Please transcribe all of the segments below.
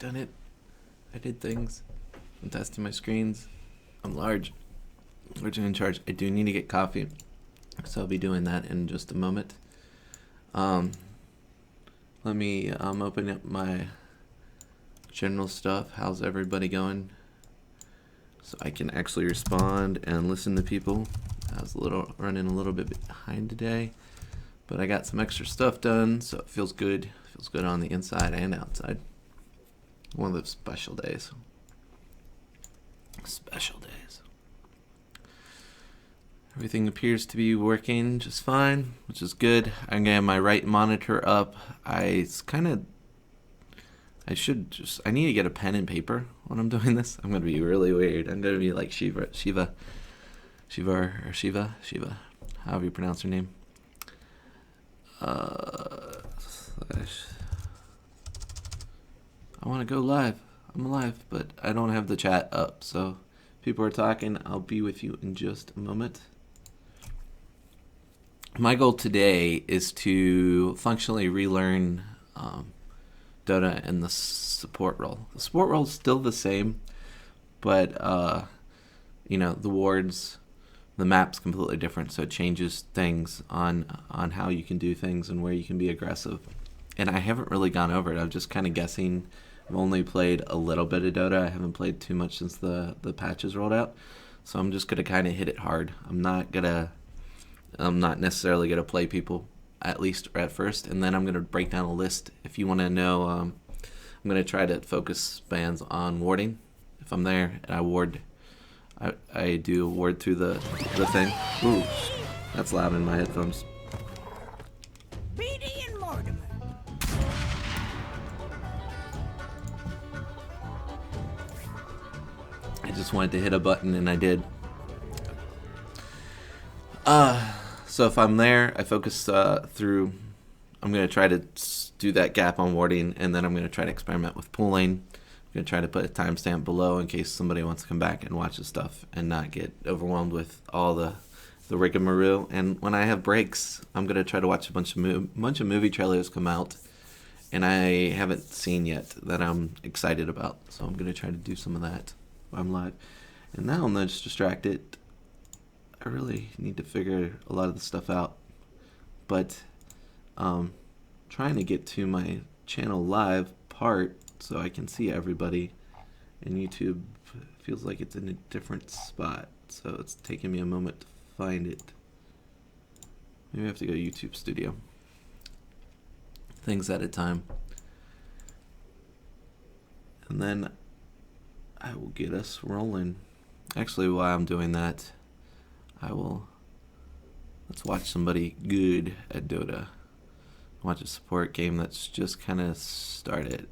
done it. I did things. I'm testing my screens. I'm large. Large and in charge. I do need to get coffee, so I'll be doing that in just a moment. Let me open up my general stuff. How's everybody going? So I can actually respond and listen to people. I was running a little bit behind today, but I got some extra stuff done, so it feels good. It feels good on the inside and outside. One of those special days. Special days. Everything appears to be working just fine, which is good. I'm gonna have my right monitor up. I need to get a pen and paper when I'm doing this. I'm gonna be really weird. I'm gonna be like Shiva, however you pronounce her name. I want to go live. I'm live, but I don't have the chat up. So if people are talking, I'll be with you in just a moment. My goal today is to functionally relearn Dota and the support role. The support role is still the same, but the wards, the map's completely different, so it changes things on how you can do things and where you can be aggressive. And I haven't really gone over it. I'm just kind of guessing. I've only played a little bit of Dota. I haven't played too much since the patches rolled out, so I'm just gonna kind of hit it hard. I'm not necessarily gonna play people, at least at first, and then I'm going to break down a list. If you want to know, I'm going to try to focus bands on warding. If I'm there and I ward, I do ward through the thing. Ooh, that's loud in my headphones. Beatty and Mortimer. I just wanted to hit a button and I did. So if I'm there, I focus through. I'm going to try to do that gap on warding, and then I'm going to try to experiment with pooling. I'm going to try to put a timestamp below in case somebody wants to come back and watch the stuff and not get overwhelmed with all the rigmarole. And when I have breaks, I'm going to try to watch a bunch of movie trailers come out, and I haven't seen yet that I'm excited about. So I'm going to try to do some of that while I'm live. And now I'm just distracted. I really need to figure a lot of the stuff out, but trying to get to my channel live part so I can see everybody, and YouTube feels like it's in a different spot, so it's taking me a moment to find it. Maybe I have to go YouTube Studio. Things at a time. And then I will get us rolling. Actually, while I'm doing that, let's watch somebody good at Dota. Watch a support game that's just kind of started.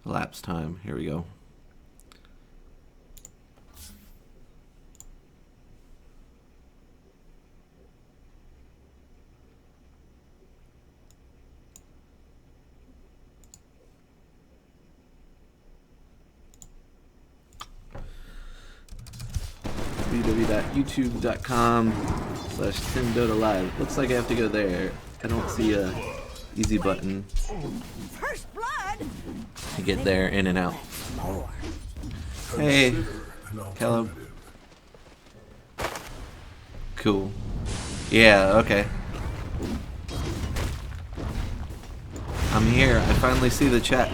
Elapsed time. Here we go. www.youtube.com/TimDotaLive. Looks like I have to go there. I don't see a easy button First blood. to get there, in and out. Hey, Caleb. Cool. Yeah, okay. I'm here. I finally see the chat.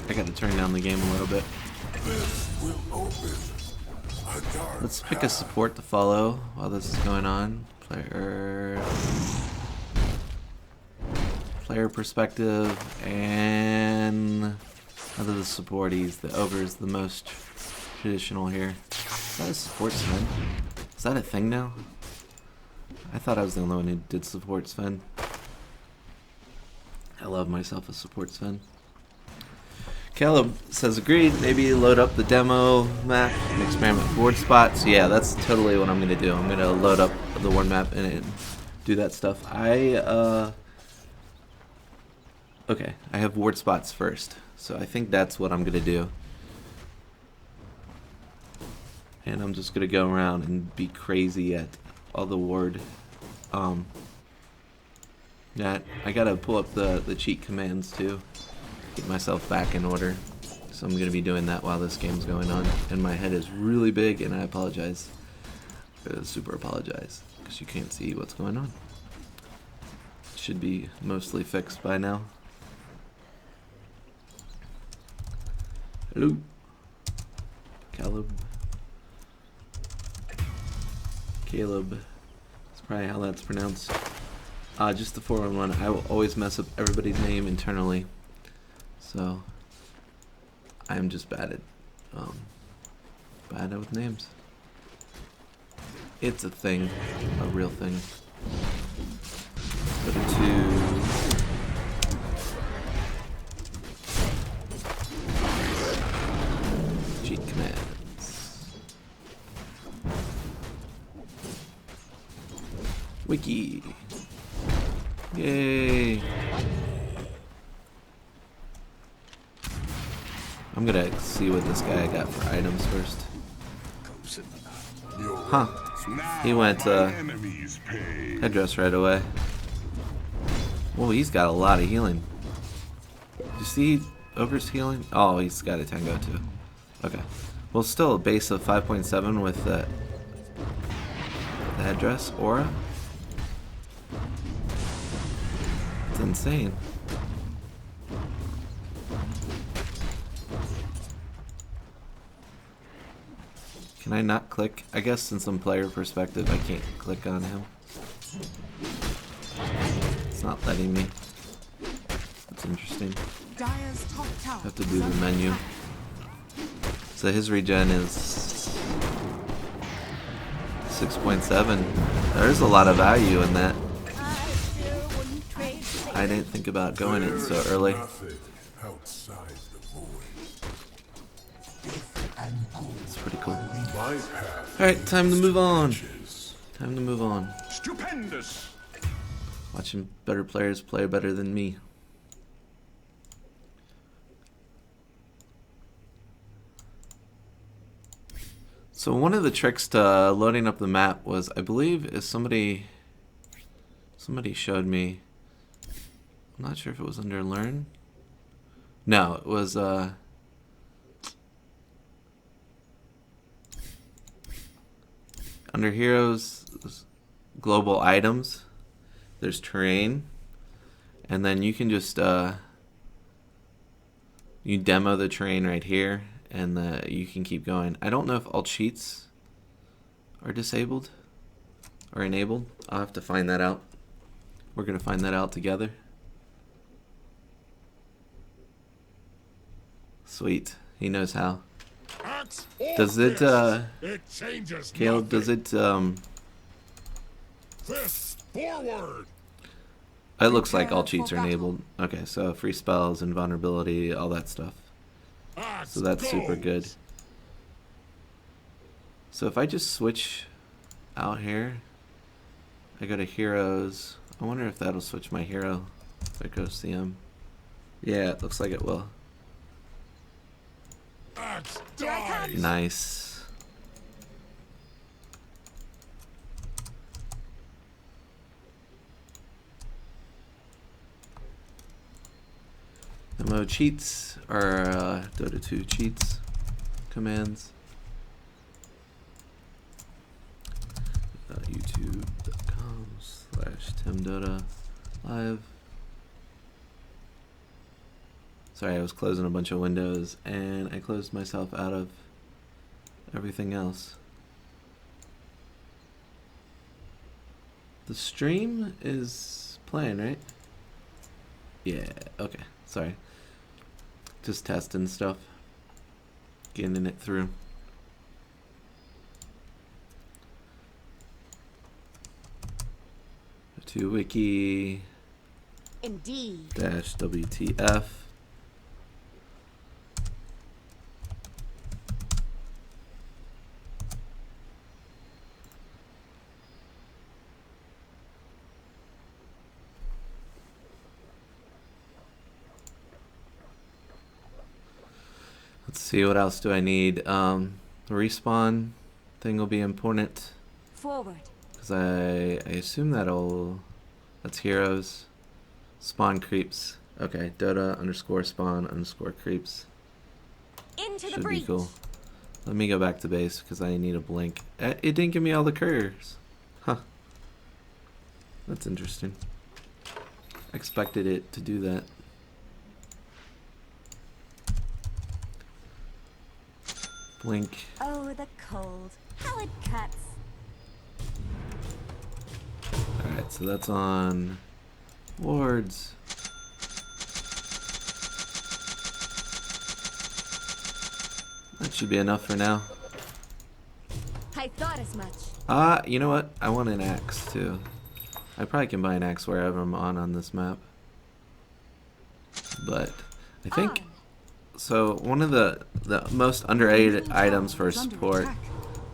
I gotta turn down the game a little bit. Let's pick a support to follow while this is going on. Player perspective, and other the supporties. The ogre is the most traditional here. Is that a support Sven? Is that a thing now? I thought I was the only one who did support Sven. I love myself a support Sven. Caleb says agreed. Maybe load up the demo map and experiment with ward spots. Yeah, that's totally what I'm gonna do. I'm gonna load up the ward map and do that stuff. Okay, I have ward spots first, so I think that's what I'm gonna do. And I'm just gonna go around and be crazy at all the ward Yeah, I gotta pull up the cheat commands too. Get myself back in order. So I'm gonna be doing that while this game's going on. And my head is really big, and I apologize. Super apologize, because you can't see what's going on. Should be mostly fixed by now. Hello. Caleb. That's probably how that's pronounced. Just the 411. I will always mess up everybody's name internally. So I'm just bad with names. It's a thing, a real thing. Go to cheat commands. Wiki. Yay. I'm gonna see what this guy got for items first. Huh. He went headdress right away. Whoa, he's got a lot of healing. You see Ogre's healing? Oh, he's got a Tango too. Okay. Well, still a base of 5.7 with the headdress aura. It's insane. Can I not click? I guess since I'm player perspective, I can't click on him. It's not letting me. That's interesting. Have to do the menu. So his regen is 6.7. There's a lot of value in that. I didn't think about going in so early. It's pretty cool. Alright, time to move on. Time to move on. Stupendous. Watching better players play better than me. So one of the tricks to loading up the map was, I believe, is somebody showed me. I'm not sure if it was under Learn. No, it was under Heroes, Global Items. There's Terrain, and then you can just you demo the terrain right here, and you can keep going. I don't know if all cheats are disabled or enabled. I'll have to find that out. We're gonna find that out together. Sweet, he knows how. Does it changes Caleb, does it Fist forward. it looks like all cheats are enabled. Okay, so free spells, invulnerability, all that stuff. So that's super good. So if I just switch out here, I go to heroes. I wonder if that'll switch my hero. If I go CM. Yeah, it looks like it will. Nice. MO cheats are Dota 2 cheats commands. YouTube.com/TimDota live. Sorry, I was closing a bunch of windows and I closed myself out of everything else. The stream is playing, right? Yeah, okay. Sorry. Just testing stuff. Getting it through. To wiki Indeed. dash WTF. Let's see, what else do I need? The respawn thing will be important. Forward. Because I assume that's heroes. Spawn creeps. Okay, Dota _ spawn _ creeps. Into the Should be breach. cool. Let me go back to base because I need a blink. It didn't give me all the curves. Huh. That's interesting. Expected it to do that. Blink. Oh, the cold. How it cuts. Alright, so that's on wards. That should be enough for now. I thought as much. You know what? I want an axe too. I probably can buy an axe wherever I'm on this map. But I think On. so. One of the most underrated items for support,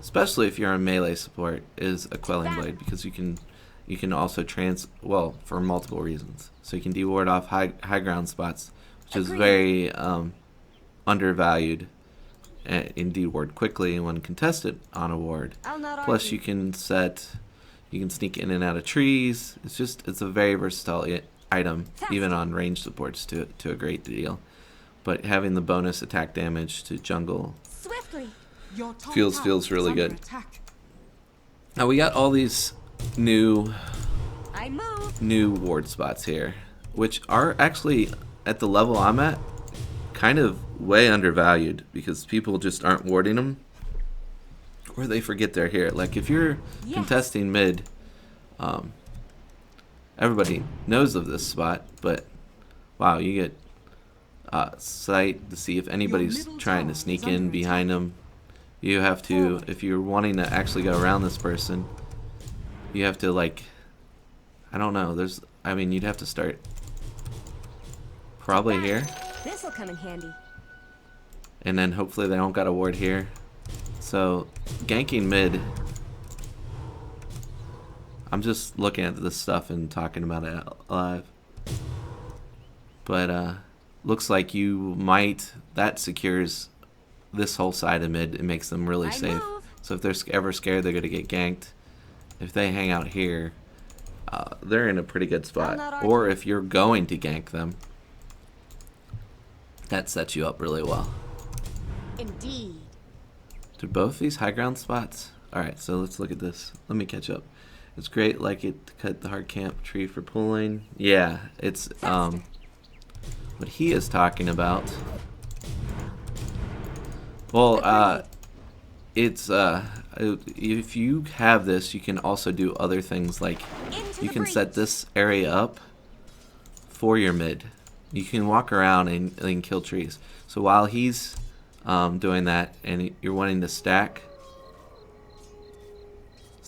especially if you're on melee support, is a quelling blade because you can also for multiple reasons. So you can deward off high ground spots, which is Agreed. very undervalued, and deward quickly when contested on a ward. I'll not Plus argue. you can sneak in and out of trees. It's a very versatile item, even on range supports to a great deal. But having the bonus attack damage to jungle Swiftly. Your top feels tower is really under good. attack. Now we got all these new I move. ward spots here, which are actually at the level I'm at kind of way undervalued because people just aren't warding them, or they forget they're here. Like if you're Yes. contesting mid, everybody knows of this spot, but wow, you get sight to see if anybody's middle trying to tower sneak is under in behind them. You have to, if you're wanting to actually go around this person, you have to, like, I don't know, you'd have to start probably here, This'll come in handy. and then hopefully they don't got a ward here. So ganking mid, I'm just looking at this stuff and talking about it live, but looks like that secures this whole side of mid. It makes them really I safe. move. So if they're ever scared they're gonna get ganked, if they hang out here, they're in a pretty good spot. not Or argue. if you're going to gank them, that sets you up really well. Indeed. Do both these high ground spots? Alright, so let's look at this. Let me catch up. It's great, like it to cut the hard camp tree for pulling. Yeah, it's what he is talking about. Well, it's if you have this, you can also do other things like Into you the can set breach. this area up for your mid. You can walk around and kill trees. So while he's doing that and you're wanting to stack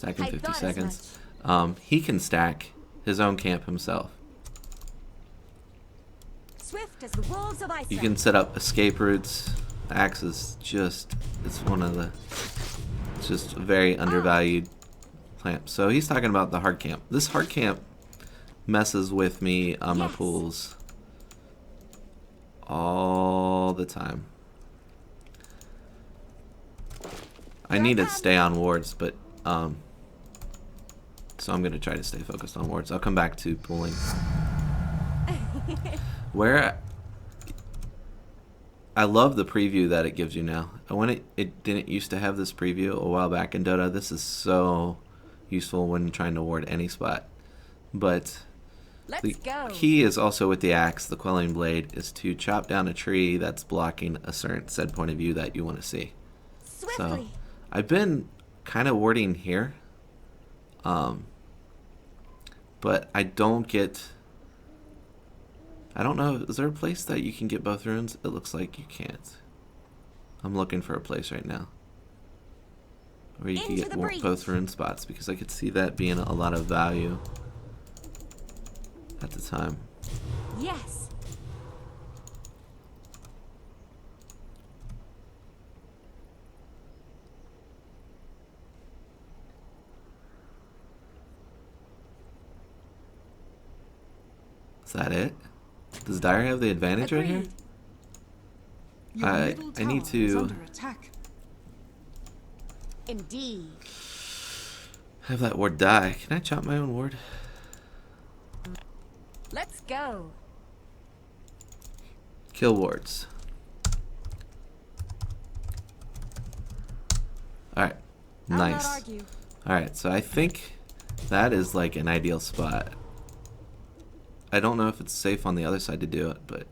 in I 50 thought as seconds, he can stack his own camp himself. Swift as the wolves of ice. You can set up escape routes. Axe is just, it's just a very undervalued plant. So he's talking about the hard camp. This hard camp messes with me on my Yes. pools all the time. I need to stay on wards, but so I'm gonna try to stay focused on wards. I'll come back to pooling. Where I love the preview that it gives you now. When it didn't used to have this preview a while back in Dota, this is so useful when trying to ward any spot. But Let's the go. key is also with the axe, the quelling blade, is to chop down a tree that's blocking a certain said point of view that you want to see. So Swiftly. I've been kind of warding here, but I don't know, is there a place that you can get both runes? It looks like you can't. I'm looking for a place right now where you can Into get the breach. both rune spots, because I could see that being a lot of value at the time. Yes. Is that it? Does Dire have the advantage right here? Agreed. Your I middle need tower is to- under attack. Indeed. Have that ward die. Can I chop my own ward? Let's go. Kill wards. Alright. I'll not Nice. argue. Alright, so I think that is like an ideal spot. I don't know if it's safe on the other side to do it, but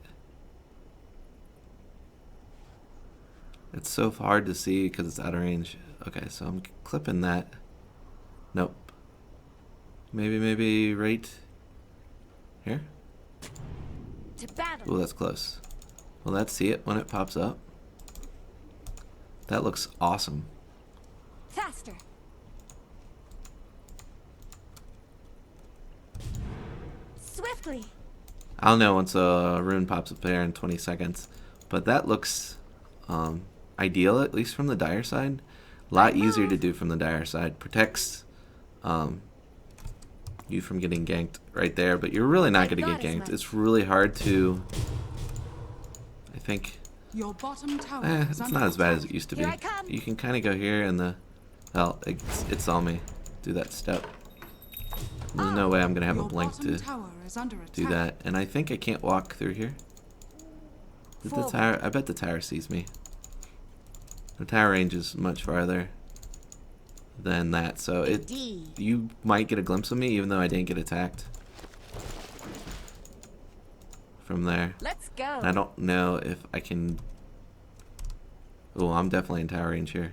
it's so hard to see because it's out of range. Okay, so I'm clipping that. Nope. Maybe right here? To battle. Ooh, that's close. Will that see it when it pops up? That looks awesome. Faster. Swiftly. I'll know once a rune pops up there in 20 seconds. But that looks ideal, at least from the dire side. A lot easier to do from the dire side. Protects you from getting ganked right there, but you're really not going to get ganked. It's really hard to, I think, Your bottom tower is it's under not as bad as attack. it used to be. Here I come. You can kind of go here and well, it's all me. Do that step. There's no way I'm going to have a Your blink bottom to tower is under attack. do that. And I think I can't walk through here. Did the tower, I bet the tower sees me. The tower range is much farther than that, so Indeed. you might get a glimpse of me even though I didn't get attacked from there. Let's go. And I don't know if I can. Oh, I'm definitely in tower range here.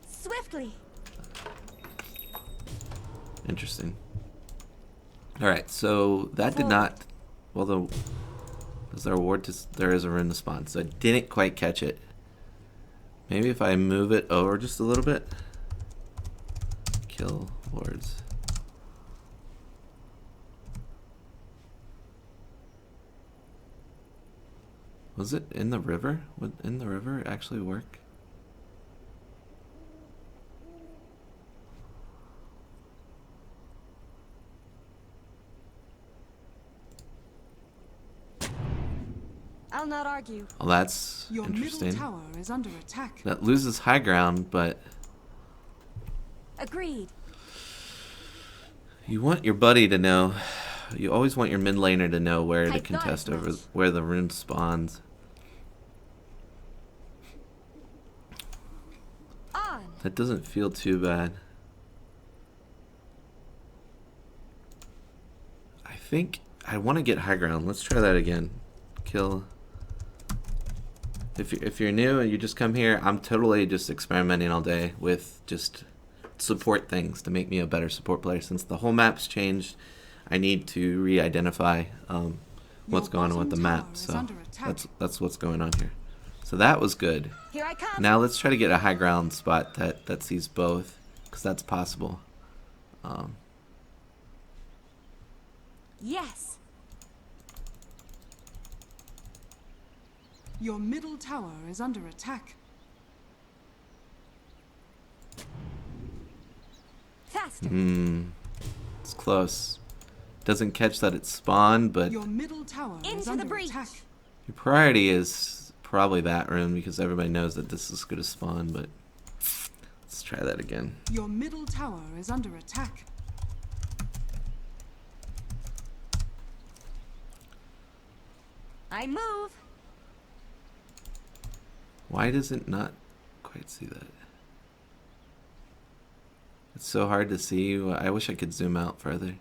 Swiftly. Interesting. All right, so that did not. Well, is there a ward to? There is a rune to spawn, so I didn't quite catch it. Maybe if I move it over just a little bit. Kill wards. Was it in the river? Would in the river actually work? I'll not argue. Well, that's Your interesting. middle tower is under attack. That loses high ground, but Agreed. you want your buddy to know. You always want your mid laner to know where to I thought contest as over much. where the rune spawns. On. That doesn't feel too bad. I think I want to get high ground. Let's try that again. Kill. If you're new and you just come here, I'm totally just experimenting all day with just support things to make me a better support player. Since the whole map's changed, I need to re-identify what's going on with the map. So that's what's going on here. So that was good. Here I come. Now let's try to get a high ground spot that sees both, because that's possible. Yes. Your middle tower is under attack. Faster. It's close. Doesn't catch that it's spawned, but Your middle tower is Into the under breach. attack. your priority is probably that rune because everybody knows that this is going to spawn, but let's try that again. Your middle tower is under attack. I move. Why does it not quite see that? It's so hard to see. I wish I could zoom out further.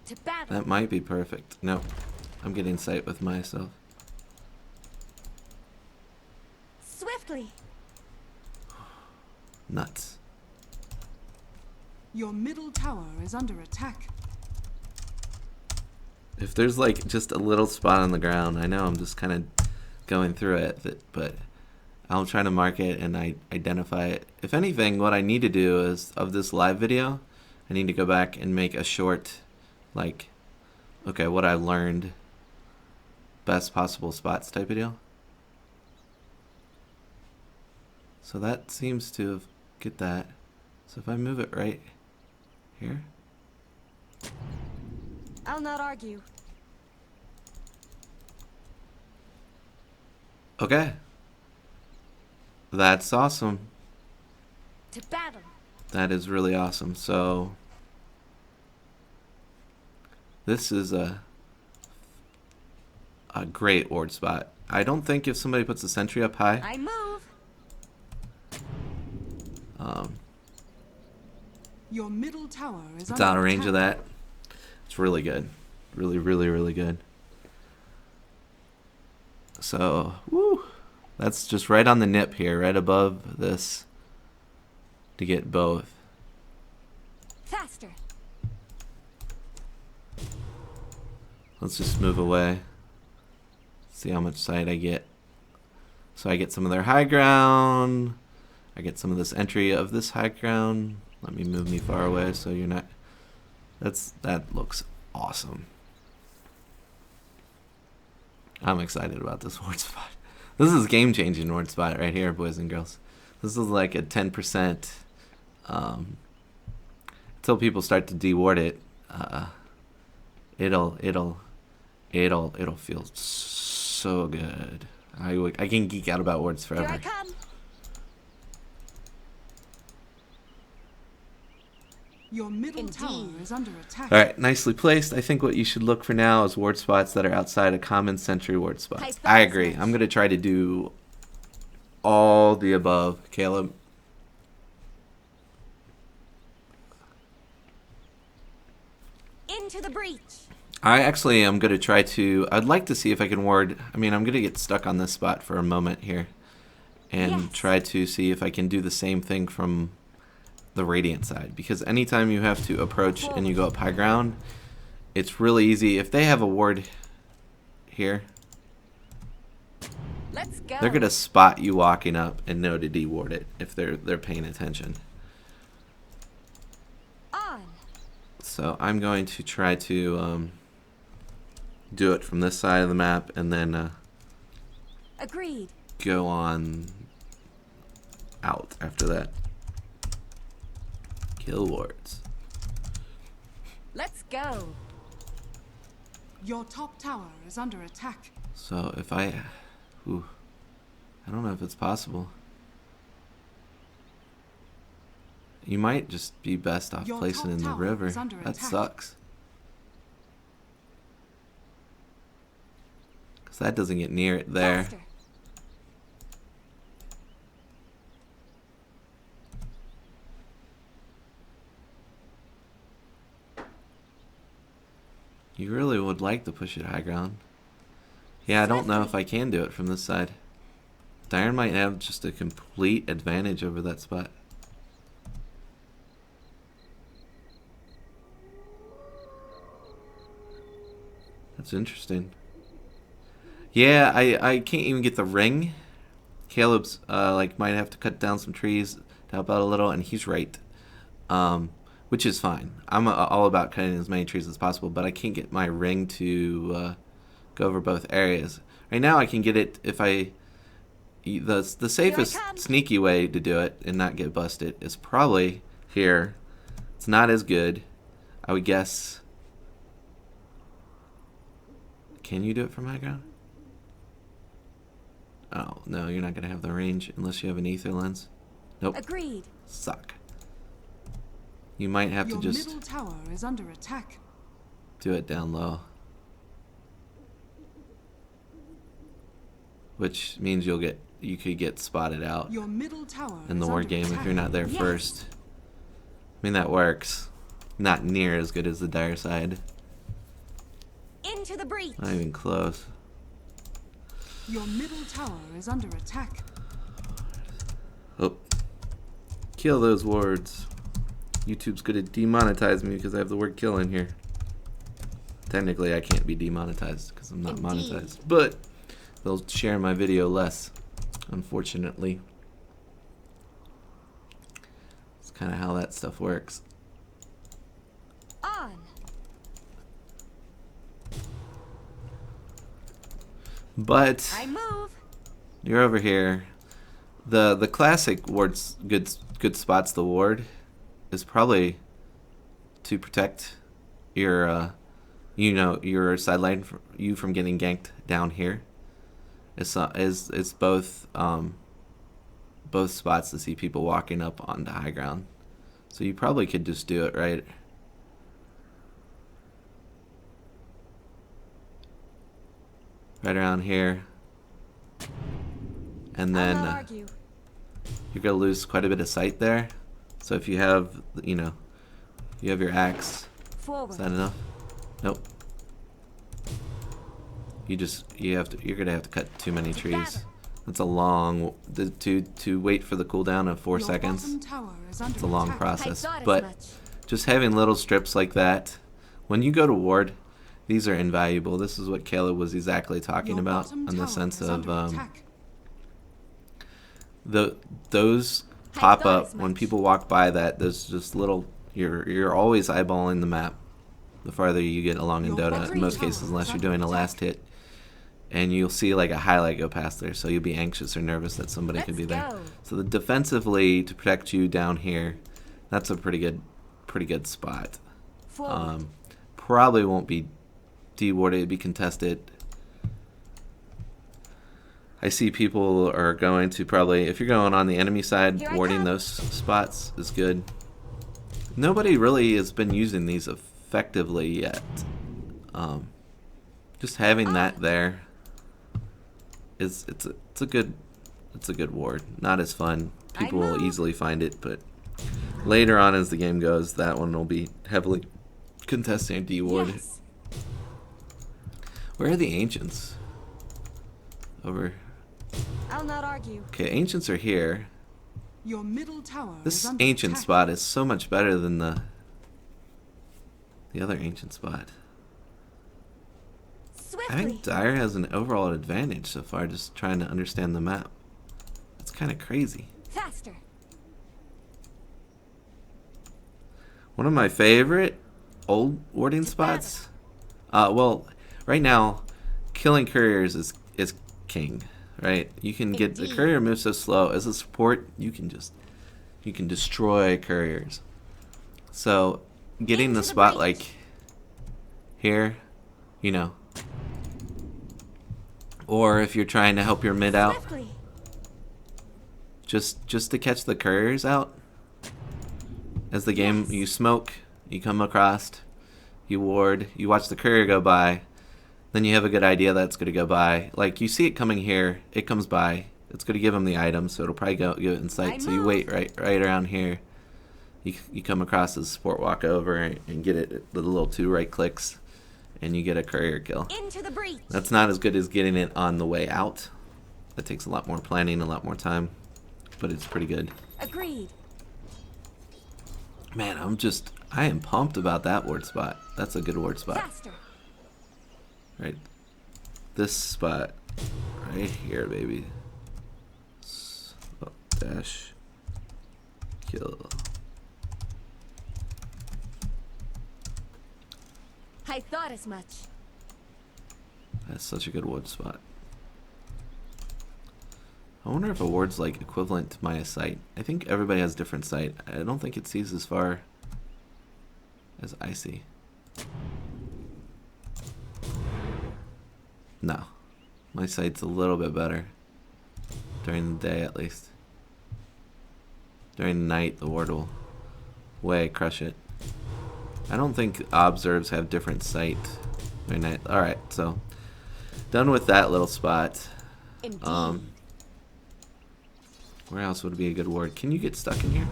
To battle. That might be perfect. No, I'm getting sight with myself. Swiftly. Nuts. Your middle tower is under attack. If there's like just a little spot on the ground, I know I'm just kind of going through it, but I'm trying to mark it and I identify it. If anything, what I need to do is, of this live video, I need to go back and make a short, like, okay, what I learned, best possible spots type video. So that seems to get that. So if I move it right here, I'll not argue. Okay. That's awesome. To battle. That is really awesome. So this is a great ward spot. I don't think if somebody puts a sentry up high, I move. Your middle tower is it's under out of range attack. of that. It's really good. Really, really, really good. So, woo, that's just right on the nip here, right above this to get both. Faster. Let's just move away. See how much sight I get. So I get some of their high ground. I get some of this entry of this high ground. Let me move me far away so you're not... That looks awesome. I'm excited about this ward spot. This is game-changing ward spot right here, boys and girls. This is like a 10%. Until people start to deward it, it'll feel so good. I can geek out about wards Here forever. I come. Your middle Indeed. tower is under attack. All right, nicely placed. I think what you should look for now is ward spots that are outside of common sentry ward spots. I agree. I'm gonna try to do all the above, Caleb. Into the breach. I actually am going to try to... I'd like to see if I can ward... I mean, I'm going to get stuck on this spot for a moment here. And Yes. try to see if I can do the same thing from the Radiant side. Because anytime you have to approach and you go up high ground, it's really easy. If they have a ward here, Let's go. they're going to spot you walking up and know to deward it if they're paying attention. On. So I'm going to try to do it from this side of the map and then Agreed. go on out after that. Kill wards. Let's go. Your top tower is under attack. So if I... Ooh, I don't know if it's possible. You might just be best off Your placing top in the tower river. is under That attack. sucks. Because that doesn't get near it there. Faster. You really would like to push it high ground. Yeah, I don't know if I can do it from this side. Dire might have just a complete advantage over that spot. That's interesting. Yeah, I can't even get the ring. Caleb's like might have to cut down some trees to help out a little, and he's right. Which is fine. I'm all about cutting as many trees as possible, but I can't get my ring to go over both areas. Right now I can get it if the safest come. sneaky way to do it and not get busted is probably here. It's not as good. I would guess. Can you do it from high ground? Oh, no, you're not going to have the range unless you have an ether lens. Nope. Agreed. Suck. You might have Your to just middle tower is under attack. do it down low. Which means you could get spotted out Your middle tower in the is war under game if attack. you're not there Yes. first. I mean, that works. Not near as good as the dire side. Into the breach. Not even close. Your middle tower is under attack. Oh. Kill those wards. YouTube's gonna demonetize me because I have the word kill in here. Technically, I can't be demonetized because I'm not Indeed. monetized. But they'll share my video less, unfortunately. It's kind of how that stuff works. On. But I move. you're over here. The classic ward's good spots to ward is probably to protect your your sideline you from getting ganked down here. It's both spots to see people walking up onto high ground. So you probably could just do it right around here. And I'll then not argue. you're going to lose quite a bit of sight there. So if you have, you have your axe. Forward. Is that enough? Nope. You're going to have to cut too many trees. Gather. That's a long, to wait for the cooldown of 4 Your seconds. bottom tower is under It's a long attack. process. I thought as But much. just having little strips like that, when you go to ward, these are invaluable. This is what Caleb was exactly talking Your about bottom in the tower sense is of under attack. those I pop thought up as when much. people walk by that. There's just little. You're always eyeballing the map. The farther you get along in Your Dota, bottom in most tower cases, unless is you're doing under a last attack. hit, and you'll see like a highlight go past there, so you'll be anxious or nervous that somebody could be there. Let's go. So the defensively to protect you down here, that's a pretty good spot. Forward. Probably won't be dewarded, it'd be contested. I see people are going to probably, if you're going on the enemy side, Here I warding come. those spots is good. Nobody really has been using these effectively yet. Just having that there it's a good ward. Not as fun. I People will know. easily find it, but later on as the game goes, that one will be heavily contested and dewarded. Yes. Where are the ancients? Over. I'll not argue. Okay, ancients are here. Your middle tower is This under ancient attack. spot is so much better than the other ancient spot. I Swiftly. think Dire has an overall advantage so far, just trying to understand the map. It's kind of crazy. Faster. One of my favorite old warding spots. Well, right now, killing couriers is king. Right? You can get the Indeed. courier moves so slow. As a support, you can destroy couriers. So getting Into the the spot breach. like here, or if you're trying to help your mid out, Swiftly. just to catch the couriers out. As the game, Yes. you smoke, you come across, you ward, you watch the courier go by, then you have a good idea that it's going to go by. Like, you see it coming here, it comes by, it's going to give them the item, so it'll probably go in sight. I So you move. wait right around here. You come across as support, walk over and get it with the little 2 right clicks, and you get a courier kill. Into the breach. That's not as good as getting it on the way out. That takes a lot more planning, a lot more time, but it's pretty good. Agreed. Man, I am pumped about that ward spot. That's a good ward spot. Faster. Right. This spot right here, baby. Dash. Kill. I thought as much. That's such a good ward spot. I wonder if a ward's like equivalent to my sight. I think everybody has different sight. I don't think it sees as far as I see. No. My sight's a little bit better. During the day, at least. During the night, the ward will way crush it. I don't think observes have different sight during night. Alright, so done with that little spot. Indeed. Where else would be a good ward? Can you get stuck in here?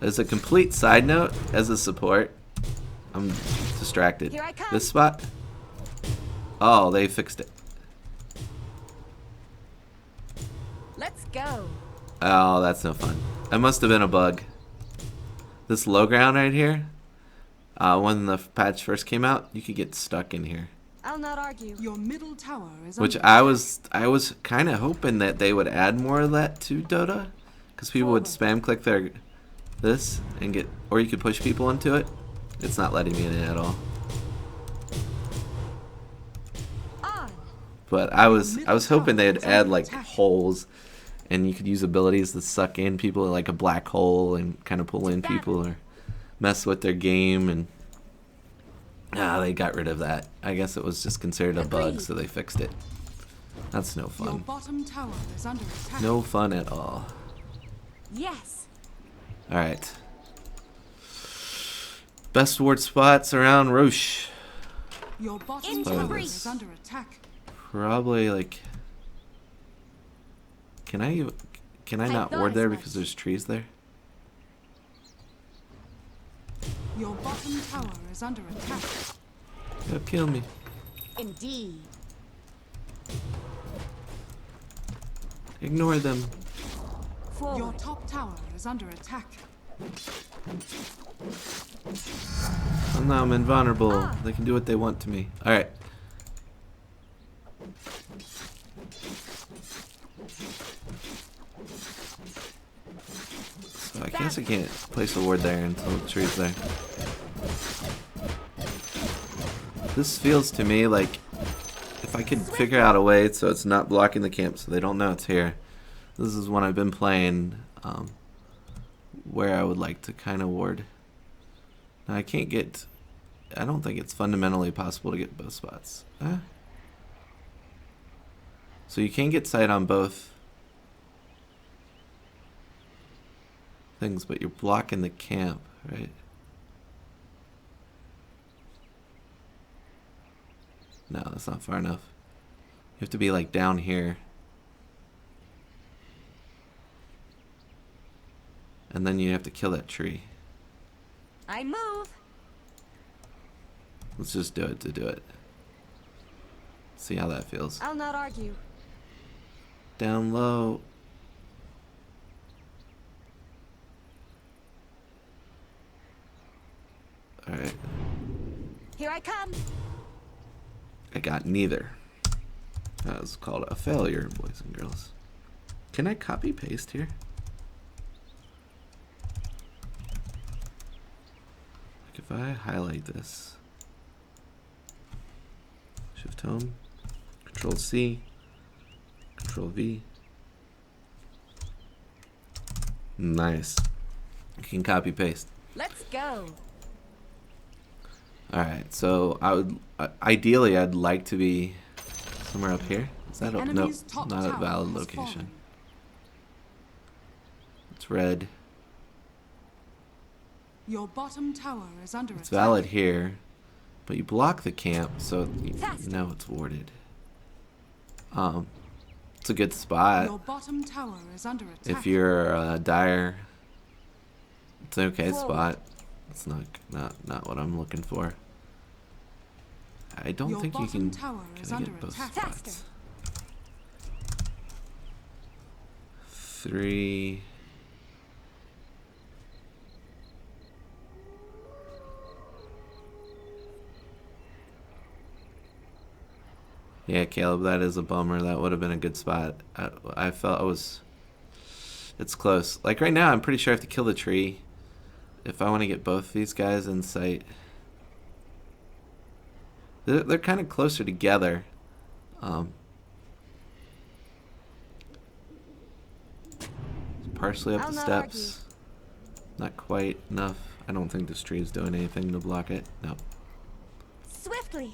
As a complete side note, as a support, I'm distracted. Here I come. This spot? Oh, they fixed it. Let's go. Oh, that's no fun. That must have been a bug. This low ground right here, when the patch first came out, you could get stuck in here. I'll not argue. Your middle tower is Which under I was kind of hoping that they would add more of that to Dota, because people would spam click this and get, or you could push people into it. It's not letting me in it at all. On. But I was hoping they'd add like holes, and you could use abilities to suck in people like a black hole and kind of pull in people or mess with their game and Ah, they got rid of that. I guess it was just considered a bug, Agreed. so they fixed it. That's no Your fun. bottom tower is under attack. No fun at all. Yes. Alright. Best ward spots around Roche. Your bottom Into tower breach. is under attack. Probably like... Can I I not thought ward as there much. because there's trees there? Your bottom tower is under attack. They'll kill me. Indeed. Ignore them. Forward. Your top tower is under attack. Oh no, I'm invulnerable. They can do what they want to me. Alright. So I guess I can't place a ward there until the tree's there. This feels to me like if I could figure out a way so it's not blocking the camp so they don't know it's here. This is one I've been playing where I would like to kind of ward. Now I can't get... I don't think it's fundamentally possible to get both spots. So you can get sight on both things, but you're blocking the camp, right? No, that's not far enough. You have to be like down here. And then you have to kill that tree. I move. Let's just do it to do it. See how that feels. I'll not argue. Down low. Alright. Here I come. I got neither. That was called a failure, boys and girls. Can I copy paste here? Like if I highlight this, Shift Home, Control C, Control V. Nice. You can copy paste. Let's go. Alright, so I would ideally I'd like to be somewhere up here. Is that The a no? enemy's top Not a tower valid has location. fallen. It's red. Your bottom tower is under It's attack. valid here, but you block the camp, so you Faster. know it's warded. It's a good spot Your bottom tower is under attack. if you're dire. It's an okay Forward. spot. It's not what I'm looking for. I don't Your think you bottom can. tower is Can I under get both attack. spots? Faster. 3. Yeah, Caleb, that is a bummer. That would have been a good spot. I felt it was... It's close. Like right now, I'm pretty sure I have to kill the tree if I want to get both these guys in sight. They're kind of closer together. Partially up I'll the not steps. Not quite enough. I don't think this tree is doing anything to block it. No. Swiftly.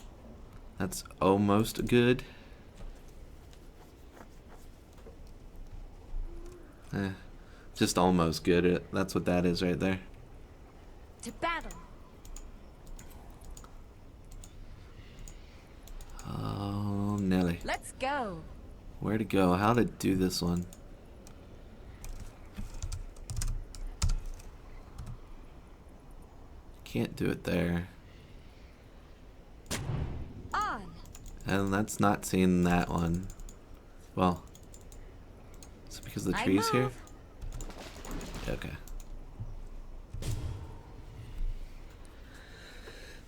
That's almost good. Just almost good. That's what that is right there. To battle. Oh, Nelly. Let's go. Where to go? How to do this one? Can't do it there. On. And that's not seeing that one. Well, is it because the I tree's here? move. Okay.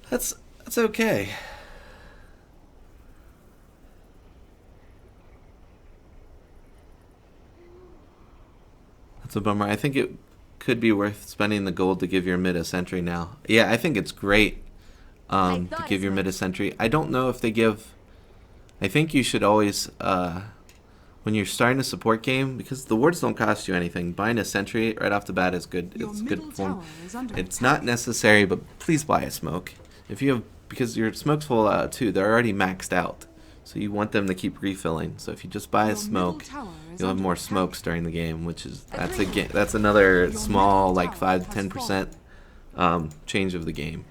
That's okay. That's a bummer. I think it could be worth spending the gold to give your mid a sentry now. Yeah, I think it's great to thought give as your mid a much. sentry. I don't know if they give... I think you should always, when you're starting a support game, because the wards don't cost you anything, buying a sentry right off the bat is good. Your It's middle good form. tower is under It's attack. not necessary, but please buy a smoke. If you have because your smoke's full out too, they're already maxed out. So you want them to keep refilling. So if you just buy a Your smoke, middle tower is you'll have under more attack. smokes during the game, which is Agreed. that's another Your small middle like tower 5-10% has change of the game.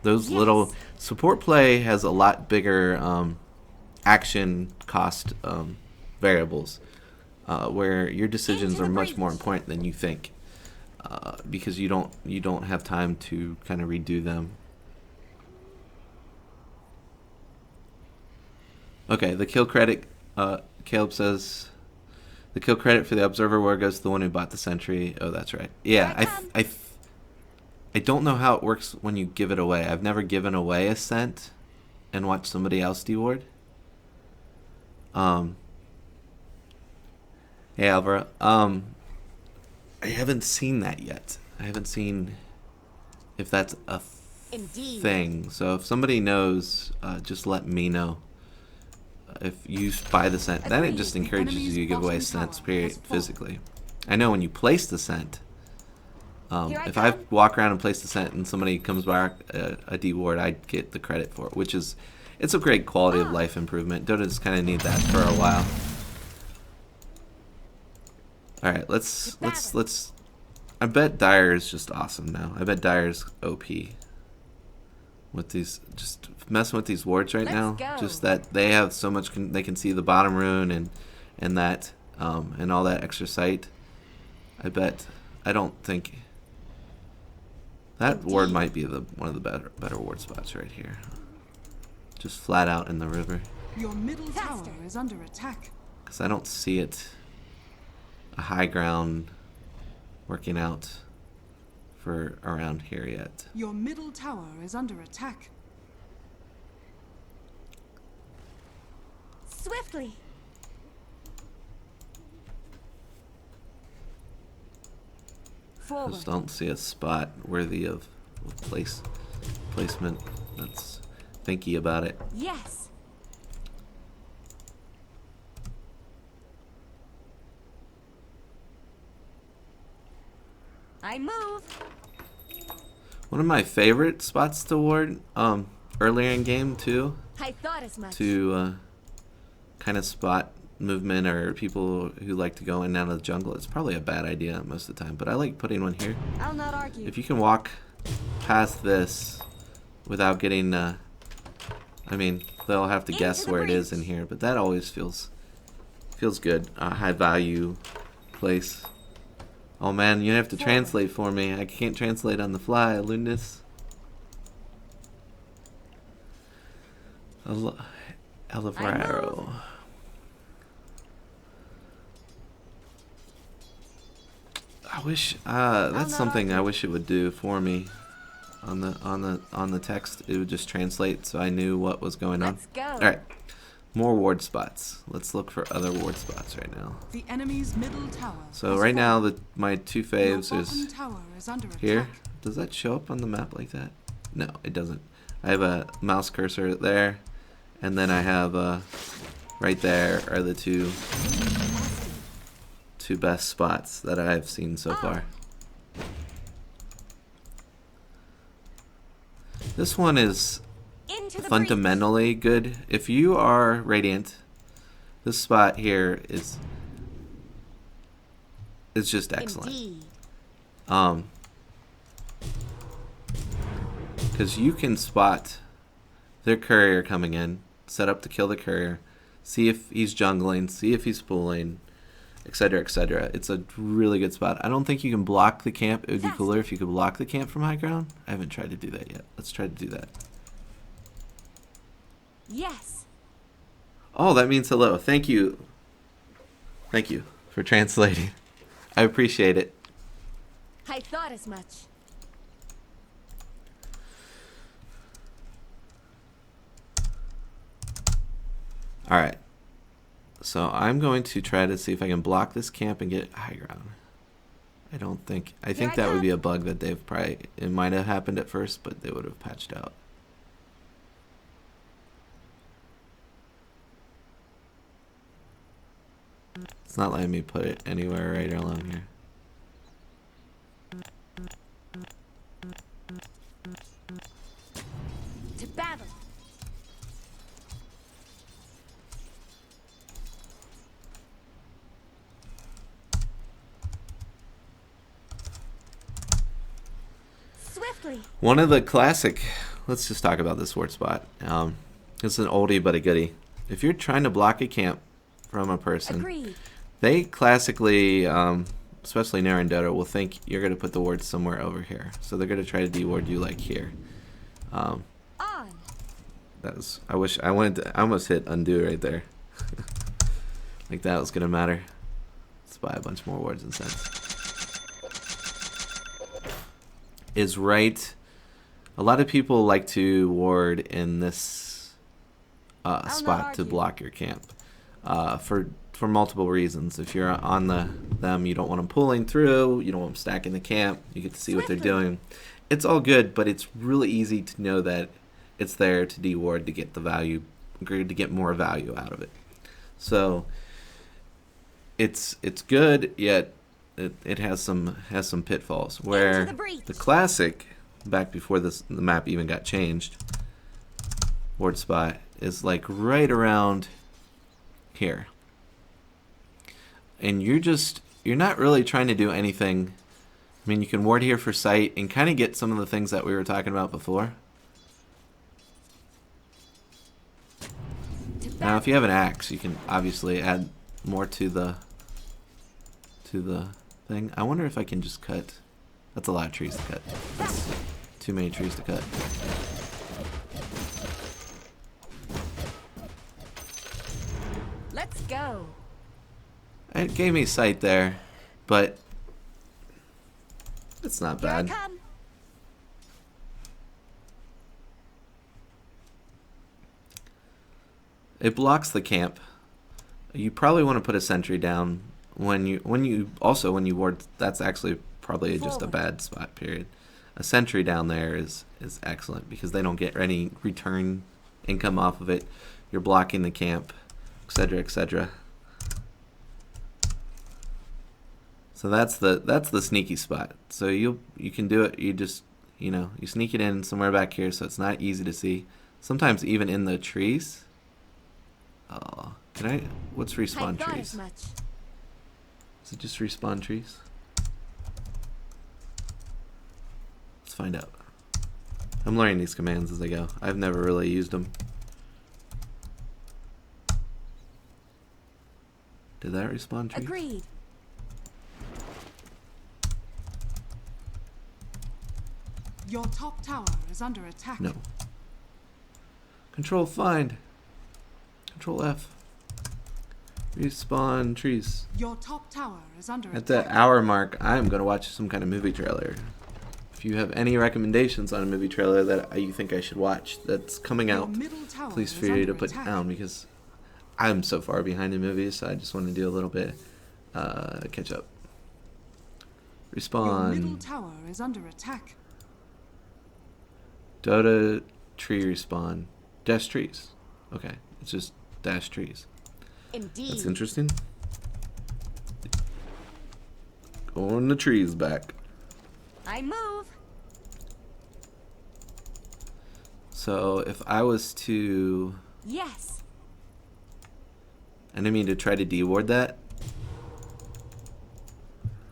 Those Yes. little support play has a lot bigger action cost variables, where your decisions Into are the much more breach. important than you think, because you don't have time to kind of redo them. Okay, the kill credit. Caleb says the kill credit for the observer war goes to the one who bought the sentry. Oh, that's right. Yeah, Here I come. I don't know how it works when you give it away. I've never given away a scent and watched somebody else deward. Hey Alvaro. I haven't seen that yet. I haven't seen if that's a Indeed. thing. So if somebody knows, just let me know. If you buy the scent, then it Agreed. just The encourages enemy's you to give away bottom scents, tower period, has fallen. physically. I know when you place the scent, Here I if I come. walk around and place the scent and somebody comes back a D-ward, I get the credit for it, which is, it's a great quality of life improvement. Dota just kind of need that for a while. All right, let's. I bet Dire is just awesome now. I bet Dire's OP. With these, just messing with these wards right Let's now. go. Just that they have so much. They can see the bottom rune and that and all that extra sight. I bet. I don't think that ward Indeed. might be one of the better ward spots right here. Just flat out in the river, Your middle tower Faster. is under attack. because I don't see it a high ground working out for around here yet. Your middle tower is under attack. Swiftly. Forward. Just don't see a spot worthy of placement. That's thinky about it. Yes. I move. One of my favorite spots to ward earlier in game too, I thought as much. to kind of spot movement or people who like to go in and out of the jungle. It's probably a bad idea most of the time, but I like putting one here. I'll not argue. If you can walk past this without getting, I mean, they'll have to Into guess the where it is in breach. here, but that always feels good. A high value place. Oh man, you have to Forward. translate for me. I can't translate on the fly, Lunas. Alvarado. I wish that's not something I argue. wish it would do for me on the text. It would just translate so I knew what was going on. Let's go. All right. More ward spots. Let's look for other ward spots right now. The enemy's middle tower. So has right now fallen. my two Your faves bottom is tower is under here. attack. Does that show up on the map like that? No, it doesn't. I have a mouse cursor there, and then I have right there are the two best spots that I've seen so far. This one is Into the fundamentally good. If you are Radiant, this spot here is just breach. excellent. Indeed. Because you can spot their courier coming in, set up to kill the courier, see if he's jungling, see if he's pulling, etc., etc. It's a really good spot. I don't think you can block the camp. It would be Faster. cooler if you could block the camp from high ground. I haven't tried to do that yet. Let's try to do that. Yes. Oh, that means hello. Thank you. Thank you for translating. I appreciate it. I thought as much. All right. So I'm going to try to see if I can block this camp and get high ground. I think I that would come. be a bug that they've probably, it might have happened at first, but they would have patched out. It's not letting me put it anywhere right along here. To battle. quickly. One of the classic, let's just talk about this ward spot. It's an oldie but a goodie. If you're trying to block a camp from a person, Agreed. they classically, especially now in Dota, will think you're going to put the ward somewhere over here. So they're going to try to de-ward you like here. On. I wish I wanted to, I almost hit undo right there. Like that was going to matter. Let's buy a bunch more wards and sense. Is right. A lot of people like to ward in this spot to block your camp for multiple reasons. If you're on them, you don't want them pulling through. You don't want them stacking the camp. You get to see what they're doing. It's all good, but it's really easy to know that it's there to de-ward to get the value, to get more value out of it. So it's good, yet it has some pitfalls. Where the classic, back before the map even got changed, ward spot is like right around here, and you're not really trying to do anything. I mean, you can ward here for sight and kind of get some of the things that we were talking about before. Now, if you have an axe, you can obviously add more to the thing. I wonder if I can just cut. That's a lot of trees to cut. That's too many trees to cut. Let's go. It gave me sight there, but it's not Here I bad. come. It blocks the camp. You probably want to put a sentry down when you ward. That's actually probably just a bad spot. Period. A sentry down there is excellent because they don't get any return income off of it. You're blocking the camp, etc., etc. So that's the sneaky spot. So you can do it. You just you sneak it in somewhere back here so it's not easy to see. Sometimes even in the trees. Oh, what's respawn I thought trees? as much. Is it just respawn trees? Let's find out. I'm learning these commands as I go. I've never really used them. Did that respawn trees? Agreed. Your top tower is under attack. No. Control find. Control F. Respawn trees. Your top tower is under At attack. the hour mark, I'm going to watch some kind of movie trailer. If you have any recommendations on a movie trailer that you think I should watch that's coming Your out, middle tower please is feel free to under put attack. down because I'm so far behind in movies, so I just want to do a little bit catch up. Your middle Respawn. tower is under attack. Dota tree respawn. Dash trees. Okay, it's just dash trees. Indeed. That's interesting. Going the trees back. I move. So if I was to Yes. enemy to try to de-ward that,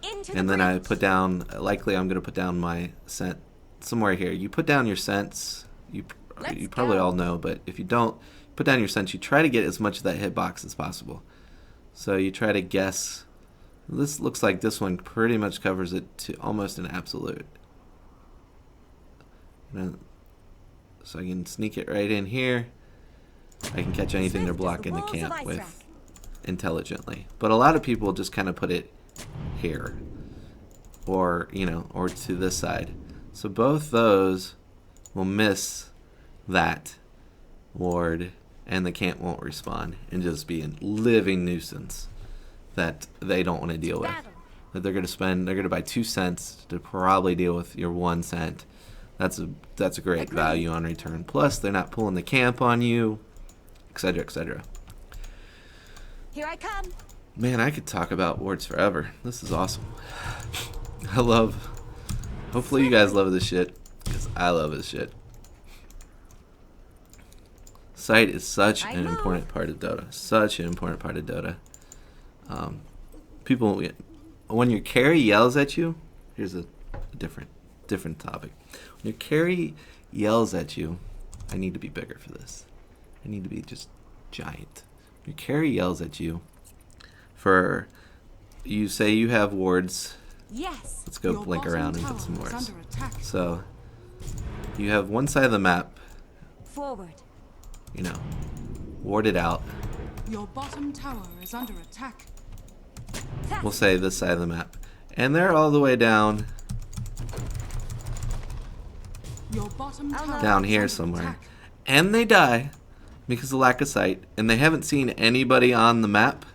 Into the and then I breach. put down, likely I'm going to put down my scent somewhere here. You put down your scents, you Let's probably go. all know, but if you don't, put down your scents, you try to get as much of that hitbox as possible. So you try to guess. This looks like this one pretty much covers it to almost an absolute. So I can sneak it right in here. I can catch anything they're Swift as the blocking the walls of camp Ice with Rack. intelligently. But a lot of people just kind of put it here, or or to this side. So both those will miss that ward, and the camp won't respawn and just be a living nuisance that they don't want to deal with. Battle. That they're going to buy 2 cents to probably deal with your 1 cent. That's a great Agreed. value on return. Plus, they're not pulling the camp on you, etc., etc. Here I come. Man, I could talk about wards forever. This is awesome. Hopefully you guys love this shit, because I love this shit. Sight is such an important part of Dota. Such an important part of Dota. People, when your carry yells at you, here's a different different topic. When your carry yells at you, I need to be bigger for this. I need to be just giant. When your carry yells at you for, you say you have wards. Yes. Let's go Your blink bottom around and tower get some is wards. under attack. So you have one side of the map, Forward. you know, warded out. Your bottom tower is under attack. We'll say this side of the map. And they're all the way down Your bottom tower down is here under somewhere. attack. And they die because of lack of sight. And they haven't seen anybody on the map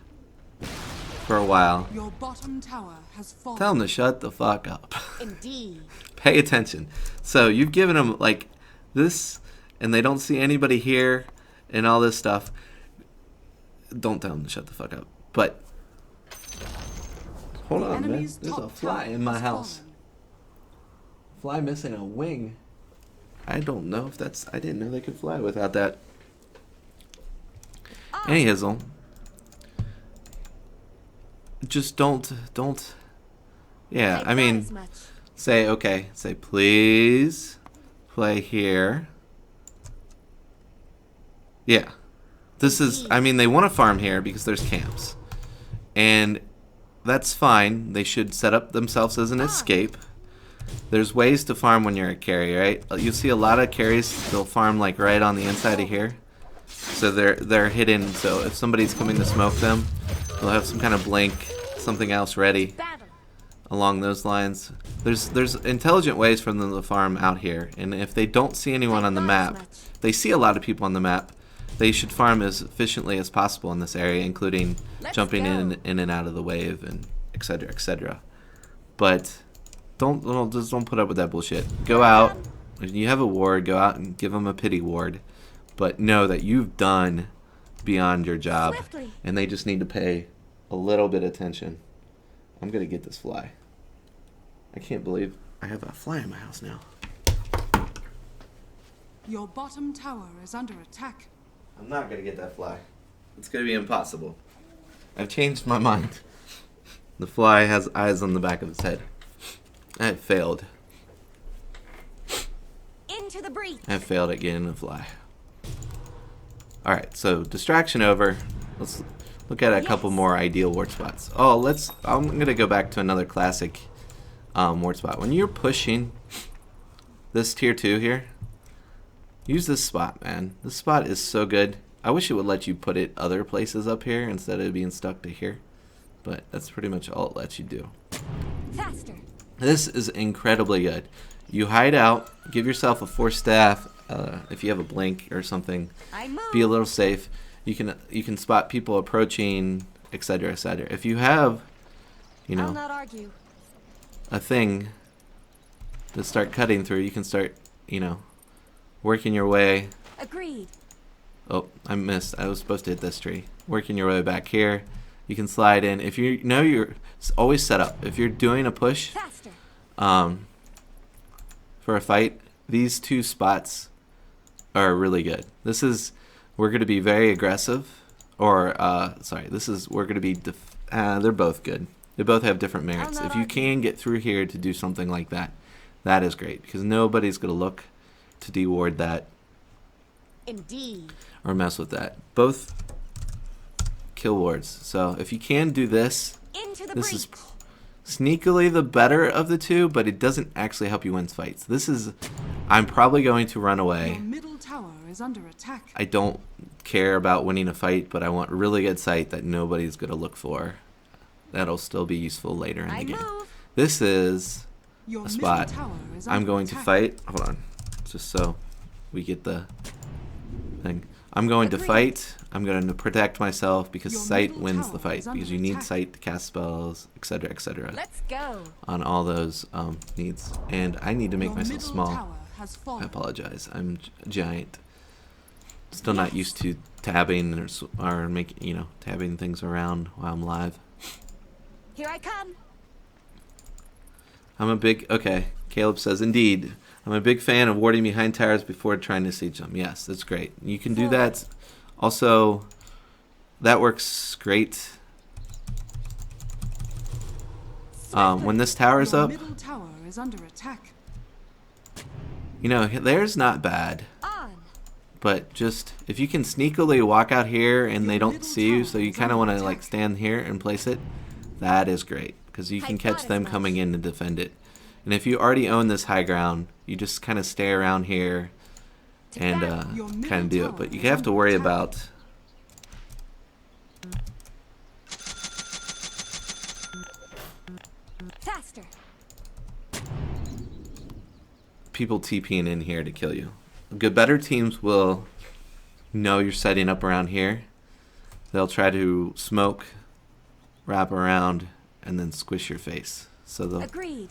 for a while. Your bottom tower has fallen. Tell them to shut the fuck up. Indeed. Pay attention. So you've given them like this, and they don't see anybody here and all this stuff. Don't tell them to shut the fuck up. But hold The on, man. enemy's There's a top fly tower in my has house. fallen. Fly missing a wing. I don't know if that's. I didn't know they could fly without that. Any hizzle. Just don't. Yeah, I mean, As much. say okay. Say please play here. Yeah, this is. I mean, they want to farm here because there's camps, and that's fine. They should set up themselves as an escape. There's ways to farm when you're a carry, right? You see a lot of carries, they'll farm like right on the inside of here. So they're hidden, so if somebody's coming to smoke them, they'll have some kind of blink, something else ready Battle. along those lines. There's intelligent ways for them to farm out here, and if they don't see anyone on the map, if they see a lot of people on the map, they should farm as efficiently as possible in this area, including Let's jumping go. in and out of the wave and etc. etc. But don't put up with that bullshit. Go out. If you have a ward, go out and give them a pity ward. But know that you've done beyond your job, Swiftly. and they just need to pay a little bit of attention. I'm gonna get this fly. I can't believe I have a fly in my house now. Your bottom tower is under attack. I'm not gonna get that fly. It's gonna be impossible. I've changed my mind. The fly has eyes on the back of its head. I have failed. Into the breach. I have failed at getting a fly. Alright, so distraction over. Let's look at a couple Yes. more ideal ward spots. Oh, I'm gonna go back to another classic ward spot. When you're pushing this tier 2 here, use this spot, man. This spot is so good. I wish it would let you put it other places up here instead of being stuck to here. But that's pretty much all it lets you do. Faster. This is incredibly good. You hide out, give yourself a 4 staff. If you have a blink or something, I move. be a little safe. You can spot people approaching, etc., etc. If you have, you I'll know, not argue. a thing to start cutting through, you can start, you know, working your way. Agreed. Oh, I missed. I was supposed to hit this tree. Working your way back here. You can slide in. If you know you're always set up. If you're doing a push, Faster. for a fight, these 2 spots are really good. We're going to be very aggressive, or we're going to be. They're both good. They both have different merits. not If you argue. can get through here to do something like that, that is great because nobody's going to look to deward that Indeed. or mess with that. Both kill wards. So if you can do this, Into the this breach. is sneakily the better of the 2, but it doesn't actually help you win fights. I'm probably going to run away. Your middle tower is under attack. I don't care about winning a fight, but I want really good sight that nobody's going to look for. That'll still be useful later in the I game. move. This is Your a middle spot. tower is I'm under going to attack. fight. Hold on. Just so we get the thing. I'm going to Agreed. fight. I'm going to protect myself because Your sight middle wins tower the fight. is under Because you need attack. sight to cast spells, etc., etc. Let's go. On all those needs. And I need to make Your myself middle small. tower has I fallen. apologize. I'm giant. Still not used to tabbing or tabbing things around while I'm live. Here I come. Okay, Caleb says, indeed. I'm a big fan of warding behind towers before trying to siege them. Yes, that's great. You can do that. Also, that works great. When this tower's Your up, middle tower is under attack. You know, there's not bad. On. But just, if you can sneakily walk out here and they don't see you, so you kind of want to like stand here and place it, that is great. Because you can catch them coming in to defend it. And if you already own this high ground, you just kind of stay around here and kind of do it. But you have to worry about Faster. people TPing in here to kill you. Good, better teams will know you're setting up around here. They'll try to smoke, wrap around, and then squish your face. So they'll Agreed.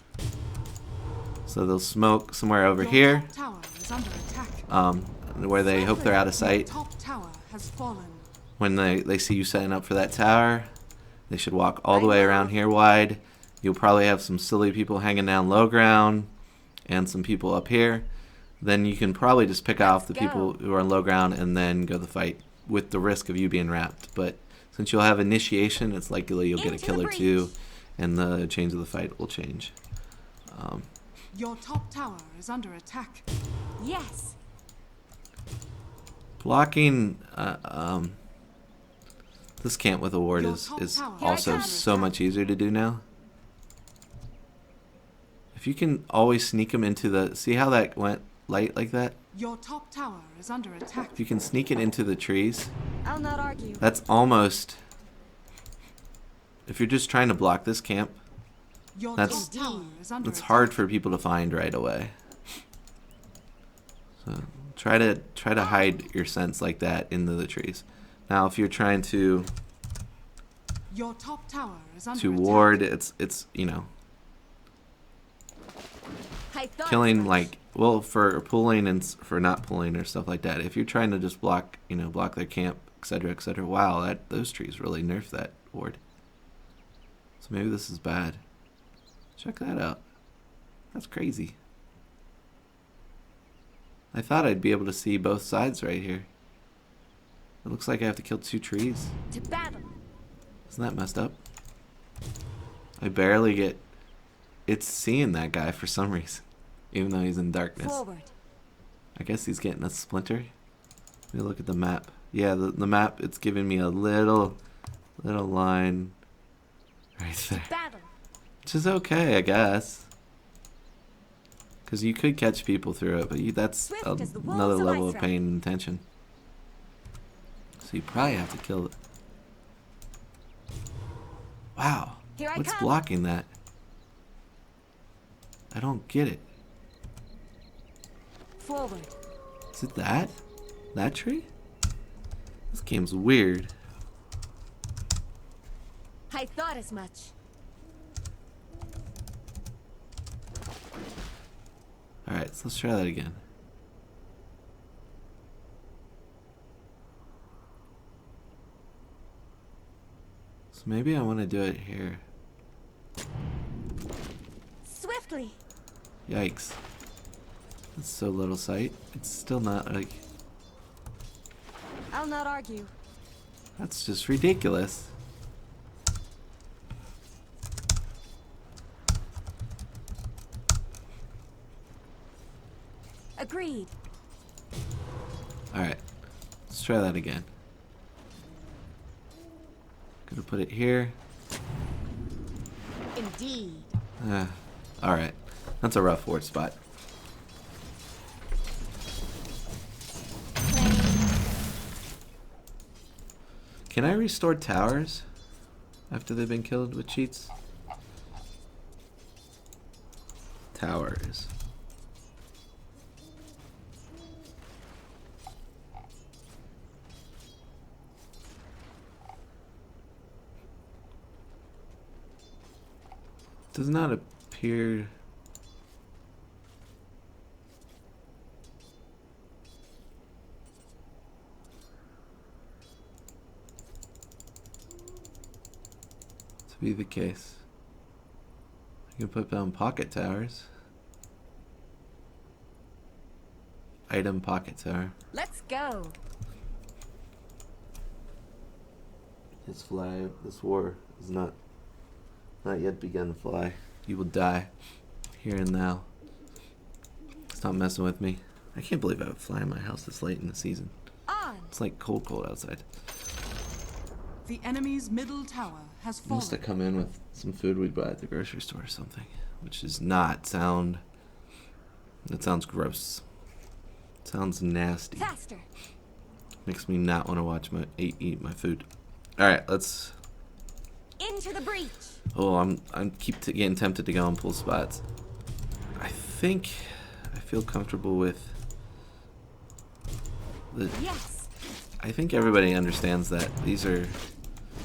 smoke somewhere over Your here, top tower is under attack. where they hope they're out of Your sight. top tower has fallen. When they see you setting up for that tower, they should walk all the way around here wide. You'll probably have some silly people hanging down low ground and some people up here. Then you can probably just pick off the people who are on low ground and then go the fight with the risk of you being wrapped. But since you'll have initiation, it's likely you'll get a Into kill the or breach. two, and the change of the fight will change. Your top tower is under attack. Yes. Blocking this camp with a ward Your is top tower also is so much easier to do now. If you can always sneak them into the... See how that went light like that? Your top tower is under attack. If you can sneak it into the trees, I'll not argue. that's almost... If you're just trying to block this camp, Your That's- top tower is under it's attack. hard for people to find right away. So try to hide your sense like that into the trees. Now, if you're trying to Your top tower is under to attack. ward, it's you know, I thought killing as much. like, well, for pulling and for not pulling or stuff like that. If you're trying to just block, you know, block their camp, etc., etc. Wow, those trees really nerfed that ward. So maybe this is bad. Check that out. That's crazy. I thought I'd be able to see both sides right here. It looks like I have to kill 2 trees. To battle. Isn't that messed up? I barely get... It's seeing that guy for some reason, even though he's in darkness. Forward. I guess he's getting a splinter. Let me look at the map. Yeah, the map, it's giving me a little line right there. Battle. Which is okay, I guess. Because you could catch people through it, but that's Swift as the wolves another of level of Iceland. pain and tension. So you probably have to kill it. Wow. Here I What's come. blocking that? I don't get it. Forward. Is it that? That tree? This game's weird. I thought as much. Alright, so let's try that again. So maybe I want to do it here. Swiftly. Yikes. That's so little sight. It's still not like... I'll not argue. That's just ridiculous. Agreed. Alright, let's try that again. Gonna put it here. Indeed. Alright, that's a rough ward spot. Can I restore towers after they've been killed with cheats? Towers. Does not appear. To be the case. I can put down pocket towers. Item pocket tower. Let's go. This war is not yet begun to fly. You will die here and now. Stop messing with me. I can't believe I would fly in my house this late in the season. On. It's like cold outside. The enemy's middle tower has fallen. Must have come in with some food we bought at the grocery store or something, which does not sound. That sounds gross. Sounds nasty. Faster. Makes me not want to watch my eat my food. All right, let's. Into the breach. Oh, I'm getting tempted to go and pull spots. I think I feel comfortable with the. Yes. I think everybody understands that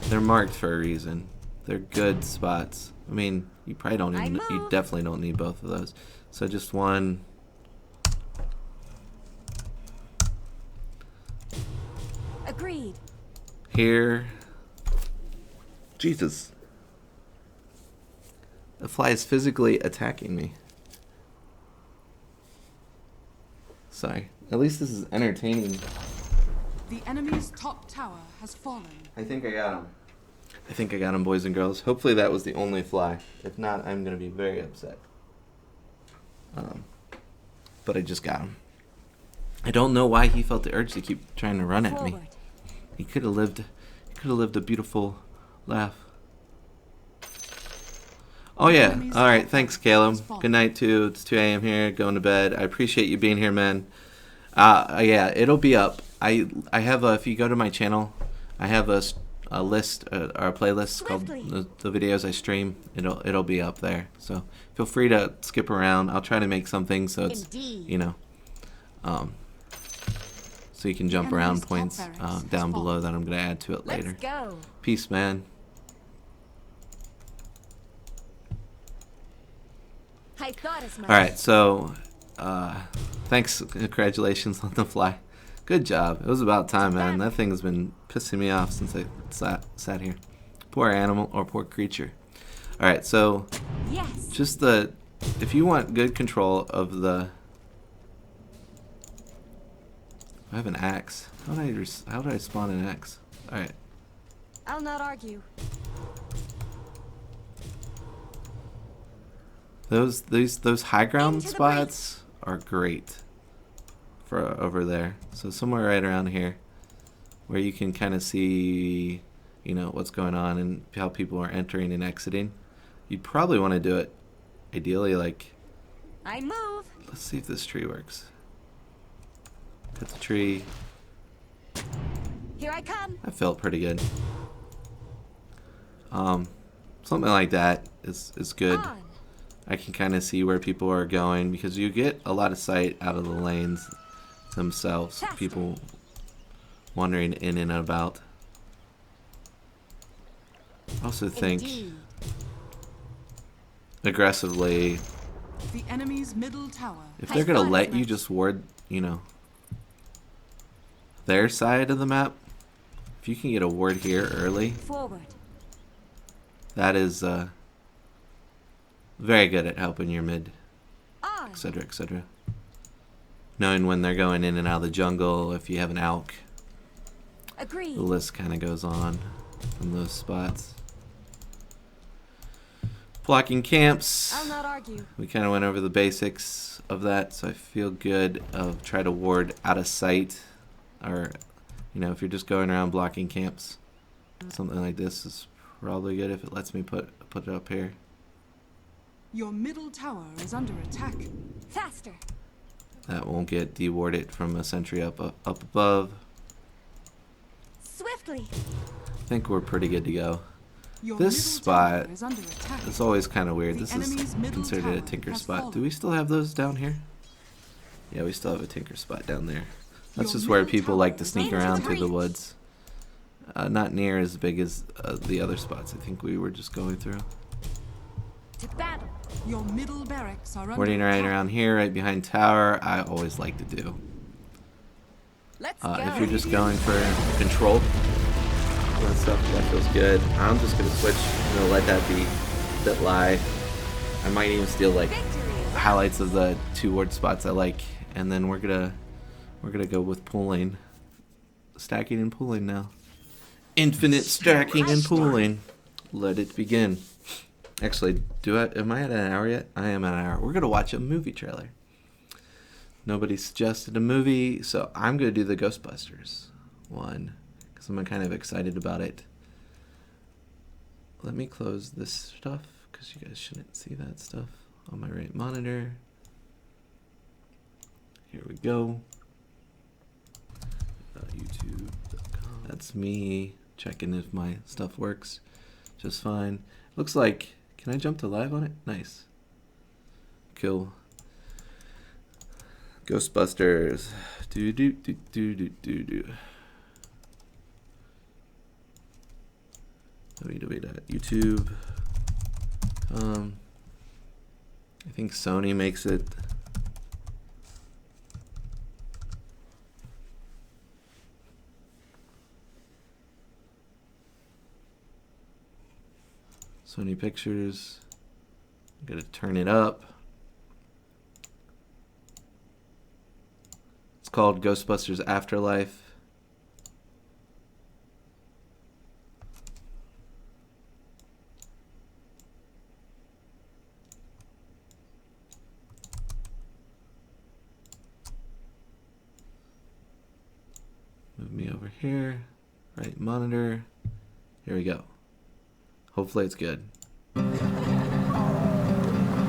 they're marked for a reason. They're good spots. I mean, you probably don't even. You definitely don't need both of those. So just one. Agreed. Here. Jesus. The fly is physically attacking me. Sorry. At least this is entertaining. The enemy's top tower has fallen. I think I got him. I think I got him, boys and girls. Hopefully that was the only fly. If not, I'm going to be very upset. But I just got him. I don't know why he felt the urge to keep trying to run at me. Forward. He could have lived a beautiful laugh. Oh yeah. All right. Thanks, Caleb. Good night too. It's 2 a.m. here. Going to bed. I appreciate you being here, man. Yeah, it'll be up. I have if you go to my channel, I have a list or a playlist called the videos I stream. It'll be up there. So feel free to skip around. I'll try to make something so it's so you can jump around points down below that I'm gonna add to it later. Let's go. Peace, man. I thought as much. All right, so thanks, congratulations on the fly. Good job. It was about time, man. That thing's been pissing me off since I sat here. Poor animal or poor creature. All right, so Yes. just if you want good control of the. I have an axe. How did I spawn an axe? All right. I'll not argue. Those high ground Into the spots are great for over there. So somewhere right around here, where you can kind of see, what's going on and how people are entering and exiting. You'd probably want to do it, ideally, like. I move. Let's see if this tree works. Hit the tree. Here I come. That felt pretty good. Something like that is good. On. I can kind of see where people are going because you get a lot of sight out of the lanes themselves. Faster. People wandering in and about. I also think Indeed. aggressively, The enemy's middle tower. if I they're gonna thought let as you much. just ward, their side of the map, if you can get a ward here early, Forward. that is very good at helping your mid, On. etc., etc. Knowing when they're going in and out of the jungle, if you have an ALK, Agreed. the list kind of goes on from those spots. Blocking camps. I'll not argue. We kind of went over the basics of that, so I feel good of try to ward out of sight, or if you're just going around blocking camps, something like this is probably good if it lets me put it up here. Your middle tower is under attack. Faster. That won't get dewarded from a sentry up above. Swiftly. I think we're pretty good to go. Your This middle spot tower is under attack. It's always kind of weird. The This enemy's is middle considered a tower tinker has spot. fallen. Do we still have those down here? Yeah, we still have a tinker spot down there. That's Your just where middle people tower like to is sneak under around through the reach. woods. Not near as big as the other spots I think we were just going through. To battle. Your middle barracks are under Warding right attack. around here, right behind tower, I always like to do. Let's go. If you're just going for control, that stuff, that feels good. I'm just going to switch, let that be, that lie. I might even steal like Victory. highlights of the 2 ward spots I like, and then we're gonna go with pooling, stacking and pooling now. Infinite stacking and pooling. Let it begin. Actually, am I at an hour yet? I am at an hour. We're gonna watch a movie trailer. Nobody suggested a movie, so I'm going to do the Ghostbusters one because I'm kind of excited about it. Let me close this stuff because you guys shouldn't see that stuff on my right monitor. Here we go. YouTube.com. That's me checking if my stuff works just fine. Looks like, can I jump to live on it? Nice. Cool. Ghostbusters. Do do do do do do do. www.youtube. I think Sony makes it. Sony Pictures. Gotta turn it up. It's called Ghostbusters Afterlife. Move me over here. Right monitor. Here we go. Hopefully it's good.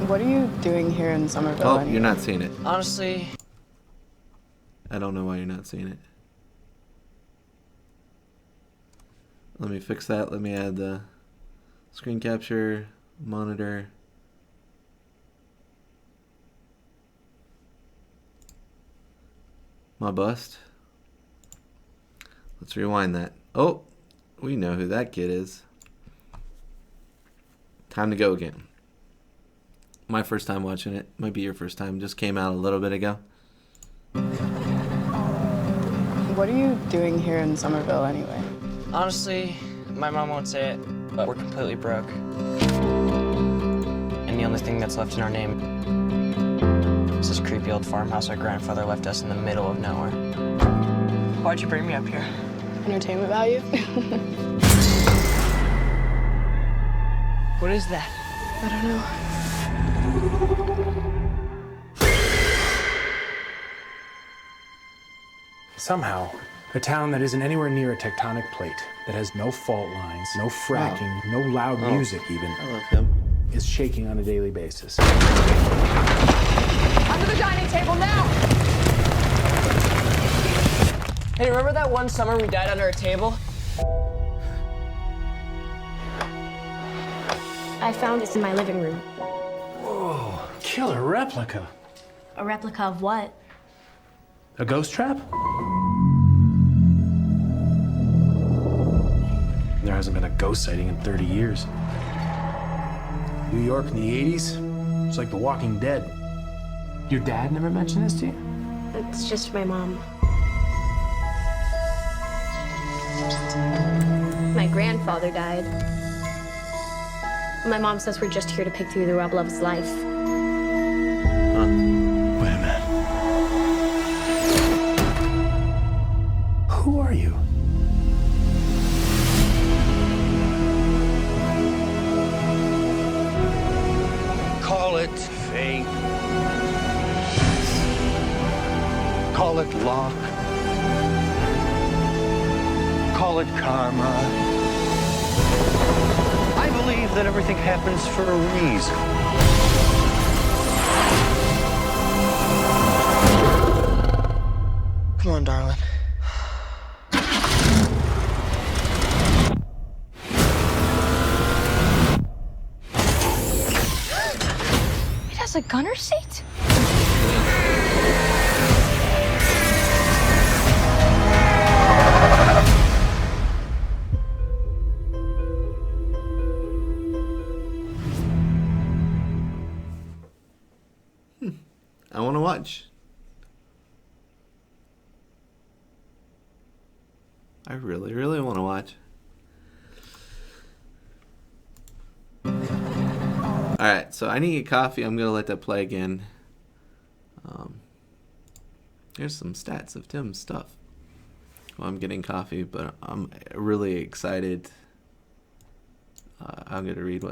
What are you doing here in Somerville? Oh, anyway? you're not seeing it. Honestly, I don't know why you're not seeing it. Let me fix that. Let me add the screen capture, monitor. My bust. Let's rewind that. Oh, we know who that kid is. Time to go again. My first time watching it. Might be your first time. Just came out a little bit ago. What are you doing here in Somerville anyway? honestly, my mom won't say it, but we're completely broke. And the only thing that's left in our name is this creepy old farmhouse our grandfather left us in the middle of nowhere. Why'd you bring me up here? Entertainment value? What is that? I don't know. Somehow, a town that isn't anywhere near a tectonic plate, that has no fault lines, no fracking, no loud music even, I love him. is shaking on a daily basis. Under the dining table now! Hey, remember that one summer we died under a table? I found this in my living room. Whoa, killer replica. A replica of what? A ghost trap? There hasn't been a ghost sighting in 30 years. New York in the 80s, it's like The Walking Dead. Your dad never mentioned this to you? It's just my mom. My grandfather died. My mom says we're just here to pick through the rubble of his life. Wait a minute. Who are you? Call it fate. Call it luck. Call it karma. I believe that everything happens for a reason. Come on, darling. It has a gunner seat? I want to watch. I really, really want to watch. Alright, so I need to get coffee. I'm going to let that play again. Here's some stats of Tim's stuff. Well, I'm getting coffee, but I'm really excited. I'm going to read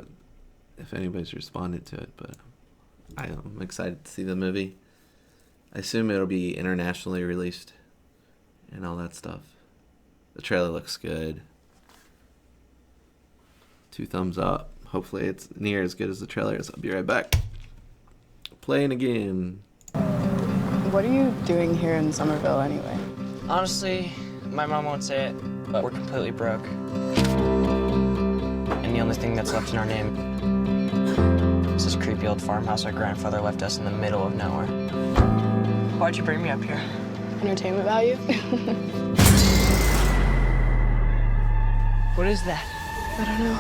if anybody's responded to it, but I'm excited to see the movie. I assume it'll be internationally released and all that stuff. The trailer looks good. 2 thumbs up. Hopefully it's near as good as the trailer is. I'll be right back. Playing again. What are you doing here in Somerville anyway? Honestly, my mom won't say it, but we're completely broke. And the only thing that's left in our name is this creepy old farmhouse our grandfather left us in the middle of nowhere. Why'd you bring me up here? Entertainment value? What is that? I don't know.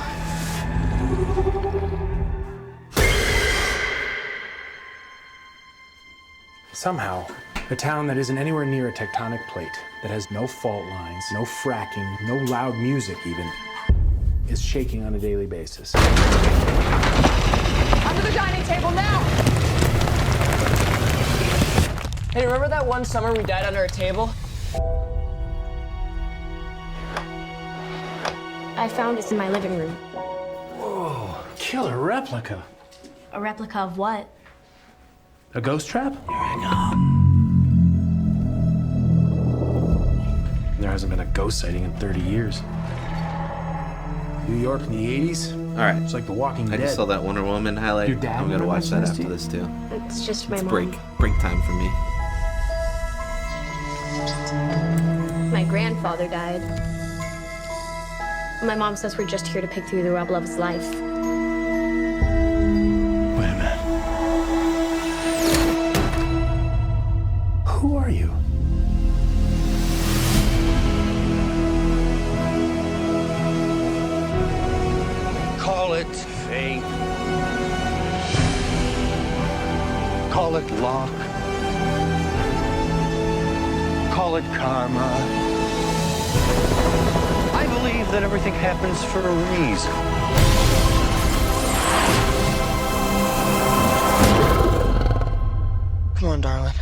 Somehow, a town that isn't anywhere near a tectonic plate, that has no fault lines, no fracking, no loud music even, is shaking on a daily basis. Under the dining table now! Hey, remember that one summer we died under a table? I found this in my living room. Whoa, killer replica. A replica of what? A ghost trap? There hasn't been a ghost sighting in 30 years. New York in the 80s? Alright. It's like The Walking I Dead. just saw that Wonder Woman highlight. Your dad I'm gonna never watch that mentioned after this this too. It's just my It's mom. break time for me. My grandfather died. My mom says we're just here to pick through the rubble of his life. Wait a minute. Who are you? Call it fate. Call it luck. Call it karma. I believe that everything happens for a reason. Come on, darling.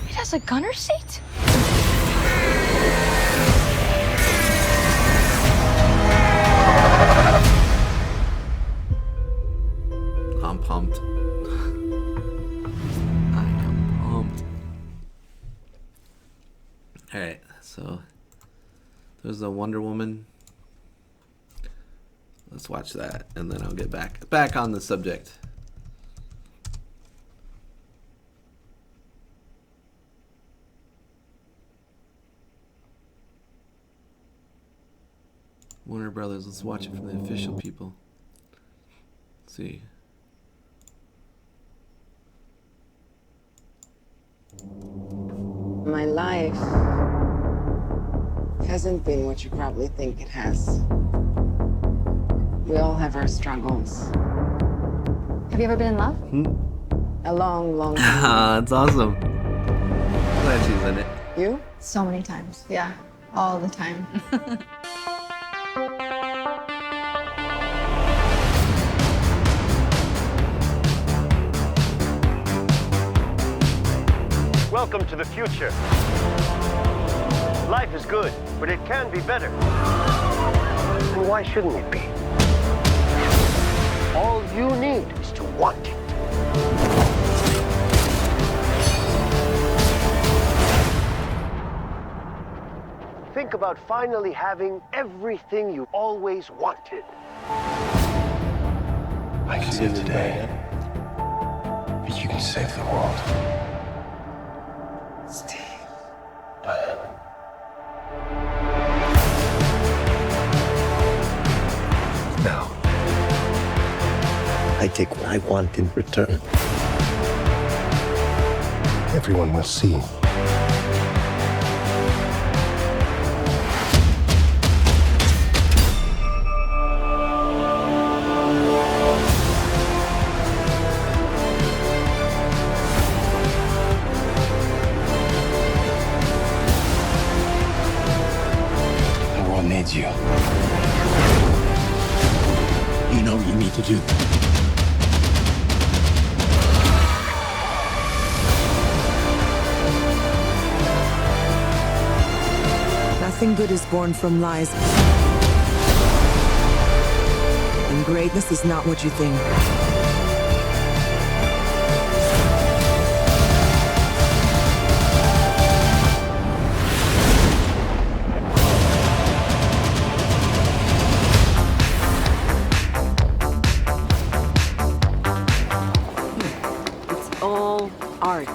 It has a gunner seat? I'm pumped. I am pumped. Alright, so there's the Wonder Woman. Let's watch that and then I'll get back on the subject. Warner Brothers, let's watch it from the official people. Let's see. My life hasn't been what you probably think it has. We all have our struggles. Have you ever been in love? A long, long time. Ah, that's awesome. Glad she's in it. You? So many times. Yeah, all the time. Welcome to the future. Life is good, but it can be better. And why shouldn't it be? All you need is to want it. Think about finally having everything you always wanted. I can see it today. But you can save the world. Steve. Now, I take what I want in return. Everyone will see. The world needs you. You know what you need to do. Nothing good is born from lies. And greatness is not what you think. It's all art.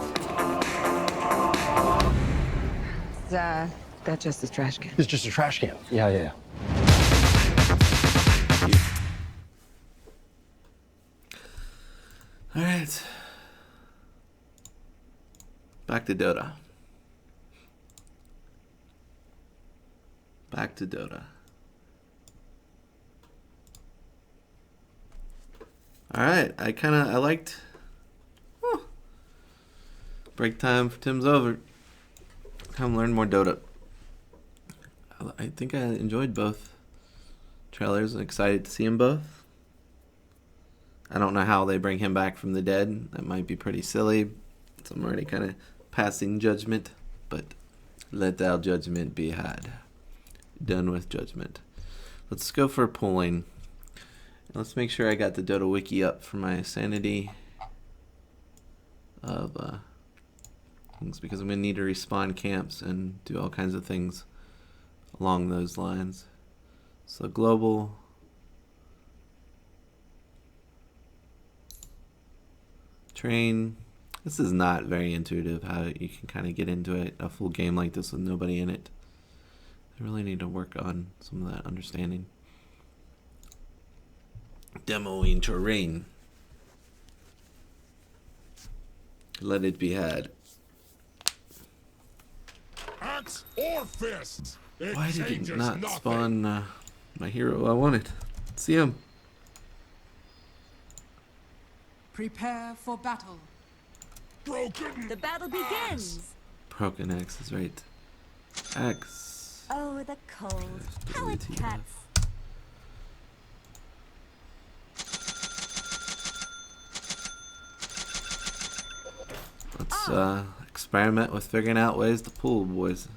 That just a trash can. It's just a trash can. Yeah. All right. Back to Dota. Back to Dota. All right. I liked. Break time for Tim's over. Time to learn more Dota. I think I enjoyed both trailers. I'm excited to see them both. I don't know how they bring him back from the dead. That might be pretty silly. So I'm already kind of passing judgment. But let thou judgment be had. Done with judgment. Let's go for pulling. Let's make sure I got the Dota wiki up for my sanity of things, because I'm going to need to respawn camps and do all kinds of things along those lines. So global. Train. This is not very intuitive how you can kind of get into it, a full game like this with nobody in it. I really need to work on some of that understanding. Demoing terrain. Let it be had. Axe or fist. Why did it not spawn my hero I wanted? See him. Prepare for battle. Broken. The battle begins. Broken axe is right. Axe. Oh, the cold. How it cuts. Let's experiment with figuring out ways to pull, boys.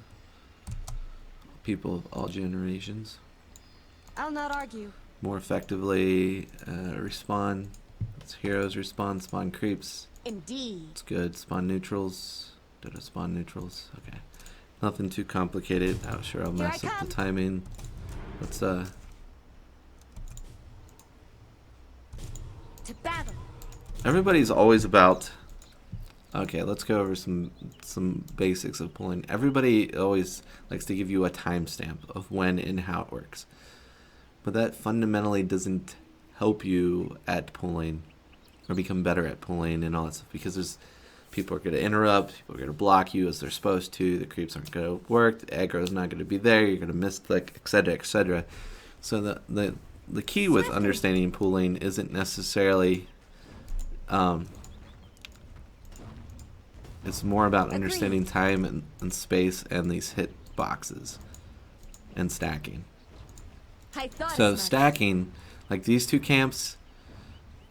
People of all generations. I'll not argue. More effectively respawn. It's heroes respawn, spawn creeps. Indeed. It's good. Spawn neutrals. Dota spawn neutrals. Okay. Nothing too complicated. I'm sure I'll mess up the timing. Let's to battle. Everybody's always about. Okay, let's go over some basics of pulling. Everybody always likes to give you a timestamp of when and how it works. But that fundamentally doesn't help you at pulling or become better at pulling and all that stuff, because people are going to interrupt, people are going to block you as they're supposed to, the creeps aren't going to work, the aggro is not going to be there, you're going to misclick, etc., etc. So the key with understanding pulling isn't necessarily it's more about understanding time and space and these hit boxes and stacking. So stacking, like these two camps,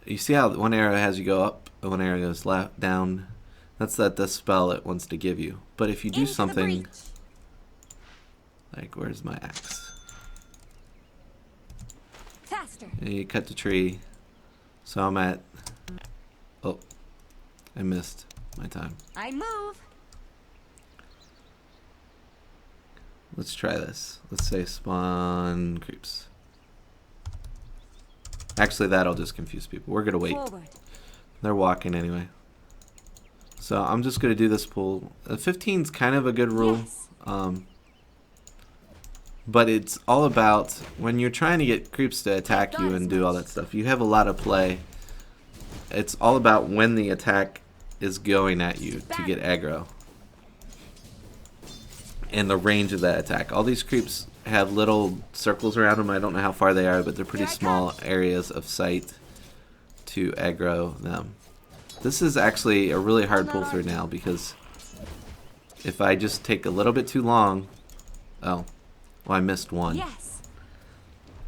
you see how one arrow has you go up and one arrow goes left, down. That's the spell it wants to give you. But if you do something like, where's my axe? Faster. And you cut the tree. So I'm at, oh, I missed my time. I move. Let's try this. Let's say spawn creeps. Actually, that'll just confuse people. We're gonna wait. Forward. They're walking anyway. So I'm just gonna do this pull. 15's kind of a good rule. Yes. But it's all about when you're trying to get creeps to attack you and do all that stuff. You have a lot of play. It's all about when the attack is going at you to get aggro. And the range of that attack. All these creeps have little circles around them. I don't know how far they are, but they're pretty small areas of sight to aggro them. This is actually a really hard pull through now, because if I just take a little bit too long... Oh, well, I missed one. Yes.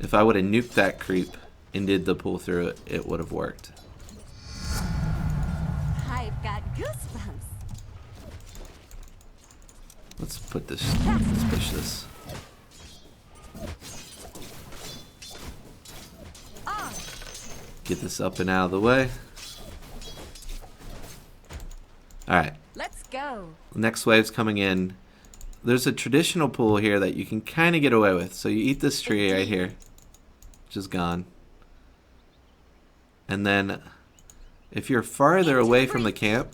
If I would have nuked that creep and did the pull through, it would have worked. I've got goosebumps. Let's push this. On. Get this up and out of the way. Alright. Let's go. Next wave's coming in. There's a traditional pool here that you can kind of get away with. So you eat this tree right here, which is gone. And then if you're farther away from the camp,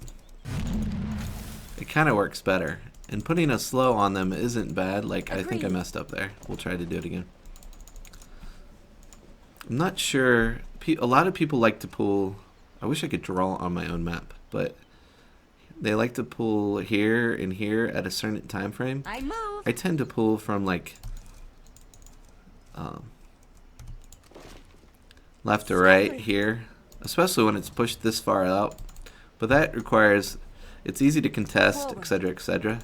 it kind of works better. And putting a slow on them isn't bad. Like, I think I messed up there. We'll try to do it again. I'm not sure. A lot of people like to pull. I wish I could draw on my own map, but they like to pull here and here at a certain time frame. I tend to pull from like left to right here, especially when it's pushed this far out. But that requires, it's easy to contest, etc., etc.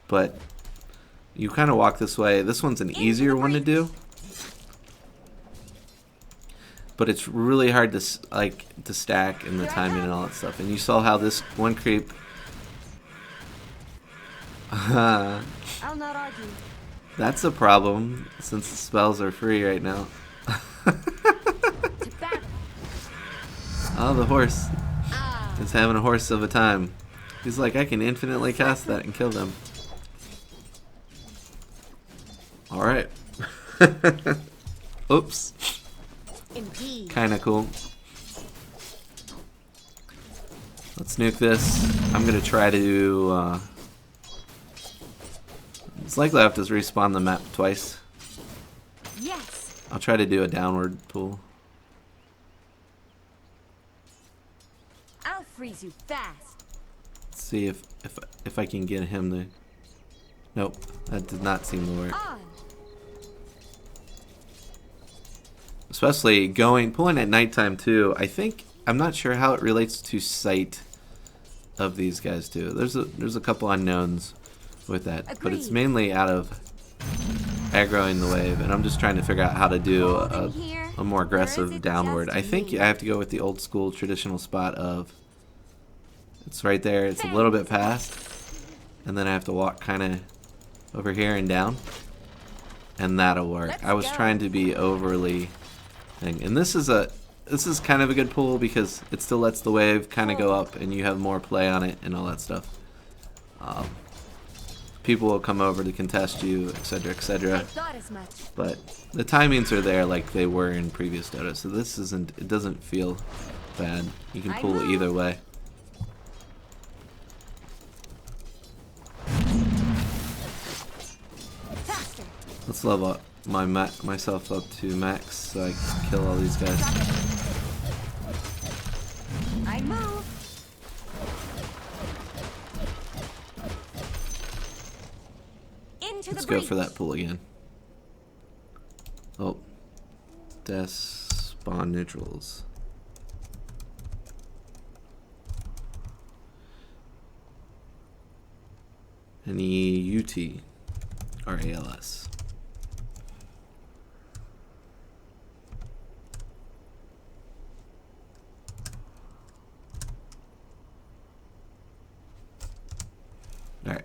But you kind of walk this way. This one's an easier one to do, but it's really hard to stack and the timing and all that stuff. And you saw how this one creep. I'll not argue. That's a problem since the spells are free right now. Oh, the horse is having a horse of a time. He's like, I can infinitely cast that and kill them. Alright. Oops. Kinda cool. Let's nuke this. I'm gonna try to it's likely I have to respawn the map twice. Yes. I'll try to do a downward pull. I'll freeze you fast. Let's see if I can get him to. Nope, that did not seem to work. On. Especially pulling at nighttime too. I'm not sure how it relates to sight of these guys too. There's a couple unknowns with that, but it's mainly out of aggroing the wave, and I'm just trying to figure out how to do a more aggressive downward. I think I have to go with the old school traditional spot of it's right there. It's a little bit past, and then I have to walk kind of over here and down, and that'll work. I was trying to be overly. And this is kind of a good pull because it still lets the wave kind of go up and you have more play on it and all that stuff. People will come over to contest you, etc., etc. But the timings are there like they were in previous Dota, so it doesn't feel bad. You can pull either way. Let's level up myself up to max so I can kill all these guys. I move. Let's go for that pull again. Oh, Des spawn neutrals. Any UT or ALS. Alright,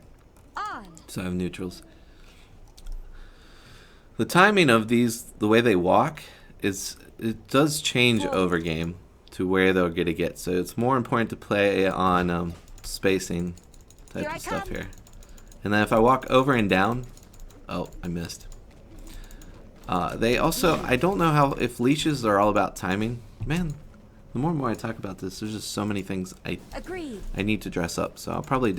so I have neutrals. The timing of these, the way they walk, it does change over game to where they're going to get. So it's more important to play on spacing type of stuff here. And then if I walk over and down, oh, I missed. They also, I don't know if leashes are all about timing. Man, the more and more I talk about this, there's just so many things I need to dress up. So I'll probably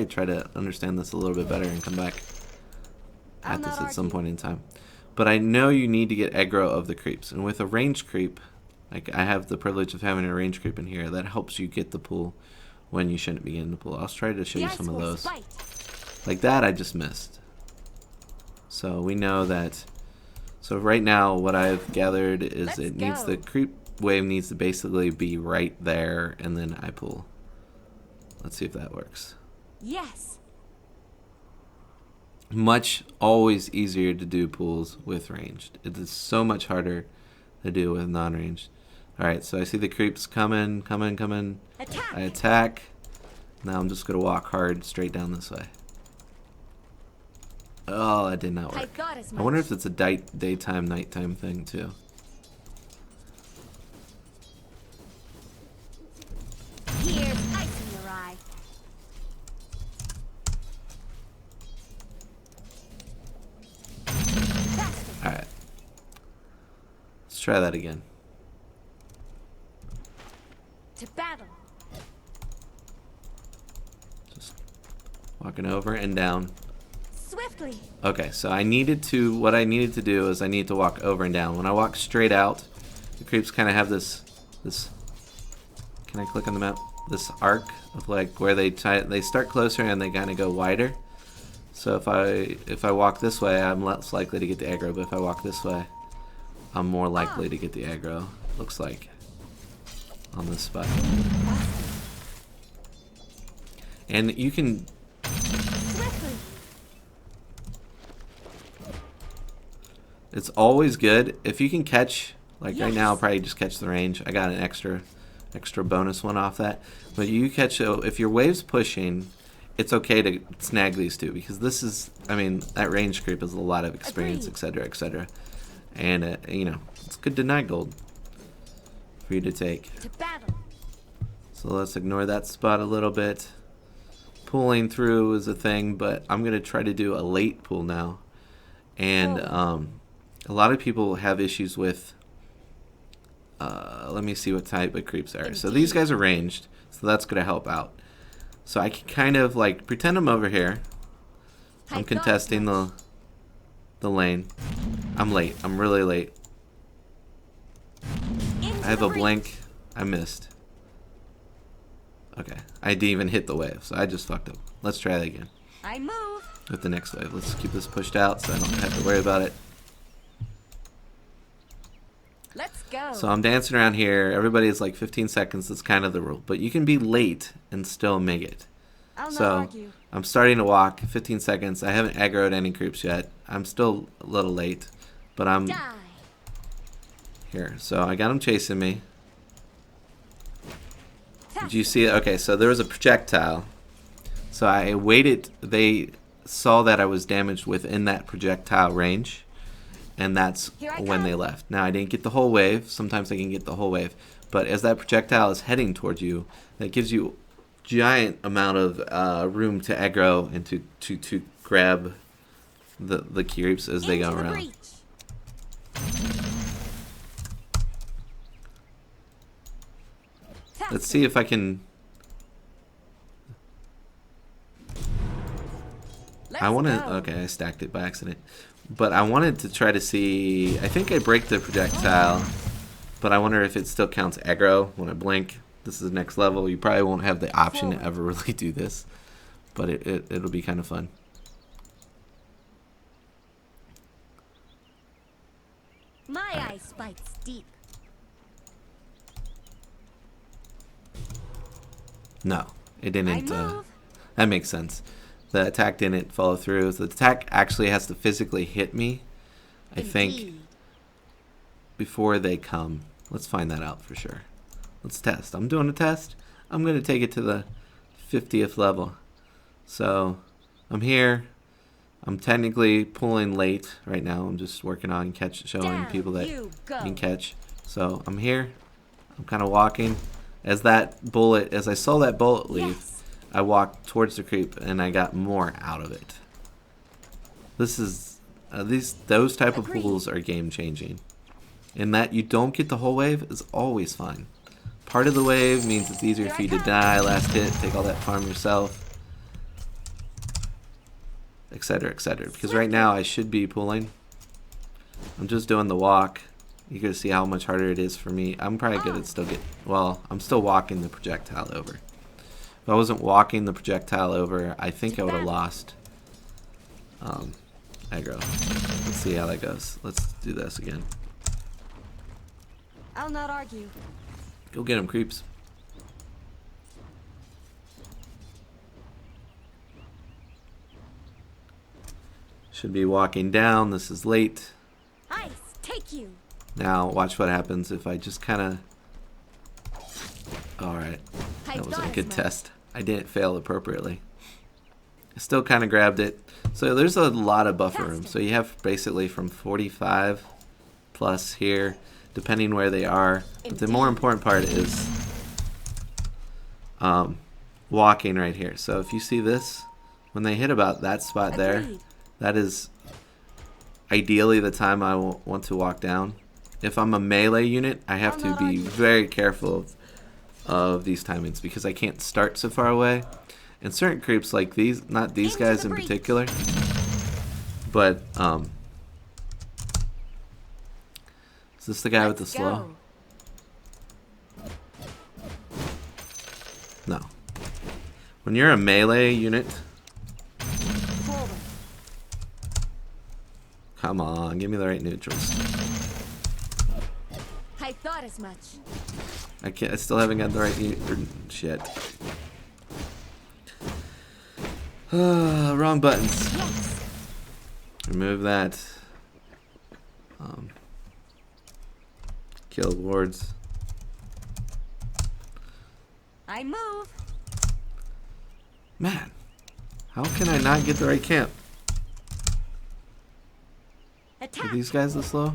try to understand this a little bit better and come back at this at some point in time. But I know you need to get aggro of the creeps. And with a range creep, like I have the privilege of having a range creep in here, that helps you get the pull when you shouldn't be getting the pull. I'll try to show you some of those. Like that I just missed. So we know that. So right now what I've gathered is the creep wave needs to basically be right there, and then I pull. Let's see if that works. Yes. Always easier to do pulls with ranged. It is so much harder to do with non-ranged. Alright, so I see the creeps coming. I attack. Now I'm just going to walk hard straight down this way. Oh, that did not work. I wonder if it's a daytime, nighttime thing too. try that again. To battle. Just walking over and down. Swiftly. Okay, so what I needed to do is I need to walk over and down. When I walk straight out, the creeps kind of have this, can I click on the map? This arc of like where they start closer and they kind of go wider. So if I walk this way, I'm less likely to get the aggro, but if I walk this way, I'm more likely to get the aggro. Looks like on this spot. And you can it's always good if you can catch, like right now I'll probably just catch the range. I got an extra bonus one off that. But you catch, if your wave's pushing, it's okay to snag these two, because this is, I mean, that range creep is a lot of experience, etc., etc. And you know, it's good deny gold for you to take. So let's ignore that spot a little bit. Pulling through is a thing, but I'm gonna try to do a late pull now. And a lot of people have issues with. Let me see what type of creeps are. So these guys are ranged, so that's gonna help out. So I can kind of like pretend I'm over here. I'm contesting the lane. I'm late. I'm really late. I have a blink. I missed. Okay. I didn't even hit the wave, so I just fucked up. Let's try that again. I move. With the next wave. Let's keep this pushed out so I don't have to worry about it. Let's go. So I'm dancing around here. Everybody is like 15 seconds. That's kind of the rule. But you can be late and still make it. I'll not So argue. I'm starting to walk. 15 seconds. I haven't aggroed any creeps yet. I'm still a little late. But I'm here. So I got them chasing me. Did you see it? Okay, so there was a projectile. So I waited. They saw that I was damaged within that projectile range. And that's when they left. Now, I didn't get the whole wave. Sometimes I can get the whole wave. But as that projectile is heading towards you, that gives you giant amount of room to aggro and to grab the creeps as they go around. Let's see if I can... I want to... Okay, I stacked it by accident. But I wanted to try to see... I think I break the projectile, but I wonder if it still counts aggro when I blink. This is next level. You probably won't have the option to ever really do this, but it'll be kind of fun. My eye spikes deep. No, it didn't. That makes sense. The attack didn't follow through. So the attack actually has to physically hit me, I think, before they come. Let's find that out for sure. Let's test. I'm doing a test. I'm going to take it to the 50th level. So I'm here. I'm technically pulling late right now. I'm just working on showing people that you can catch. So I'm here. I'm kind of walking. As I saw that bullet leave, I walked towards the creep and I got more out of it. This is those type of pulls are game changing. And that you don't get the whole wave is always fine. Part of the wave means it's easier for you to die, last hit, take all that farm yourself, etc., etc. Because right now I should be pulling. I'm just doing the walk. You can see how much harder it is for me. I'm probably good at I'm still walking the projectile over. If I wasn't walking the projectile over, I think I would have lost aggro. Let's see how that goes. Let's do this again. I'll not argue. Go get him, creeps. Should be walking down. This is late. Ice, take you. Now, watch what happens if I just kind of... Alright. That was a good test. I didn't fail appropriately. I still kind of grabbed it. So there's a lot of buffer room. So you have basically from 45 plus here, depending where they are. But the more important part is walking right here. So if you see this, when they hit about that spot there, that is ideally the time I want to walk down. if I'm a melee unit, I have to be very careful of these timings because I can't start so far away. And certain creeps like these, not these guys in particular, but is this the guy with the slow? No. When you're a melee unit, come on, give me the right neutrals. I thought as much. I still haven't got the right shit. Wrong buttons. Yes. Remove that. Kill wards. I move. Man, how can I not get the right camp? Attack. Are these guys this slow?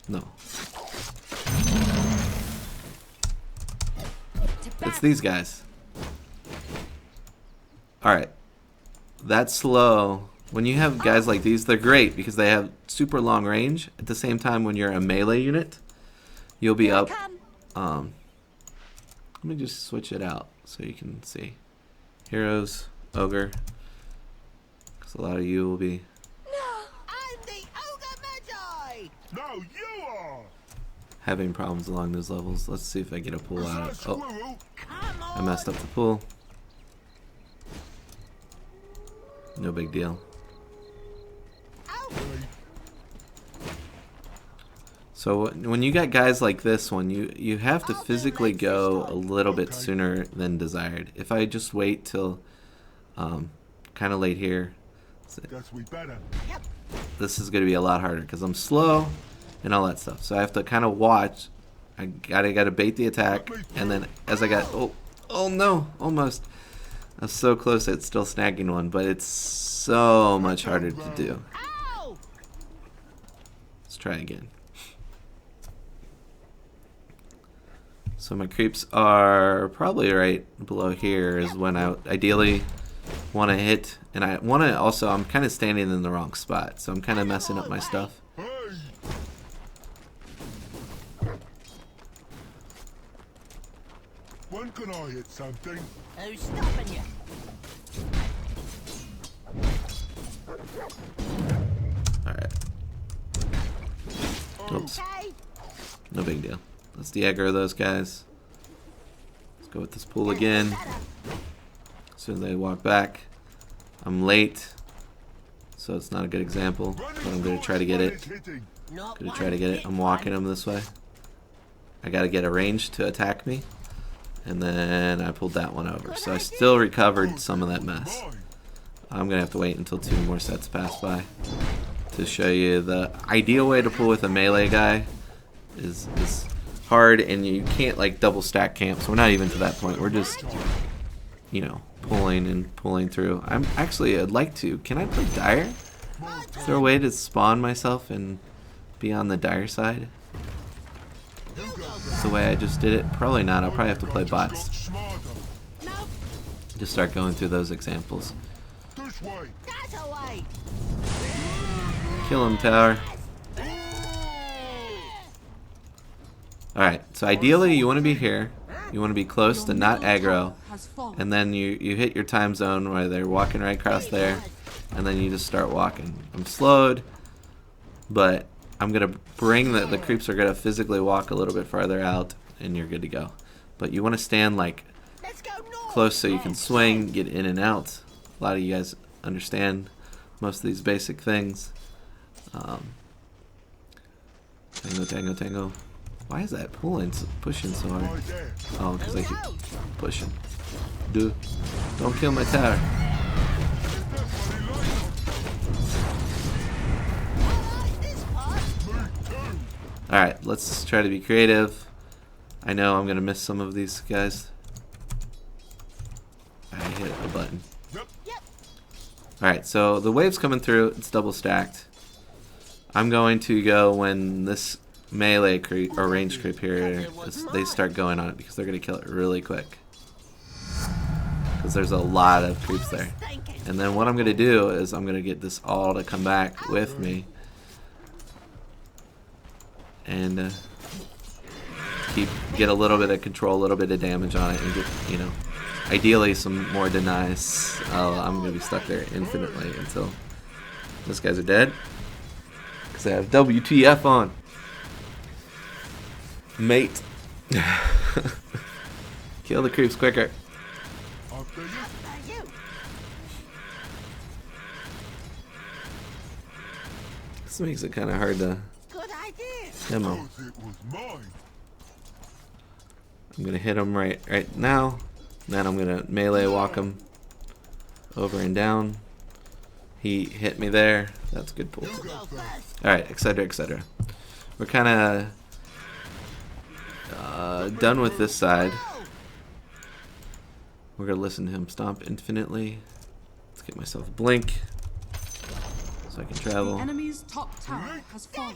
No. It's these guys. Alright. That's slow. When you have guys like these, they're great because they have super long range. At the same time, when you're a melee unit, you'll be up. Let me just switch it out so you can see. Heroes, Ogre. Because a lot of you will be... I'm the Ogre Magi! No, you are! having problems along those levels. Let's see if I get a pull out of it. Oh, I messed up the pull. No big deal. So when you got guys like this one, you have to physically go a little bit sooner than desired. If I just wait till kind of late here, this is going to be a lot harder because I'm slow and all that stuff. So I have to kind of watch. I gotta bait the attack, and then as I got oh no, almost. I was so close at still snagging one, but it's so much harder to do. Let's try again. So my creeps are probably right below here is when I ideally want to hit, and I want to also, I'm kind of standing in the wrong spot, so I'm kind of messing up my stuff. When can I hit something? Who's stopping you? Alright. Oops. No big deal. Let's de-aggro those guys. Let's go with this pool again. As soon as they walk back. I'm late, so it's not a good example, but I'm going to try to get it. Going to try to get it. I'm walking them this way. I got to get a range to attack me. And then I pulled that one over. So I still recovered some of that mess. I'm going to have to wait until 2 more sets pass by to show you the ideal way to pull with a melee guy is hard, and you can't like double stack camps. We're not even to that point. We're just, you know, pulling and pulling through. I'd like to. Can I play Dire? Is there a way to spawn myself and be on the Dire side? That's the way I just did it. Probably not. I'll probably have to play bots. Just start going through those examples. Kill him, tower. Alright, so ideally you want to be here. You want to be close to not aggro. And then you hit your time zone where they're walking right across there. And then you just start walking. I'm slowed, but I'm going to bring the creeps are going to physically walk a little bit farther out, and you're good to go. But you want to stand like close so you can swing, get in and out. A lot of you guys understand most of these basic things. Tango, tango, tango. Why is that pushing so hard? Oh, because I keep pushing. Dude, don't kill my tower. Alright, let's try to be creative. I know I'm going to miss some of these guys. I hit a button. Alright, so the wave's coming through. It's double stacked. I'm going to go when this melee creep or range creep here, they start going on it because they're going to kill it really quick. Because there's a lot of creeps there. And then what I'm going to do is I'm going to get this all to come back with me. and get a little bit of control, a little bit of damage on it, and get, you know, ideally some more denies. I'm gonna be stuck there infinitely until those guys are dead, because I have WTF on, mate. Kill the creeps quicker. This makes it kind of hard to demo. I'm gonna hit him right now. Then I'm gonna melee walk him over and down. He hit me there. That's a good pull. All right, etc., etc. We're kind of done with this side. We're gonna listen to him stomp infinitely. Let's get myself a blink so I can travel. The enemy's top tower has fallen.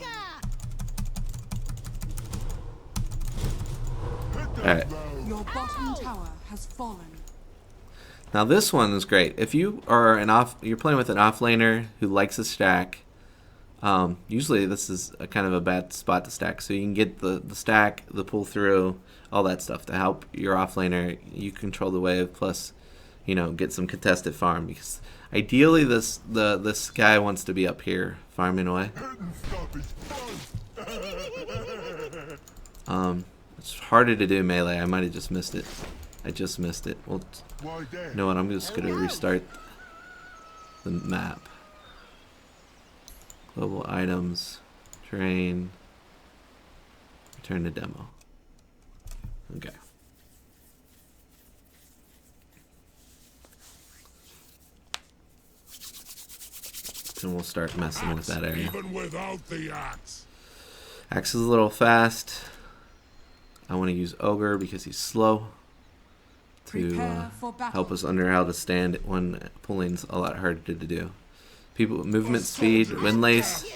Alright. Your bottom tower has fallen. Now this one is great. If you are you're playing with an offlaner who likes a stack. Usually this is a kind of a bad spot to stack, so you can get the stack, the pull through, all that stuff to help your offlaner. You control the wave, plus, you know, get some contested farm, because ideally this guy wants to be up here farming away. It's harder to do melee. I might have just missed it. I just missed it. Well, you know what? I'm just gonna restart the map. Global items, terrain, return to demo. Okay. And we'll start messing with that area. Even without the axe. Axe is a little fast. I want to use Ogre because he's slow to help us under how to stand when pulling's a lot harder to do. People, movement speed, Windlace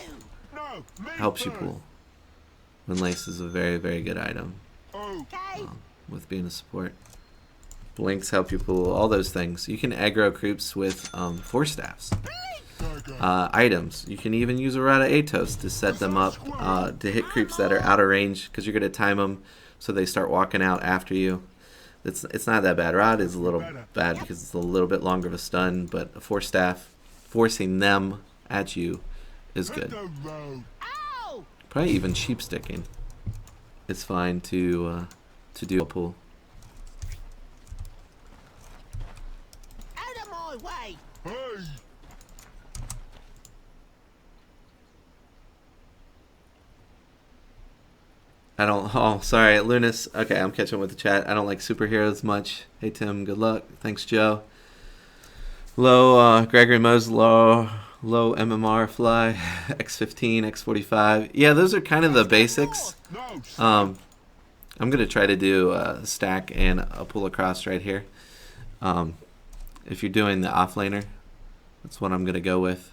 helps you pull. Windlace is a very, very good item with being a support. Blinks help you pull, all those things. You can aggro creeps with Force Staffs. Items. You can even use a Rod of Atos to set them up to hit creeps that are out of range, because you're going to time them so they start walking out after you. It's not that bad. Rod is a little bad because it's a little bit longer of a stun, but a Force Staff, forcing them at you, is good. Probably even sheep sticking. It's fine to do a pull. Out of my way! Hey! I don't. Oh, sorry, Lunas. Okay, I'm catching up with the chat. I don't like superheroes much. Hey Tim, good luck. Thanks, Joe. Low Gregory Mose, low MMR fly, X15, X45. Yeah, those are kind of the basics. I'm gonna try to do a stack and a pull across right here. If you're doing the offlaner, that's what I'm gonna go with.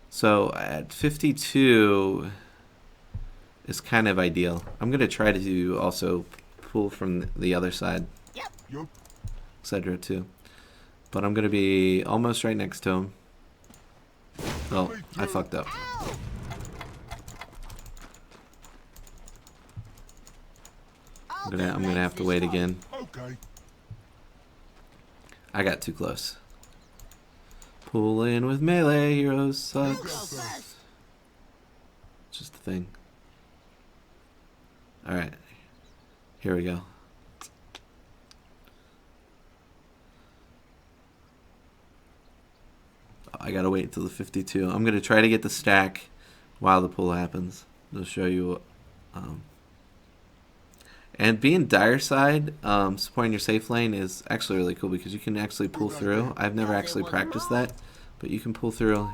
So at 52 is kind of ideal. I'm gonna try to also pull from the other side, etc. too. But I'm gonna be almost right next to him. Oh, I fucked up. I'm gonna have to wait again. I got too close. Pull in with melee heroes sucks. Just the thing. Alright, here we go. I gotta wait until the 52. I'm gonna try to get the stack while the pull happens. I'll show you. And being dire side, supporting your safe lane is actually really cool because you can actually pull through. I've never actually practiced that, but you can pull through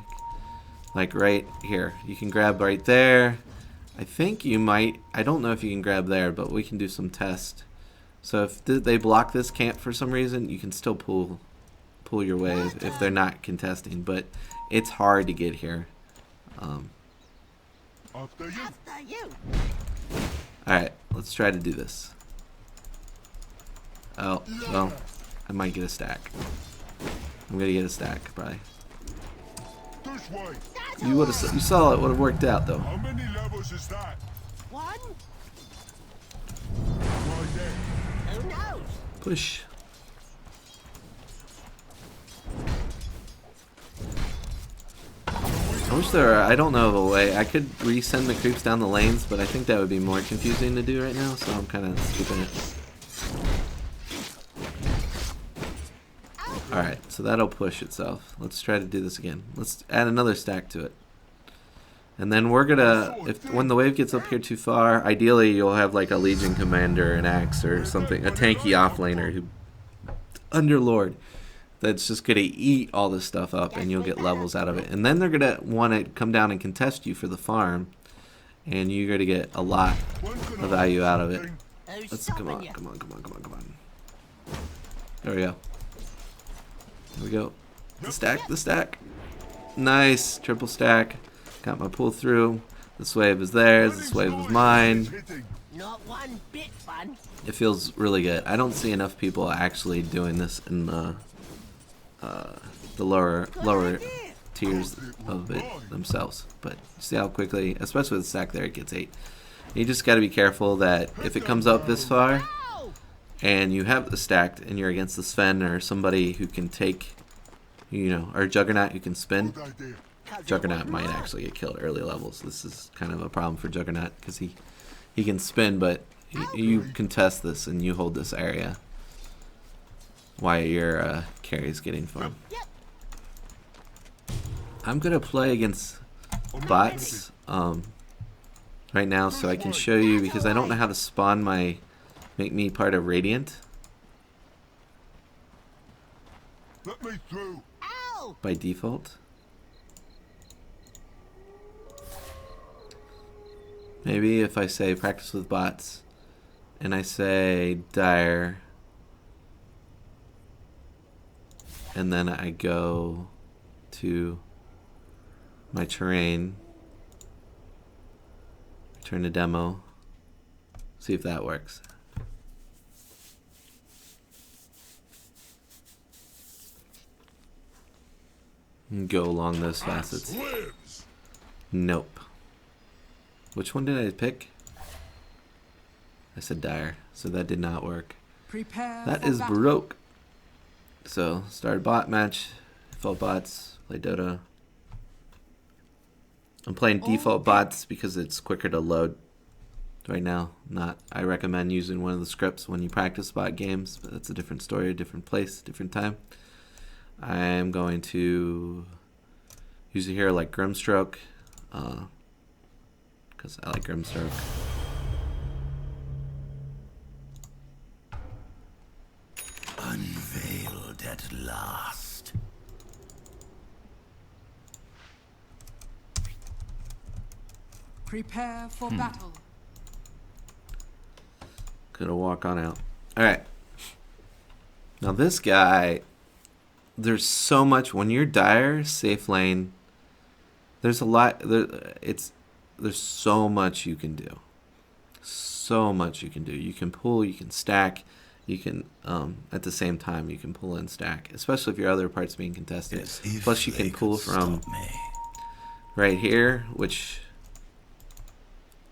like right here. You can grab right there. I think you might, I don't know if you can grab there, but we can do some test. So if they block this camp for some reason, you can still pull your wave if they're not contesting, but it's hard to get here. Alright, let's try to do this. Oh, well, I might get a stack. I'm gonna get a stack, probably. You saw it would have worked out though. How many levels is that? One? Right there. Who knows? Push. I wish there were, I don't know of a way. I could resend the creeps down the lanes, but I think that would be more confusing to do right now, so I'm kind of skipping it. Alright, so that'll push itself. Let's try to do this again. Let's add another stack to it. And then we're gonna, when the wave gets up here too far, ideally you'll have like a Legion Commander, an Axe, or something, a tanky offlaner who, Underlord, that's just gonna eat all this stuff up and you'll get levels out of it. And then they're gonna want to come down and contest you for the farm, and you're gonna get a lot of value out of it. Let's come on. There we go. There we go. The stack. Nice, triple stack. Got my pull through. This wave is theirs. This wave is mine. Not one bit fun. It feels really good. I don't see enough people actually doing this in the lower tiers of it themselves. But see how quickly, especially with the stack there, it gets 8. You just got to be careful that if it comes up this far and you have it stacked and you're against the Sven or somebody who can take, you know, or Juggernaut who can spin, Juggernaut might actually get killed early levels. This is kind of a problem for Juggernaut because he can spin, but you contest this and you hold this area while your carry's getting farmed. I'm gonna play against bots right now so I can show you, because I don't know how to spawn make me part of Radiant Let me through. by default. Maybe if I say practice with bots and I say dire and then I go to my terrain, turn to demo, see if that works. And go along those facets. Nope. Which one did I pick? I said dire, so that did not work. Prepare That for is battle. broke. So, start bot match, default bots, play Dota. I'm playing default bots because it's quicker to load right now. I recommend using one of the scripts when you practice bot games, but that's a different story, a different place, different time. I am going to use a hero like Grimstroke, because I like Grimstroke. Unveiled at last. Prepare for battle. Gonna walk on out. Alright. Now this guy, there's so much, when you're dire, safe lane, there's a lot, there's so much you can do. So much you can do. You can pull, you can stack, you can, at the same time, you can pull and stack, especially if your other part's being contested. Plus you can pull from right here, which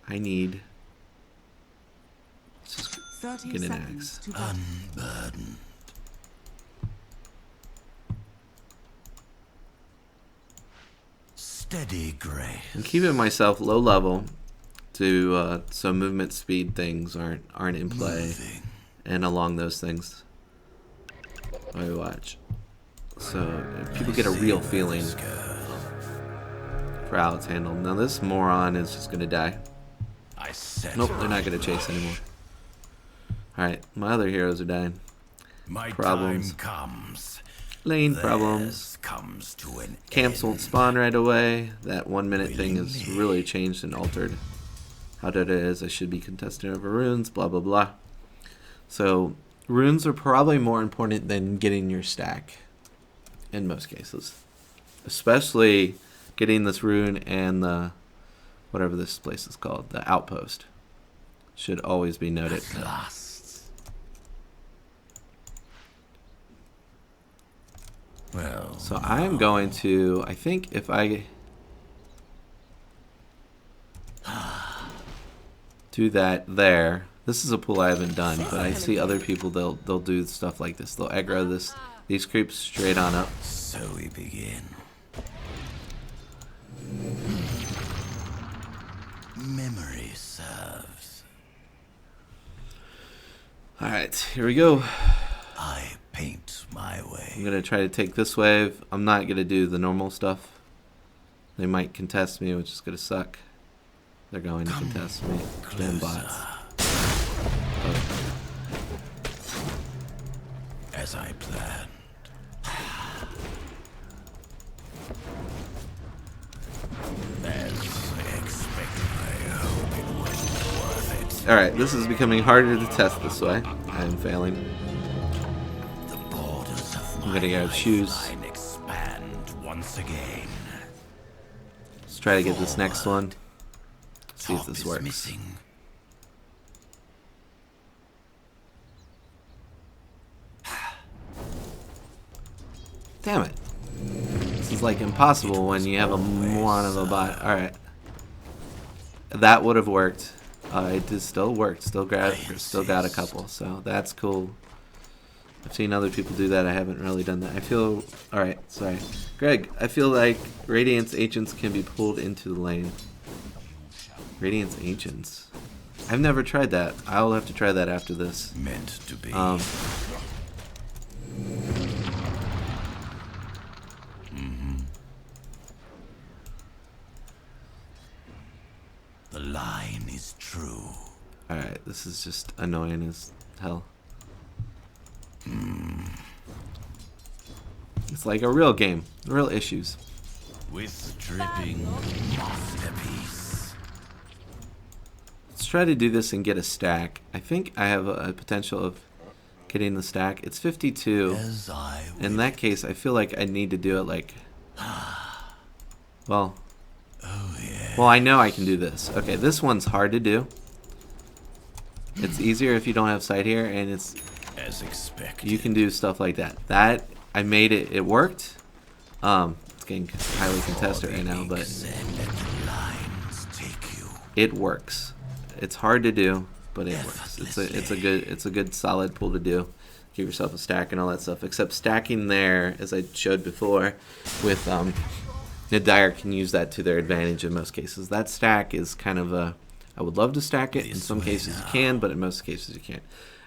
I need. Let's just 30 get an seconds axe. to battle. Unburdened. Steady grace. I'm keeping myself low level to so movement speed things aren't in play and along those things. While we watch, so people get a real feeling for how it's handled. Now this moron is just gonna die. Nope, they're not gonna chase anymore. Alright, my other heroes are dying. My Problems. time comes. Lane problems. Comes to an Camps won't spawn right away. That 1 minute thing has really changed and altered how Dota is. I should be contesting over runes, blah blah blah. So runes are probably more important than getting your stack in most cases. Especially getting this rune and the whatever this place is called, the outpost. Should always be noted. At last. Well, So I'm going to, I think if I do that there. This is a pool I haven't done, but I see other people, they'll do stuff like this. They'll aggro these creeps straight on up. So we begin. Memory serves. Alright, here we go. I paint my way. I'm gonna try to take this wave. I'm not gonna do the normal stuff. They might contest me, which is gonna suck. They're going to contest me. Damn bots. As I planned. As expected, I hope it was worth it. Alright, this is becoming harder to test this way. I am failing. The borders of I'm gonna go choose. line expand once again. Let's try to get this next one. See if Top this is works. missing. Damn it. This is like impossible when you have a moron of a bot. Alright. That would have worked. It just still worked. Still got a couple. So that's cool. I've seen other people do that. I haven't really done that. I feel... Alright, sorry. Greg, I feel like Radiance Ancients can be pulled into the lane. Radiance Ancients. I've never tried that. I'll have to try that after this. Meant to be. The line is true. Alright, this is just annoying as hell. It's like a real game. Real issues. With dripping masterpiece. Let's try to do this and get a stack. I think I have a potential of getting the stack. It's 52. As I In that case, I feel like I need to do it like... Well... Well, I know I can do this. Okay, this one's hard to do. It's easier if you don't have sight here, and it's... As expected. You can do stuff like that. That, I made it, it worked. It's getting highly contested right now, but... It works. It's hard to do, but it works. It's a good solid pull to do. Give yourself a stack and all that stuff. Except stacking there, as I showed before, with Nadir can use that to their advantage in most cases. That stack is kind of a... I would love to stack it. In some cases you can, but in most cases you can't.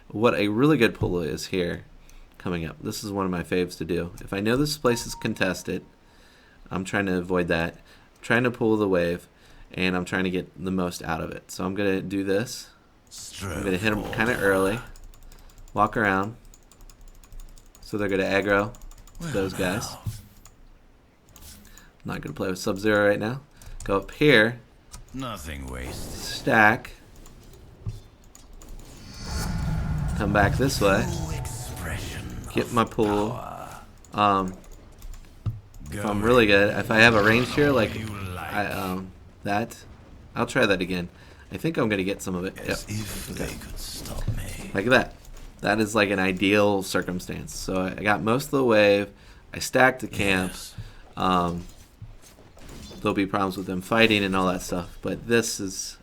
What a really good pull is here, coming up. This is one of my faves to do. If I know this place is contested, I'm trying to avoid that. I'm trying to pull the wave, and I'm trying to get the most out of it. So I'm going to do this. I'm going to hit them kind of early. Walk around. So they're going to aggro those guys. I'm not going to play with Sub-Zero right now. Go up here. Nothing wasted. Stack. Come back this way. Get my pull. If I'm really good, if I have a range here, like that, I'll try that again. I think I'm gonna get some of it. Yep. Okay. Like that. That is like an ideal circumstance. So I got most of the wave. I stacked the camp. There'll be problems with them fighting and all that stuff, but this is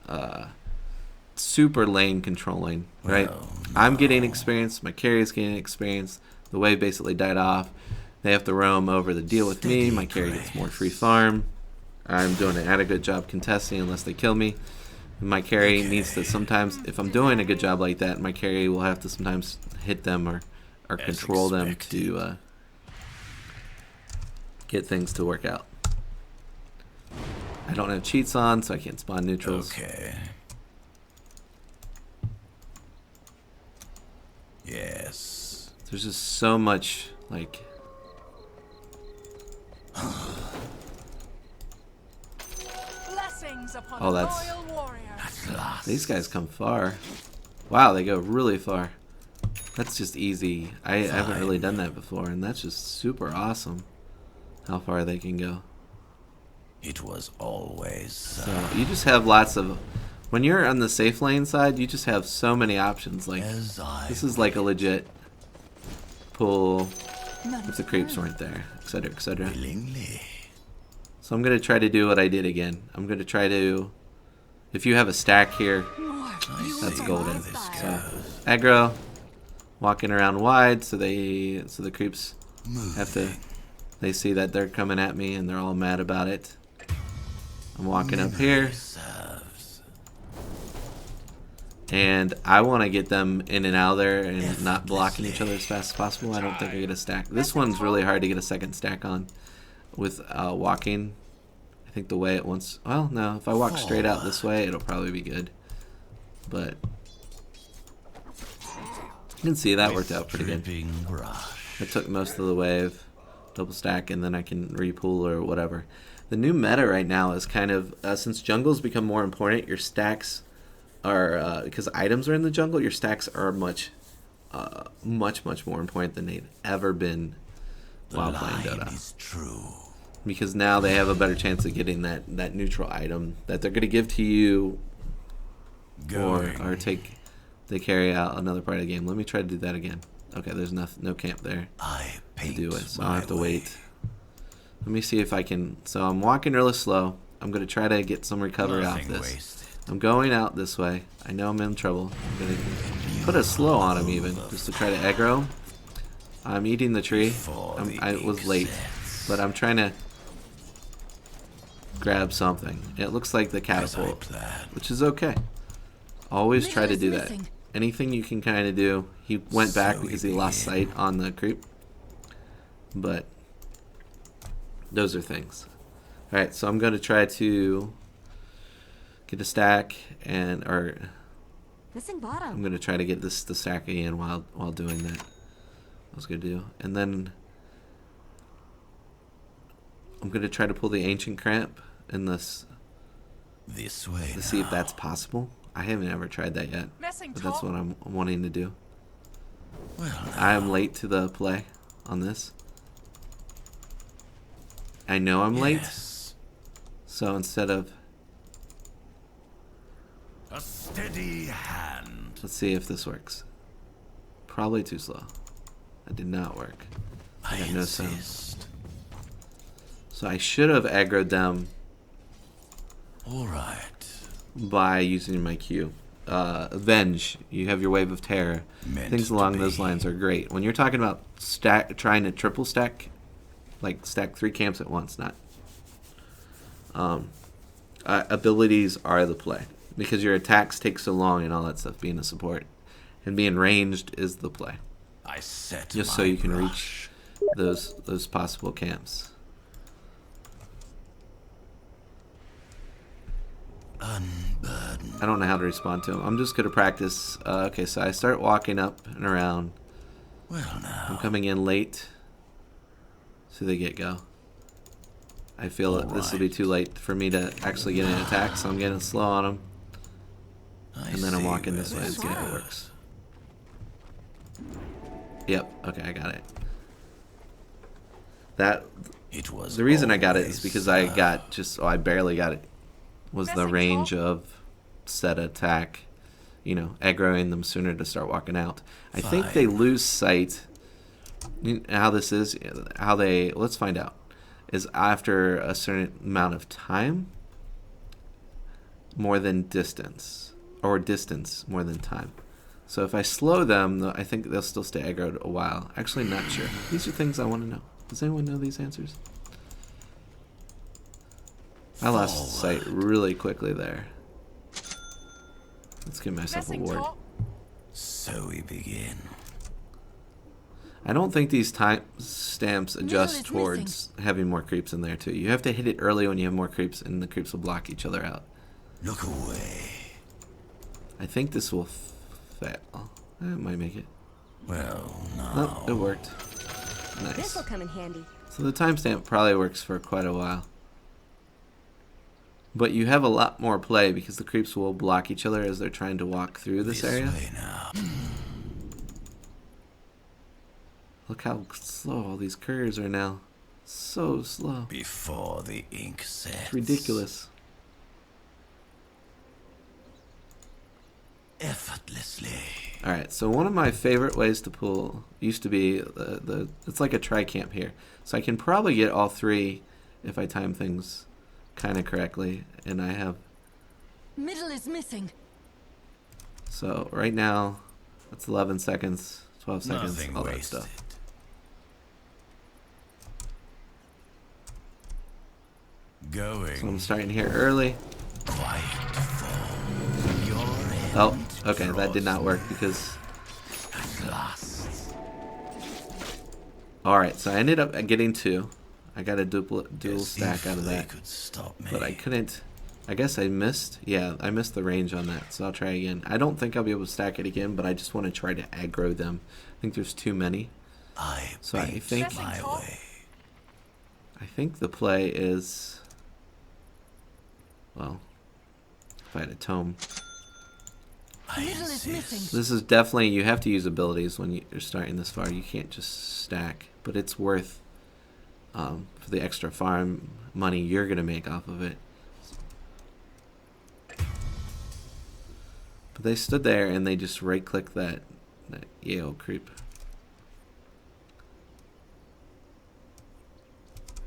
super lane controlling, right? I'm getting experience, my carry's getting experience, the wave basically died off. They have to roam over the deal with me, my carry gets more free farm. I'm doing an adequate job contesting unless they kill me. My carry needs to sometimes, if I'm doing a good job like that, my carry will have to sometimes hit them or control them to get things to work out. I don't have cheats on, so I can't spawn neutrals. Okay. Yes. There's just so much, like... Blessings upon Oh, that's... royal warrior. These guys come far. Wow, they go really far. That's just easy. I haven't really done that before, and that's just super awesome. How far they can go. It was always so you just have lots of... When you're on the safe lane side, you just have so many options. Like, this is like a legit pull if the creeps weren't there, etc., etc. So I'm going to try to do what I did again. I'm going to try to... If you have a stack here, That's golden. So aggro, walking around wide, so the creeps have to. They see that they're coming at me, and they're all mad about it. I'm walking up here, and I want to get them in and out of there and not blocking each other as fast as possible. I don't think I get a stack. This one's really hard to get a second stack on with walking. I think the way it wants. Well, no, if I walk straight out this way, it'll probably be good. But you can see that worked out pretty good. I took most of the wave, double stack, and then I can repool or whatever. The new meta right now is kind of since jungles become more important, your stacks are because items are in the jungle. Your stacks are much more important than they've ever been while playing Dota. Because now they have a better chance of getting that neutral item that they're going to give to you, or take they carry out another part of the game. Let me try to do that again. Okay, there's no camp there to do it, so I'll have to wait. Let me see if I can. So I'm walking really slow. I'm going to try to get some recovery off this. I'm going out this way. I know I'm in trouble. I'm going to put a slow on him even, just to try to aggro him. I'm eating the tree. I was late, but I'm trying to grab something. It looks like the catapult, which is okay. Always try to do that. Anything you can kind of do. He went back because he lost sight on the creep, but those are things. Alright, so I'm going to try to get a stack, I'm going to try to get the stack again while doing that. I was going to do. And then I'm going to try to pull the ancient cramp in this way to see if that's possible. I haven't ever tried that yet, but that's what I'm wanting to do. I am late to the play on this. I know I'm late, so instead of a steady hand, let's see if this works. Probably too slow. That did not work. I got no sound. So I should have aggroed them. Alright. By using my Q. Avenge, you have your wave of terror. Things along those lines are great. When you're talking about trying to triple stack, like stack 3 camps at once, not abilities are the play, because your attacks take so long and all that stuff. Being a support and being ranged is the play. Just so you can reach those possible camps. I don't know how to respond to him. I'm just going to practice. Okay, so I start walking up and around. I'm coming in late to the get-go. I feel that this will be too late for me to actually get an attack, so I'm getting slow on him. And then I'm walking this way and see if it works. Yep, okay, I got it. The reason I got it is because I barely got it. Was the range of set attack, aggroing them sooner to start walking out. I think they lose sight. How this is, let's find out, is after a certain amount of time more than distance, or distance more than time. So if I slow them, I think they'll still stay aggroed a while. Actually, not sure. These are things I want to know. Does anyone know these answers? I lost sight really quickly there. Let's give myself a ward. So we begin. I don't think these time stamps adjust towards having more creeps in there too. You have to hit it early when you have more creeps, and the creeps will block each other out. Look away. I think this will fail. It might make it. Well, no. Oh, it worked. Nice. This will come in handy. So the timestamp probably works for quite a while. But you have a lot more play because the creeps will block each other as they're trying to walk through this area. Look how slow all these curves are now. So slow. Before the ink sets. It's ridiculous. Effortlessly. Alright, so one of my favorite ways to pull used to be it's like a tri-camp here. So I can probably get all 3 if I time things kind of correctly, and I have middle is missing. So right now, that's 11 seconds, 12 seconds, Nothing all that wasted. stuff. Going. So I'm starting here early. Quiet fall. Your Oh, okay, that did not work because... at last. Alright, so I ended up getting 2. I got a dual stack out of that. Could stop me. But I couldn't... I guess I missed. Yeah, I missed the range on that, so I'll try again. I don't think I'll be able to stack it again, but I just want to try to aggro them. I think there's too many. So I think... my way. I think the play is... Well, if I had a tome. Middle is missing. This is definitely... You have to use abilities when you're starting this far. You can't just stack. But it's worth... for the extra farm money you're going to make off of it. But they stood there and they just right-clicked that Yale creep.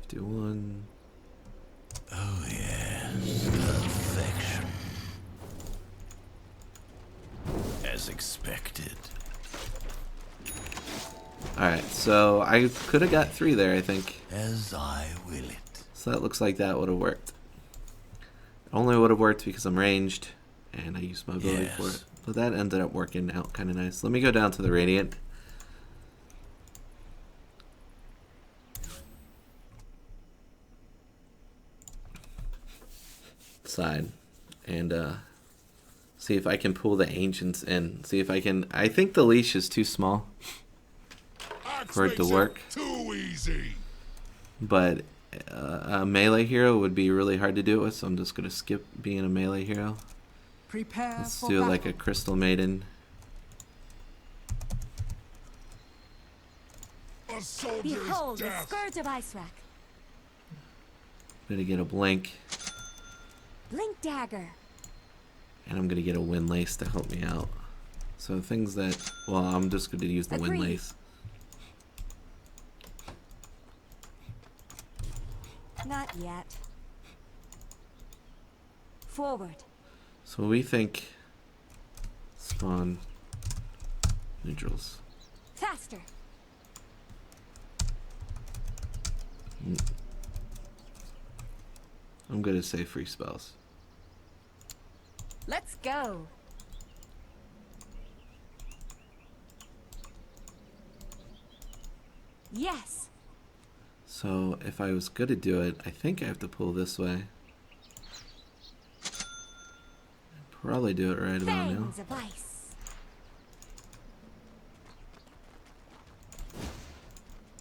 51. Oh yes, perfection. As expected. Alright, so I could have got 3 there, I think. As I will it. So that looks like that would have worked. It only would have worked because I'm ranged and I used my ability for it. But that ended up working out kind of nice. Let me go down to the Radiant. Side. And see if I can pull the Ancients in. See if I can... I think the leash is too small for it to work. Too easy. But a melee hero would be really hard to do it with, so I'm just going to skip being a melee hero. Prepare Let's for do battle. like a Crystal Maiden. A soldier's Behold the death. scourge of Ice Rack. I'm going to get a Blink, Blink dagger. and I'm going to get a Windlace to help me out. So things that... Well, I'm just going to use the Agreed. Windlace. Not yet. Forward. So we think... Spawn... Neutrals. Faster. I'm going to say free spells. Let's go. Yes. So if I was going to do it, I think I have to pull this way. Probably do it right about now. Fangs of ice.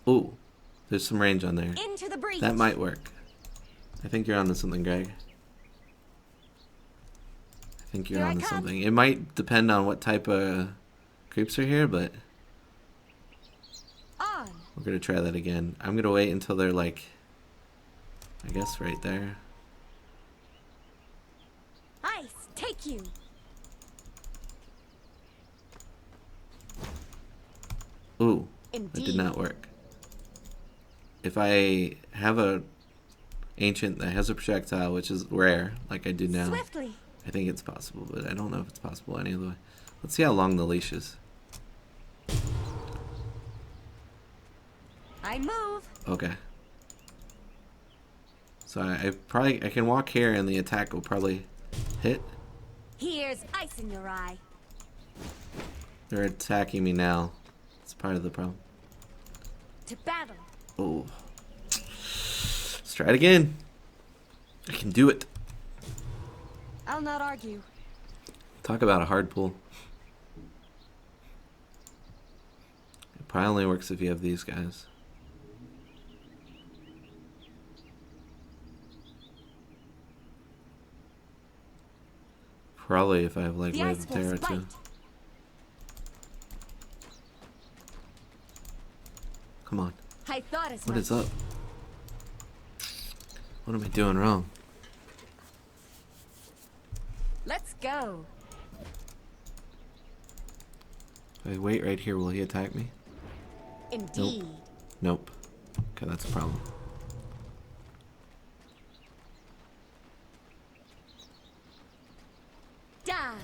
Ooh, there's some range on there. Into the breach. That might work. I think you're onto something, Greg. I think you're Here I onto come. something. It might depend on what type of creeps are here, but On. we're gonna try that again. I'm gonna wait until they're like, I guess right there. Ice, take you. Ooh, that Indeed. did not work. If I have a ancient that has a projectile, which is rare, like I do now, Swiftly. I think it's possible, but I don't know if it's possible any other way. Let's see how long the leash is. I move. Okay. So I can walk here and the attack will probably hit. Here's ice in your eye. They're attacking me now. It's part of the problem. To battle. Oh. Let's try it again. I can do it. I'll not argue. Talk about a hard pull. It probably only works if you have these guys. Probably if I have like The Wave ice of will Terror spite. too. Come on. I thought as What much. is up? What am I doing wrong? Let's go. If I wait right here, will he attack me? Indeed. Nope. Okay, that's a problem. Die.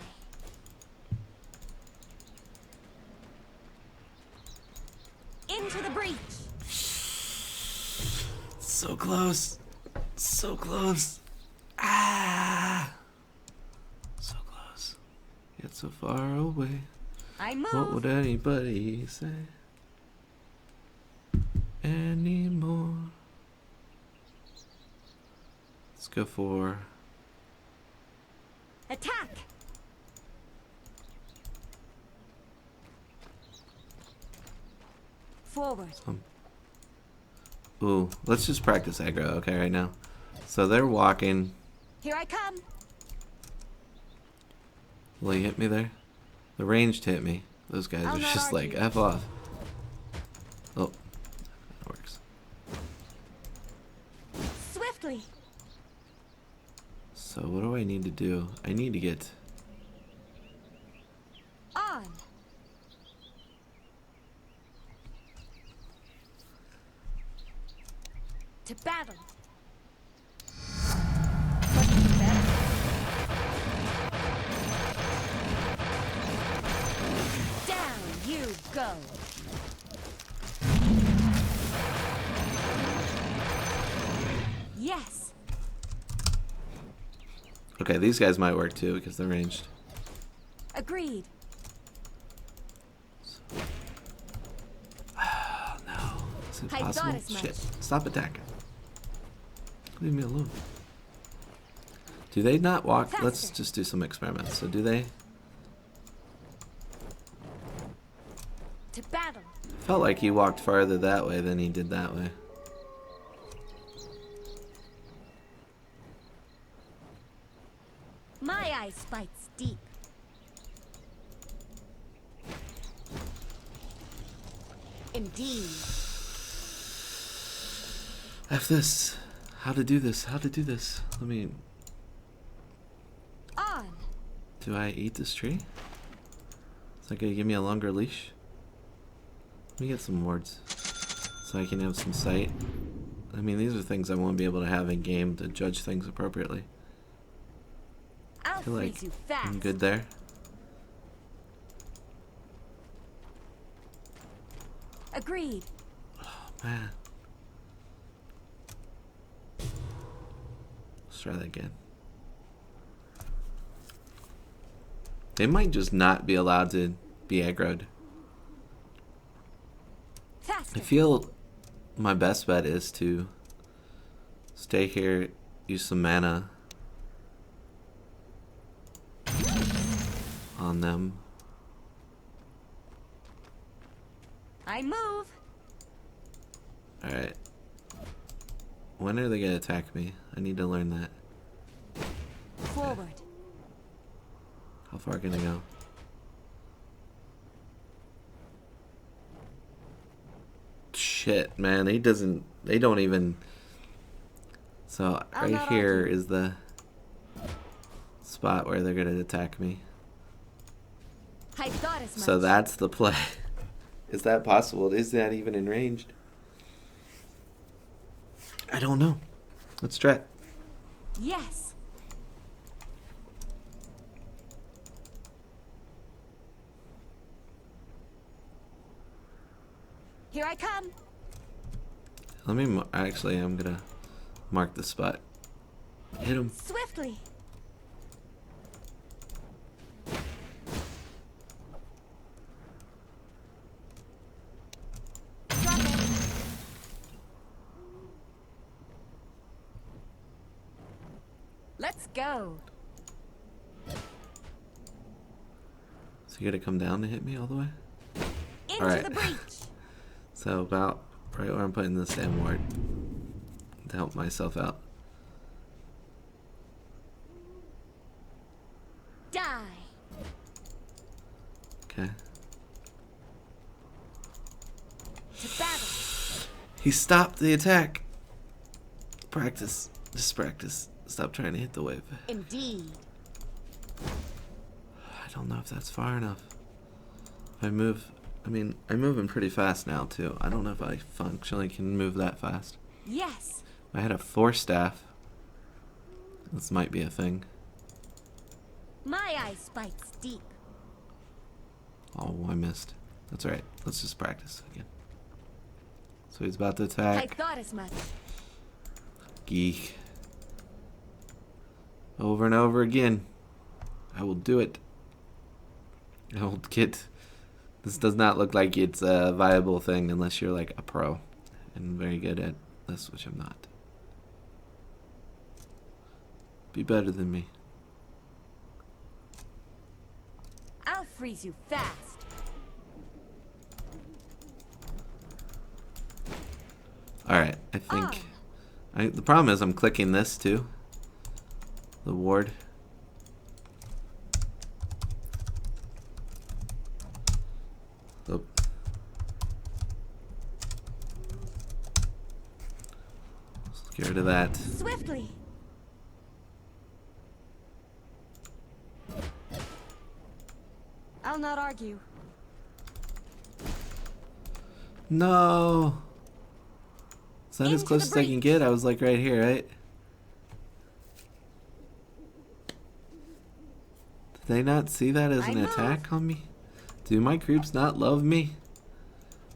Into the breach. So close. So close. Ah. So close. Yet so far away. I move. What would anybody say anymore? Let's go for attack. Forward. Ooh, let's just practice aggro, okay, right now. So they're walking. Here I come. Will he hit me there? The ranged hit me. Those guys are just like, F off. Oh, that works. Swiftly. So what do I need to do? I need to get... On. To battle. What's better? Down you go. Yes. Okay, these guys might work too because they're ranged. Agreed. No, is it I thought possible? as much. Shit, stop attacking. Leave me alone. Do they not walk? Faster. Let's just do some experiments. So do they? To battle. Felt like he walked farther that way than he did that way. My eyes bites deep. Indeed. F this. How to do this? How to do this? Let me... On. Do I eat this tree? Is that gonna give me a longer leash? Let me get some wards so I can have some sight. I mean, these are things I won't be able to have in game to judge things appropriately. I'll I feel like freeze you fast. I'm good there. Agreed. Oh, man. Let's try that again. They might just not be allowed to be aggroed. Faster. I feel my best bet is to stay here, use some mana on them. I move. Alright. When are they gonna attack me? I need to learn that. Forward. How far can I go? Shit, man, they don't even... So, right here is the spot where they're gonna attack me. I thought as much. So that's the play. Is that possible? Is that even in range? I don't know. Let's try it. Yes. Here I come. Let me... Actually, I'm gonna mark the spot. Hit him. Swiftly. Drop it. Let's go. So you gotta come down to hit me all the way? Into Alright. the breach. So about right where I'm putting this damn ward to help myself out. Die. Okay. To battle. He stopped the attack. Practice. Just practice. Stop trying to hit the wave. Indeed. I don't know if that's far enough. If I move... I mean, I'm moving pretty fast now, too. I don't know if I functionally can move that fast. Yes. If I had a force staff, this might be a thing. My eyes bites deep. Oh, I missed. That's alright. Let's just practice again. So he's about to I attack. thought as much. Geek. Over and over again. I will do it. I will get... This does not look like it's a viable thing unless you're like a pro and very good at this, which I'm not. Be better than me. I'll freeze you fast. Alright, I think... the problem is I'm clicking this too. The ward. Oh. Let's get rid of that. Swiftly. I'll not argue. No! Is that as close as I can get? I was like right here, right? Did they not see that as an attack on me? Do my creeps not love me?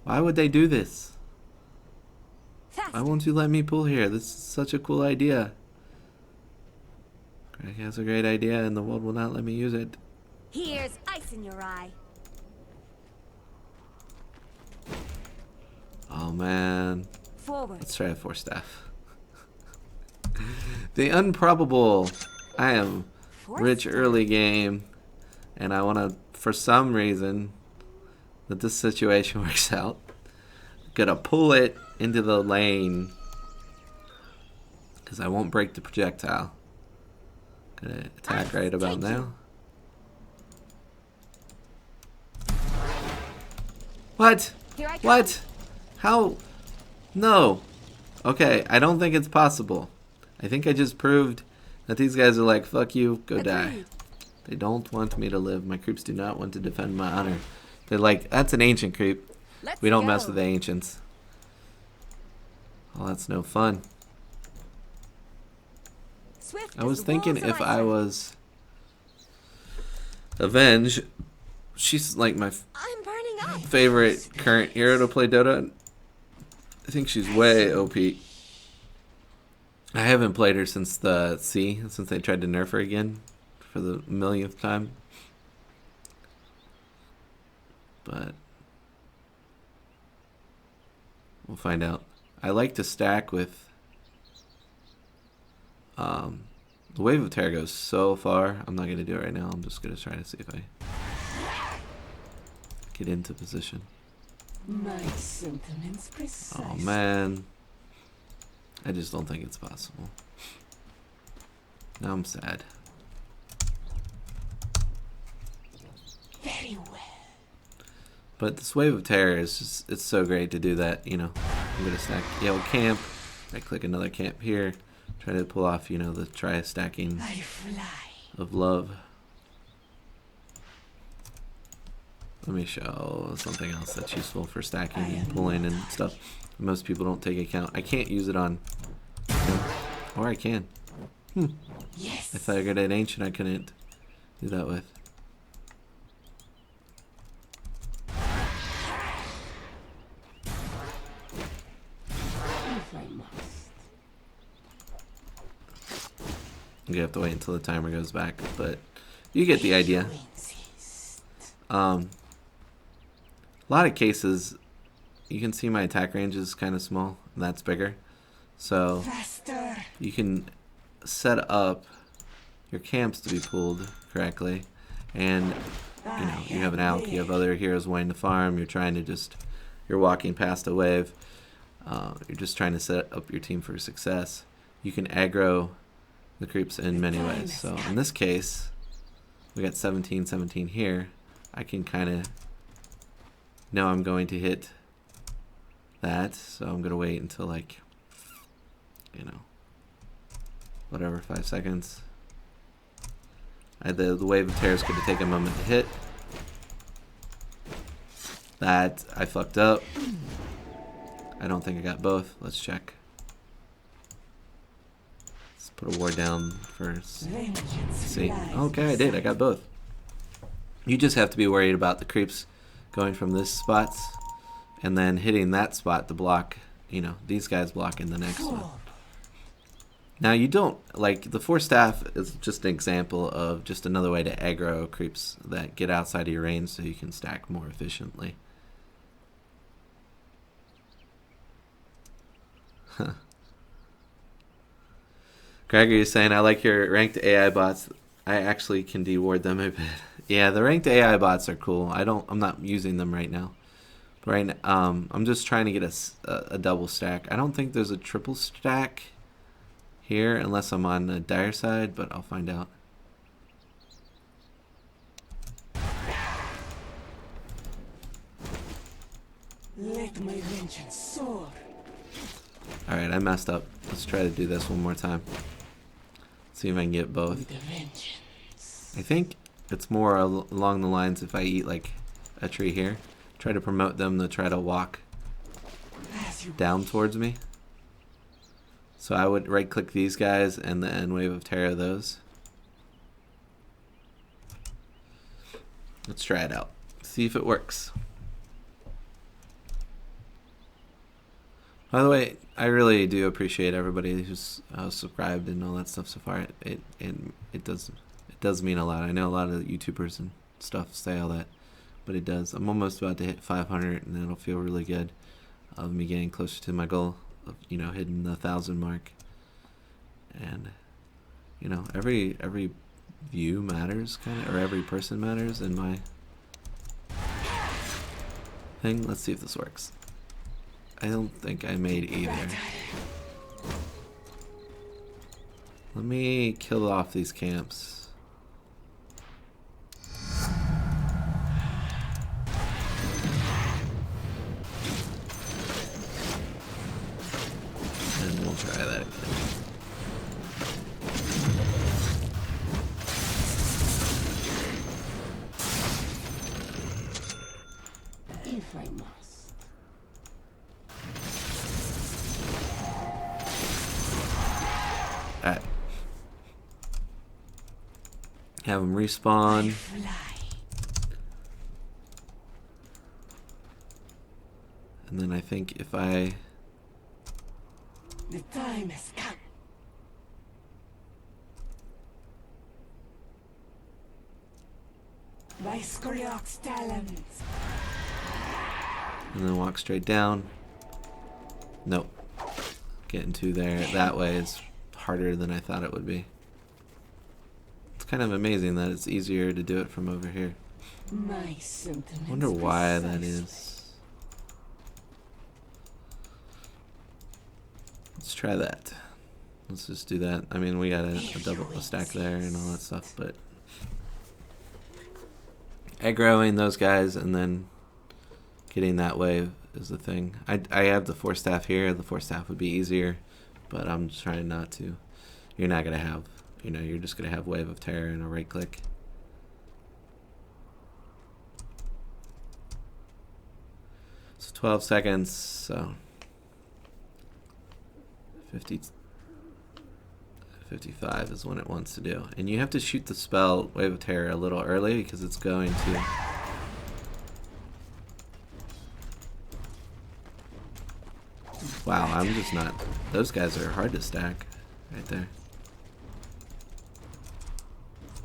Why would they do this? Why won't you let me pull here? This is such a cool idea. Greg has a great idea and the world will not let me use it. Here's ice in your eye. Oh man. Forward. Let's try a 4-staff. The improbable. I am rich early game and I want to, for some reason, that this situation works out. Gonna pull it into the lane because I won't break the projectile. Gonna attack right about now. What? What? How? No. Okay, I don't think it's possible. I think I just proved that these guys are like, fuck you, go die. They don't want me to live. My creeps do not want to defend my honor. They're like, that's an ancient creep. We don't mess with the ancients. Oh, that's no fun. I was thinking if I was Avenge, she's like my favorite current hero to play Dota. I think she's way OP. I haven't played her since the C, since they tried to nerf her again for the millionth time. But we'll find out. I like to stack with the Wave of Terror goes so far. I'm not going to do it right now. I'm just going to try to see if I get into position. My sentiments precise. Oh man, I just don't think it's possible. Now I'm sad. Very well. But this Wave of Terror is just, it's so great to do that, you know. I'm gonna stack yellow camp, I click another camp here, try to pull off, you know, the stacking of love. Let me show something else that's useful for stacking and pulling and stuff. Most people don't take account. I can't use it on, or I can. Yes. I figured at Ancient I couldn't do that with. I'm gonna have to wait until the timer goes back, but you get the idea. A lot of cases, you can see my attack range is kind of small, and that's bigger. So you can set up your camps to be pulled correctly, and you know you have an alk, you have other heroes wanting to farm. You're trying to you're walking past a wave. You're just trying to set up your team for success. You can aggro the creeps in many ways. So in this case, we got 17-17 here. I can kind of know I'm going to hit that, so I'm going to wait until like, you know, whatever, 5 seconds. The Wave of Terror is going to take a moment to hit. That, I fucked up. I don't think I got both. Let's check. Let's put a ward down first. See? Okay, I did. I got both. You just have to be worried about the creeps going from this spot and then hitting that spot to block you know, these guys blocking the next one. Now you don't, like, the Force Staff is just an example of just another way to aggro creeps that get outside of your range so you can stack more efficiently. Huh. Gregory is saying, I like your ranked AI bots. I actually can deward them a bit. Yeah, the ranked AI bots are cool. I'm not using them right now. But right now, I'm just trying to get a double stack. I don't think there's a triple stack here unless I'm on the dire side, but I'll find out. Let my vengeance soar. Alright, I messed up. Let's try to do this one more time. See if I can get both. I think it's more along the lines if I eat like a tree here. Try to promote them to try to walk down towards me. So I would right click these guys and then Wave of Terror those. Let's try it out. See if it works. By the way, I really do appreciate everybody who's subscribed and all that stuff so far. It does mean a lot. I know a lot of YouTubers and stuff say all that, but it does. I'm almost about to hit 500, and it'll feel really good of me getting closer to my goal of, you know, hitting the 1,000 mark. And you know, every view matters, kind of, or every person matters in my thing. Let's see if this works. I don't think I made either. Let me kill off these camps. And we'll try that again. If I must. Alright. Have them respawn. And then I think if I... The time has come. By Skoriok's talents. And then walk straight down. Nope. Getting to there that way is harder than I thought it would be. It's kind of amazing that it's easier to do it from over here. My sentiments. I wonder why that is. Let's try that. Let's just do that. I mean, we got a stack there and all that stuff, but aggroing those guys and then getting that wave is the thing. I have the Force Staff here. The Force Staff would be easier, but I'm just trying not to. You're not going to have, you know, you're just going to have Wave of Terror and a right click. So 12 seconds, so 55 is when it wants to do. And you have to shoot the spell Wave of Terror a little early because it's going to... Wow, I'm just not... Those guys are hard to stack right there.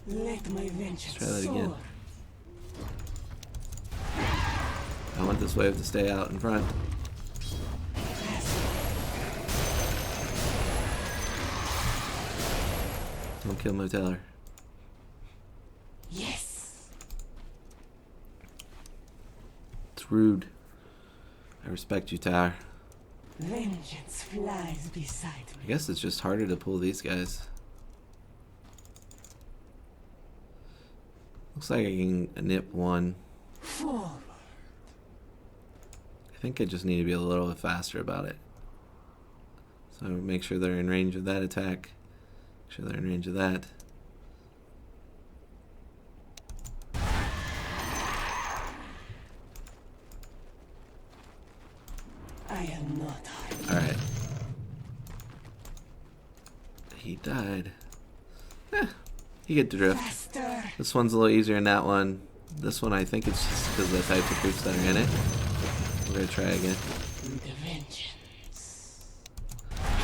Let my vengeance Let's try that again. I want this wave to stay out in front. Don't kill my teller. Yes. It's rude. I respect you, Tower. Vengeance flies beside me. I guess it's just harder to pull these guys. Looks like I can nip one. Forward. I think I just need to be a little bit faster about it. So make sure they're in range of that attack. Make sure they're in range of that. I am not hard. Alright. He died. You get the drift. Faster. This one's a little easier than that one. This one I think it's just because of the types of creeps that are in it. We're gonna try again. The vengeance.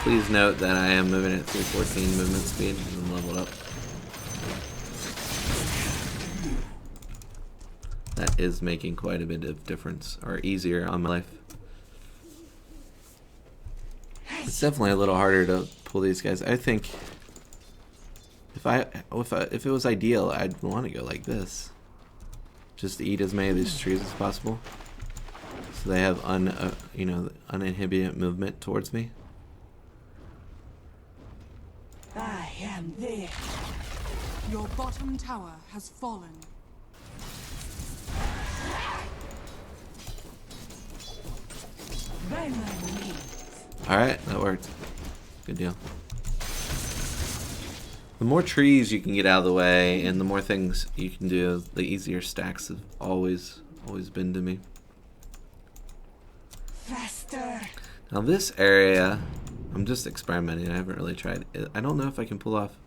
Please note that I am moving at 314 movement speed and I'm leveled up. That is making quite a bit of difference, or easier on my life. It's definitely a little harder to pull these guys. I think if it was ideal, I'd want to go like this. Just to eat as many of these trees as possible, so they have uninhibited movement towards me. I am there. Your bottom tower has fallen. By my means. Alright, that worked. Good deal. The more trees you can get out of the way and the more things you can do, the easier stacks have always been to me. Faster. Now this area, I'm just experimenting. I haven't really tried it. I don't know if I can pull off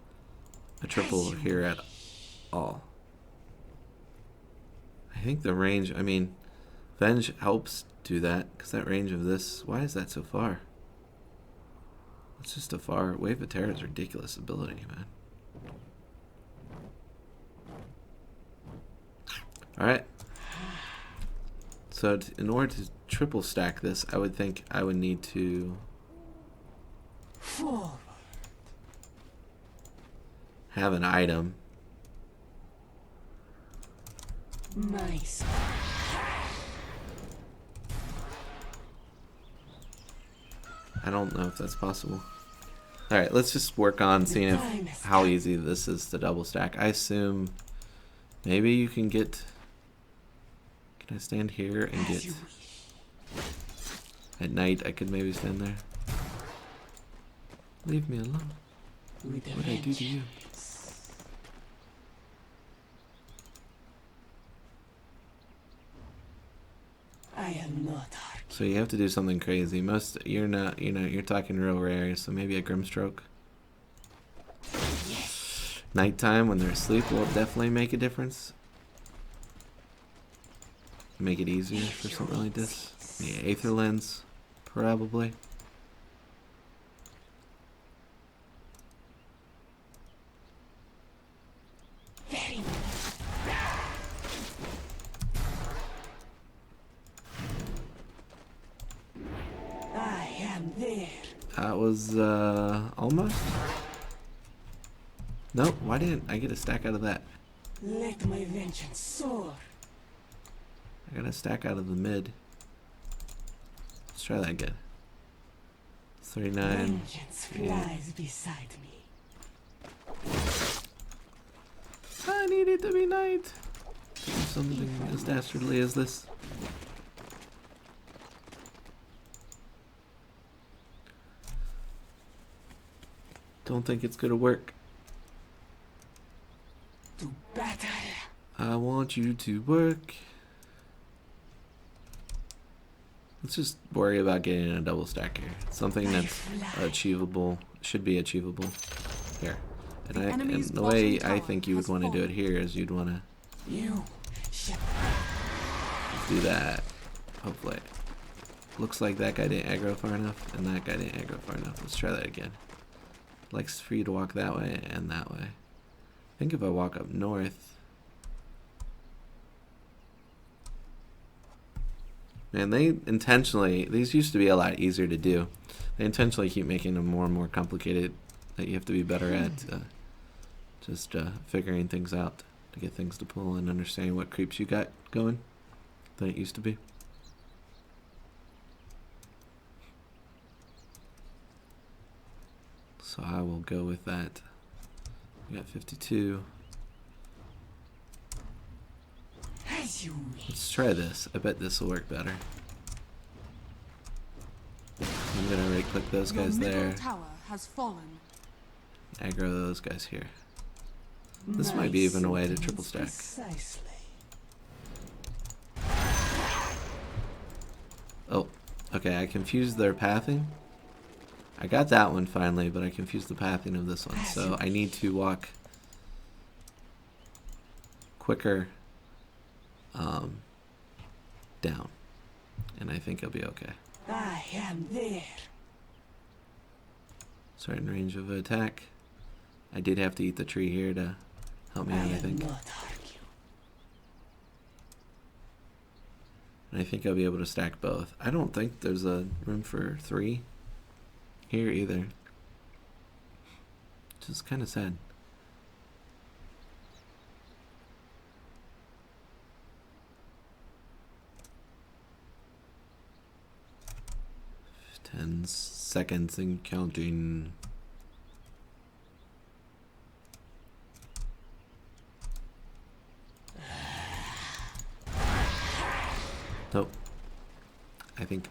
a triple here at all. I think the range, I mean, Venge helps do that, because that range of this, why is that so far? It's just a far, Wave of Terror is a ridiculous ability, man. Alright. So in order to triple stack this, I would think I would need to have an item. Nice. I don't know if that's possible. Alright, let's just work on seeing how easy this is to double stack. I assume maybe you can get... Can I stand here and get... At night I could maybe stand there. Leave me alone. What did I do to you? I am not hard. So you have to do something crazy. You're not, you're talking real rare, so maybe a Grimstroke. Yes. Nighttime when they're asleep will definitely make a difference. Make it easier for something like this. Yeah, Aether Lens, probably. Very I am there. That was almost. Nope. Why didn't I get a stack out of that? Let my vengeance soar. I got a stack out of the mid. Let's try that again. 39. Vengeance flies beside me. I need it to be night. Something as dastardly as this. Don't think it's gonna work. To battle. I want you to work. Let's just worry about getting a double stack here. Something that's achievable, should be achievable. Here. And the way I think you would want to do it here is you'd want to do that. Hopefully. Looks like that guy didn't aggro far enough, and that guy didn't aggro far enough. Let's try that again. Likes for you to walk that way and that way. I think if I walk up north... Man, they intentionally... These used to be a lot easier to do. They intentionally keep making them more and more complicated. That you have to be better at just figuring things out to get things to pull and understanding what creeps you got going than it used to be. So I will go with that. We got 52. Let's try this. I bet this will work better. I'm gonna right click those guys there. Tower has fallen. Aggro those guys here. This might be even a way to triple stack. Oh, okay, I confused their pathing. I got that one finally, but I confused the pathing of this one. So I need to walk quicker down. And I think I'll be okay. I am there. Certain range of attack. I did have to eat the tree here to help me out, I think. And I think I'll be able to stack both. I don't think there's a room for 3 here either. Which is kind of sad. Ten seconds and counting. Nope. I think.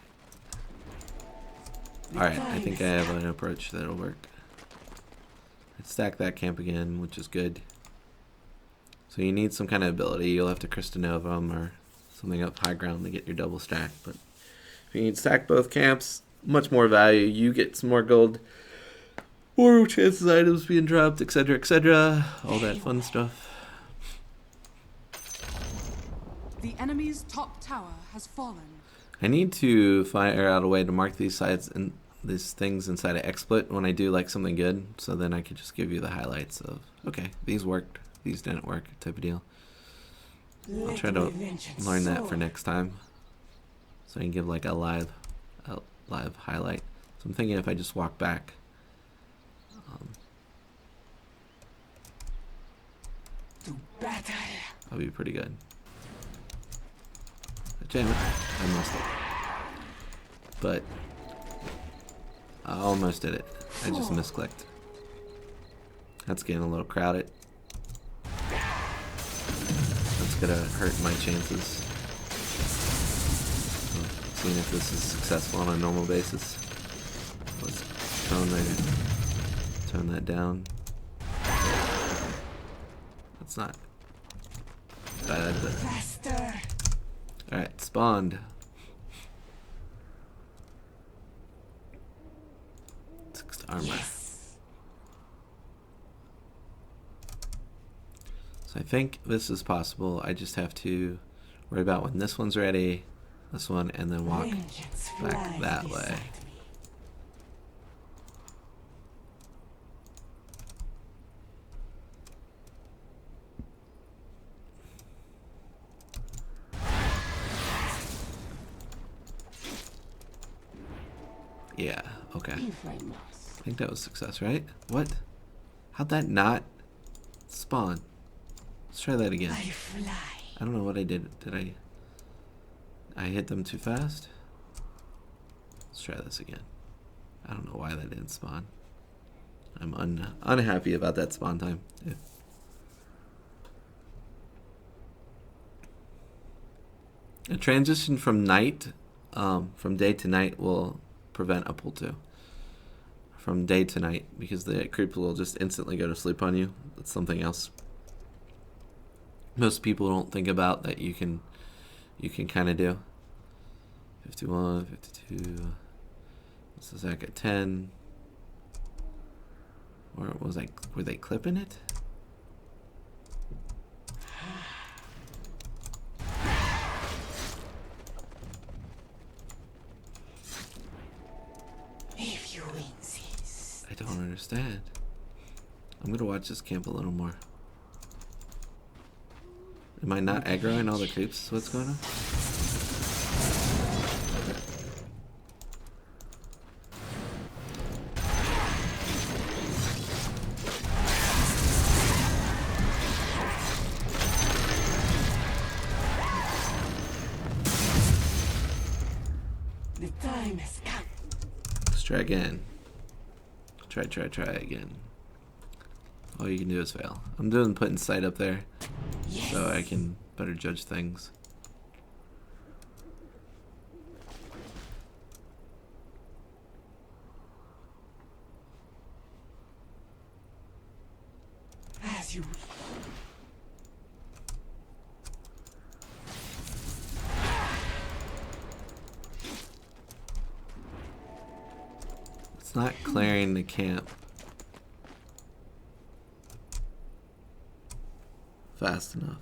Alright, I think I have an approach that'll work. I'd stack that camp again, which is good. So you need some kind of ability. You'll have to Christinova them or something up high ground to get your double stack. But if you need to stack both camps, much more value. You get some more gold, more chances of items being dropped, etc., etc. All that fun stuff. The enemy's top tower has fallen. I need to fire out a way to mark these sides and these things inside of XSplit when I do like something good, so then I could just give you the highlights of, okay, these worked, these didn't work, type of deal. I'll try to learn that for next time, so I can give like a live highlight. So I'm thinking if I just walk back, I'll be pretty good. Damn it, I missed it. But I almost did it. I just misclicked. That's getting a little crowded. That's gonna hurt my chances. So, seeing if this is successful on a normal basis. Let's tone that down. That's not bad, but alright, spawned. 6 armor. Yes. So I think this is possible. I just have to worry about when this one's ready, this one, and then walk back that way. Yeah, okay. I think that was success, right? What? How'd that not spawn? Let's try that again. I don't know what I did. Did I hit them too fast? Let's try this again. I don't know why that didn't spawn. I'm unhappy about that spawn time. A transition from night, from day to night will prevent a pull 2 from day to night, because the creep will just instantly go to sleep on you. That's something else most people don't think about that you can kind of do. 51, 52. This is like at 10. Or were they clipping it? I don't understand. I'm gonna watch this camp a little more. Am I not aggroing all the creeps? What's going on? The time has come. Let's try again. Try again. All you can do is fail. I'm doing putting sight up there, so I can better judge things. As you wish. It's not clearing the camp fast enough.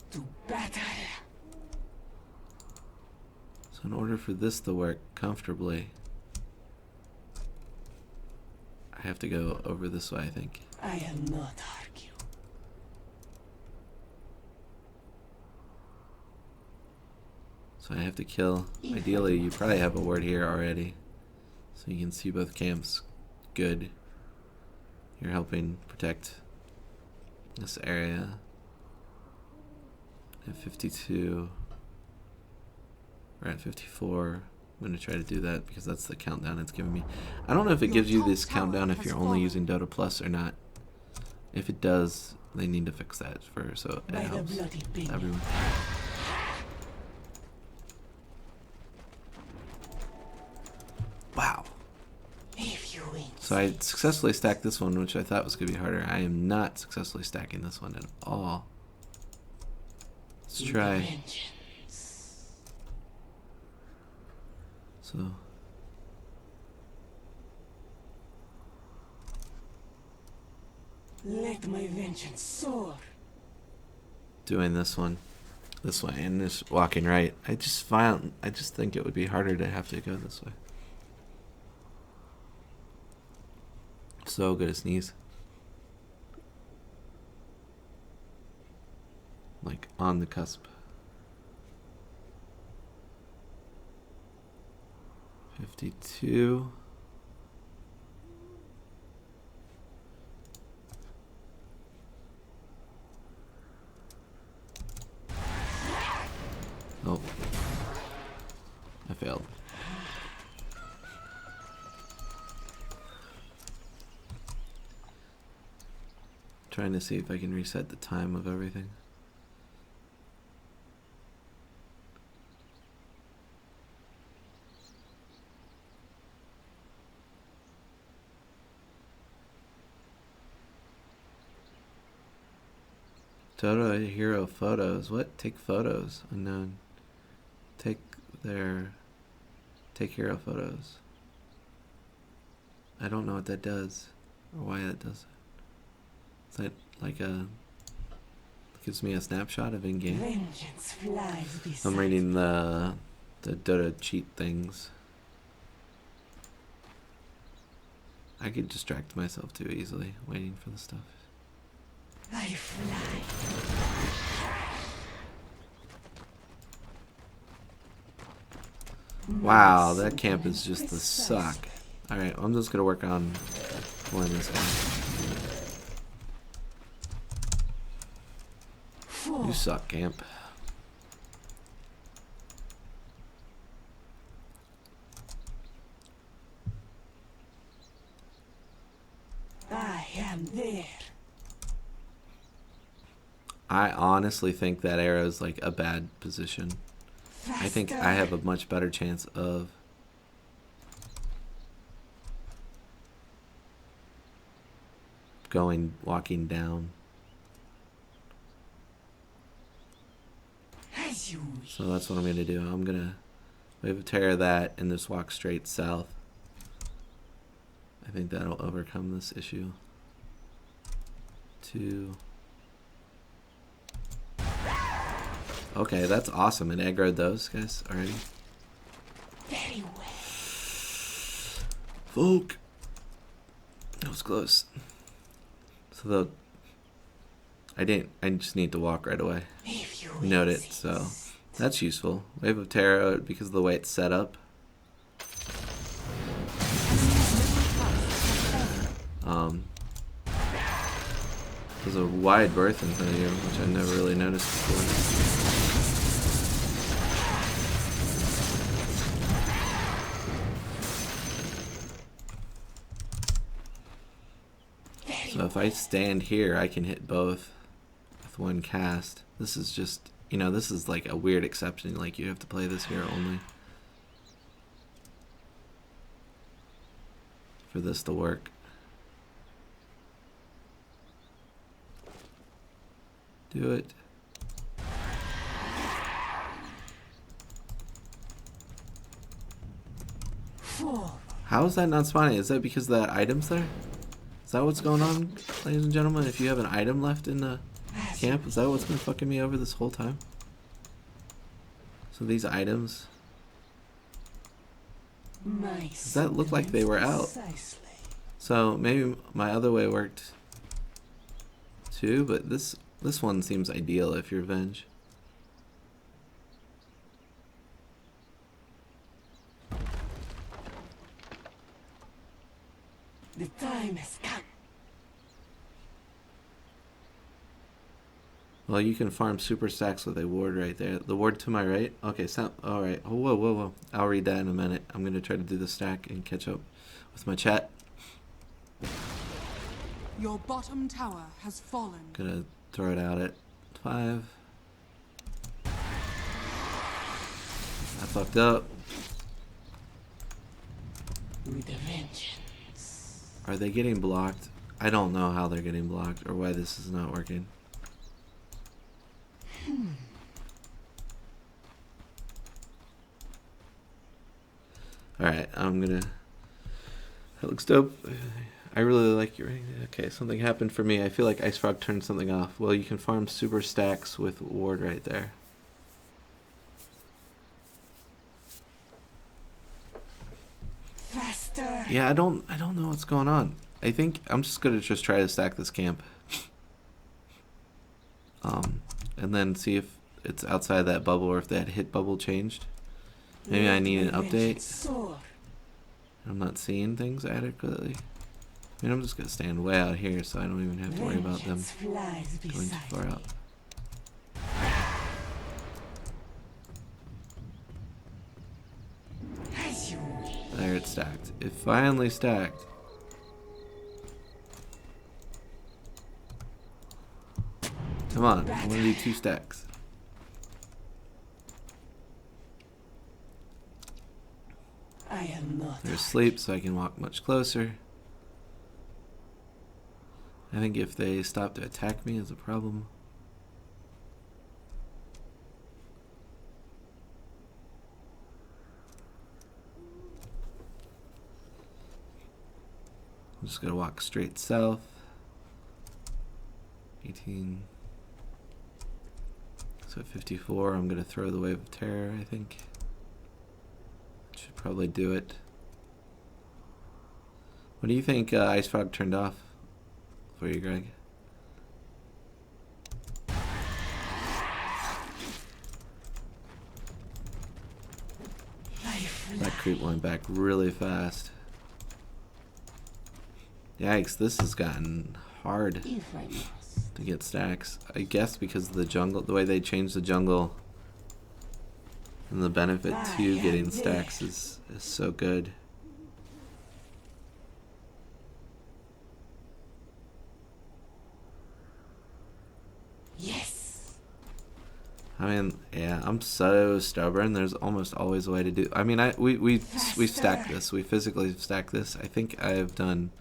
To battle. So in order for this to work comfortably, have to go over this way, I think. I am not argue. So I have to kill. Ideally, you probably have a ward here already. So you can see both camps. Good. You're helping protect this area. At 52. We're at 54. I'm going to try to do that because that's the countdown it's giving me. I don't know if it gives you this countdown if you're only using Dota Plus or not. If it does, they need to fix that first so it helps everyone. Wow. So I successfully stacked this one, which I thought was going to be harder. I am not successfully stacking this one at all. Let's try. So. Let my vengeance soar. Doing this one. This way and just walking right. I just think it would be harder to have to go this way. So good at sneeze. Like on the cusp. 52. Oh. I failed. Trying to see if I can reset the time of everything. Dota hero photos. What? Take photos. Unknown. Take hero photos. I don't know what that does or why that does it. Is that like gives me a snapshot of in-game? I'm reading the Dota cheat things. I could distract myself too easily waiting for the stuff. I fly. Wow, that camp is just the suck. Alright, I'm just gonna work on pulling this guy. You suck, camp. I am there. I honestly think that arrow is like a bad position. I think I have a much better chance of walking down. So that's what I'm gonna do. I'm gonna wave a terror that and just walk straight south. I think that'll overcome this issue. 2. Okay, that's awesome. It aggroed those guys already. Very well. Folk. That was close. So I just need to walk right away. Note it, so that's useful. Wave of Terror because of the way it's set up. There's a wide berth in front of you, which I never really noticed before. So if I stand here, I can hit both with one cast. This is just, this is like a weird exception. Like you have to play this here only for this to work. Do it. How is that not spawning? Is that because of the items there? Is that what's going on, ladies and gentlemen? If you have an item left in the camp, is that what's been fucking me over this whole time? So these items, does that look like they were out? So maybe my other way worked too, but this one seems ideal if you're Venge. The time has come. Well, you can farm super stacks with a ward right there. The ward to my right? Okay, so, alright. Oh, whoa, whoa, whoa. I'll read that in a minute. I'm going to try to do the stack and catch up with my chat. Your bottom tower has fallen. Gonna throw it out at 5. I fucked up. With a vengeance. Are they getting blocked? I don't know how they're getting blocked or why this is not working. Alright, I'm gonna... That looks dope. I really like your... Okay, something happened for me. I feel like Ice Frog turned something off. Well, you can farm super stacks with ward right there. Faster. Yeah, I don't know what's going on. I think I'm just gonna try to stack this camp. And then see if it's outside that bubble or if that hit bubble changed. Maybe I need an update. I'm not seeing things adequately. I mean, I'm just gonna stand way out here so I don't even have to worry about them going too far out. There, it's stacked. It finally stacked. Come on, I want to do 2 stacks. I am not. They're asleep, so I can walk much closer. I think if they stop to attack me is a problem. I'm just gonna walk straight south. 18. So at 54, I'm gonna throw the Wave of Terror, I think. Should probably do it. What do you think Ice Frog turned off for you, Greg? That creep went back really fast. Yikes, this has gotten hard to get stacks. I guess because of the jungle, the way they changed the jungle, and the benefit to getting stacks is so good. Yes. I mean, yeah, I'm so stubborn. There's almost always a way to do. I mean, we've stacked this. We physically stacked this. I think I have done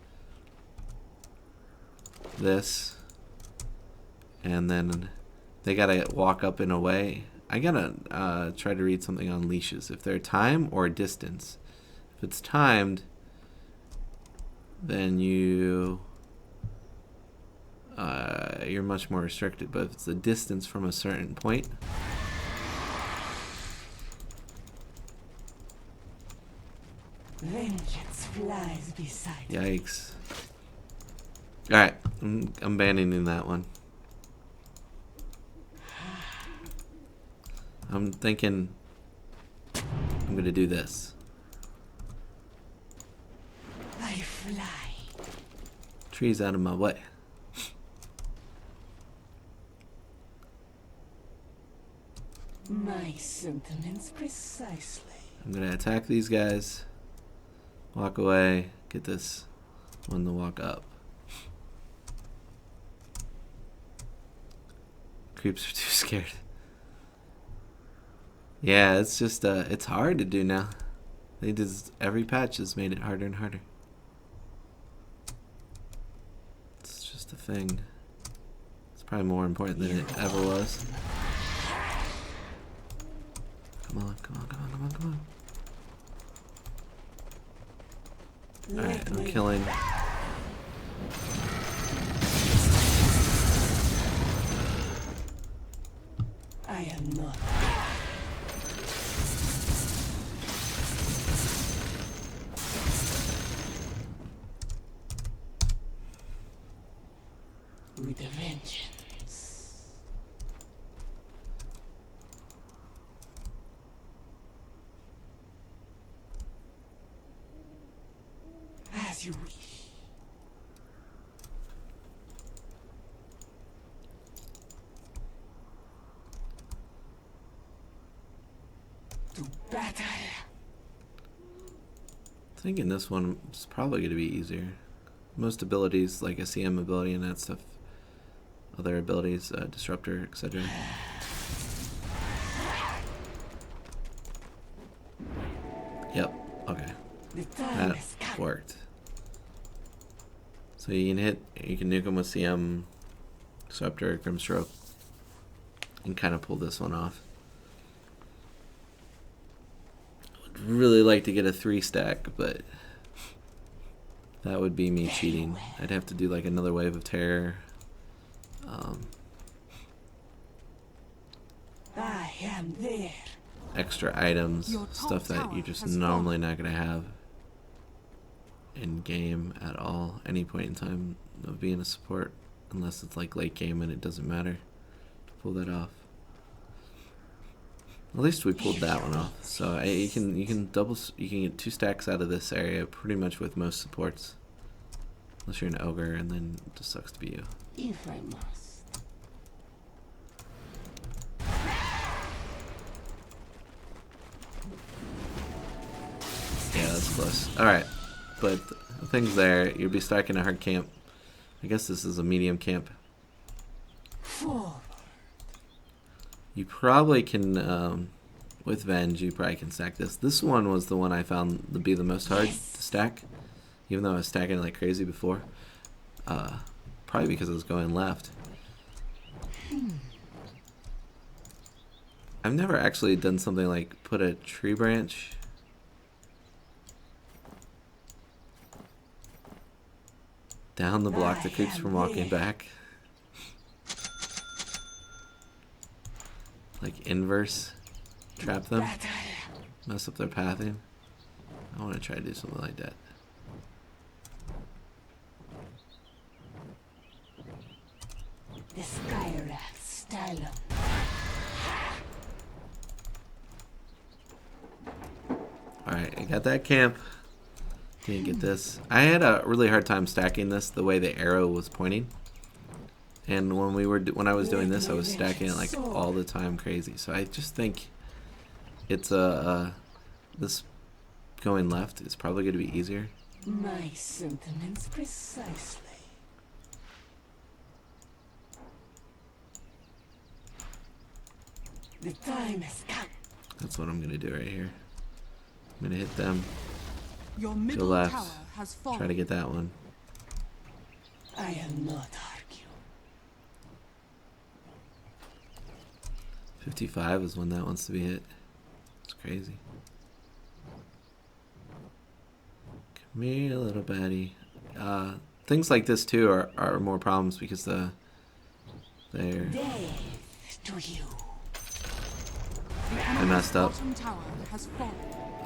this, and then they gotta walk up in a way. I gotta try to read something on leashes. If they're time or distance. If it's timed, then you're much more restricted. But if it's a distance from a certain point, Vengeance flies beside you. yikes. Alright, I'm abandoning that one. I'm thinking I'm gonna do this. I fly. Trees out of my way. My sentiments precisely. I'm gonna attack these guys, walk away, get this one to walk up. Creeps are too scared. Yeah, it's just it's hard to do now. They just every patch has made it harder and harder. It's just a thing. It's probably more important than it ever was. Come on, come on, come on, come on, come on. Alright, I'm killing. I am not. the vengeance. As you wish. To battle. Thinking this one is probably going to be easier. Most abilities, like a CM ability and that stuff, other abilities, disruptor, etc. Yep. Okay. That worked. So you can nuke them with CM, disruptor, Grimstroke, and kind of pull this one off. Would really like to get a 3-stack, but that would be me cheating. I'd have to do like another wave of terror. I am there. Extra items, stuff that you're just normally not going to have in game at all, any point in time of being a support, unless it's like late game and it doesn't matter to pull that off. At least we pulled that one off. So you can get 2 stacks out of this area pretty much with most supports, unless you're an ogre, and then it just sucks to be you. If I must. Yeah, that's close. Alright, but the thing's there. You'll be stacking a hard camp. I guess this is a medium camp. You probably can, with Venge, you probably can stack this. This one was the one I found to be the most hard to stack, even though I was stacking it like crazy before. Probably because it was going left. I've never actually done something like put a tree branch down the block that creeps from walking back. Like inverse. Trap them. Mess up their pathing. I want to try to do something like that. The Skyrath style. Alright, I got that camp. Didn't get this. I had a really hard time stacking this the way the arrow was pointing. And when I was doing this, I was stacking it like all the time crazy. So I just think it's this going left is probably going to be easier. My sentiments precisely. The time has come. That's what I'm going to do right here. I'm going to hit them. Your Go middle left. tower has fallen. Try to get that one. I am not arguing. 55 is when that wants to be hit. It's crazy. Come here, little baddie. Things like this too are more problems because they're. Death to you. I messed up. Bottom tower has fallen.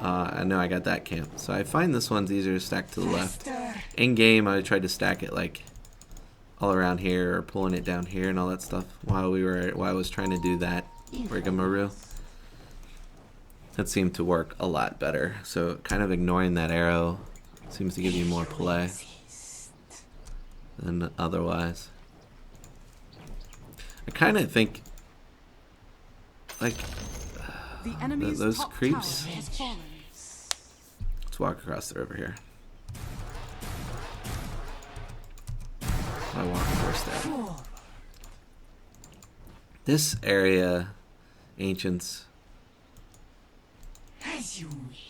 I know I got that camp. So I find this one's easier to stack to the left. In game, I tried to stack it like all around here or pulling it down here and all that stuff while I was trying to do that rigmarole. That seemed to work a lot better. So kind of ignoring that arrow seems to give you more play than otherwise. I kind of think like The enemy's those top creeps. tower has fallen. Let's walk across the river here. I walk first there. This area, ancients. As you wish.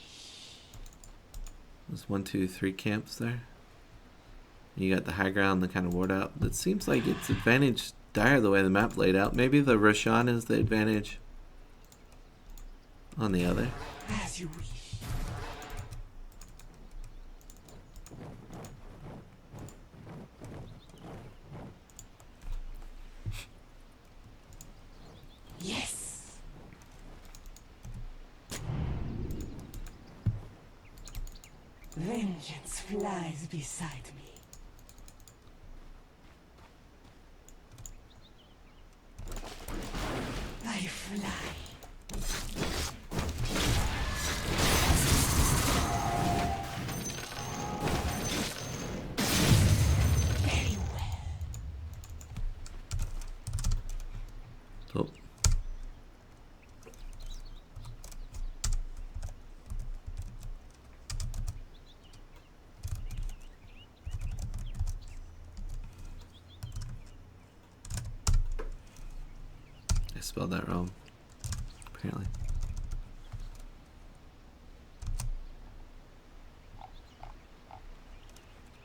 There's 1, 2, 3 camps there. You got the high ground, the kind of ward out. It seems like it's advantage dire the way the map laid out. Maybe the Roshan is the advantage on the other. As you wish. Yes. Vengeance flies beside me. spelled that wrong, apparently.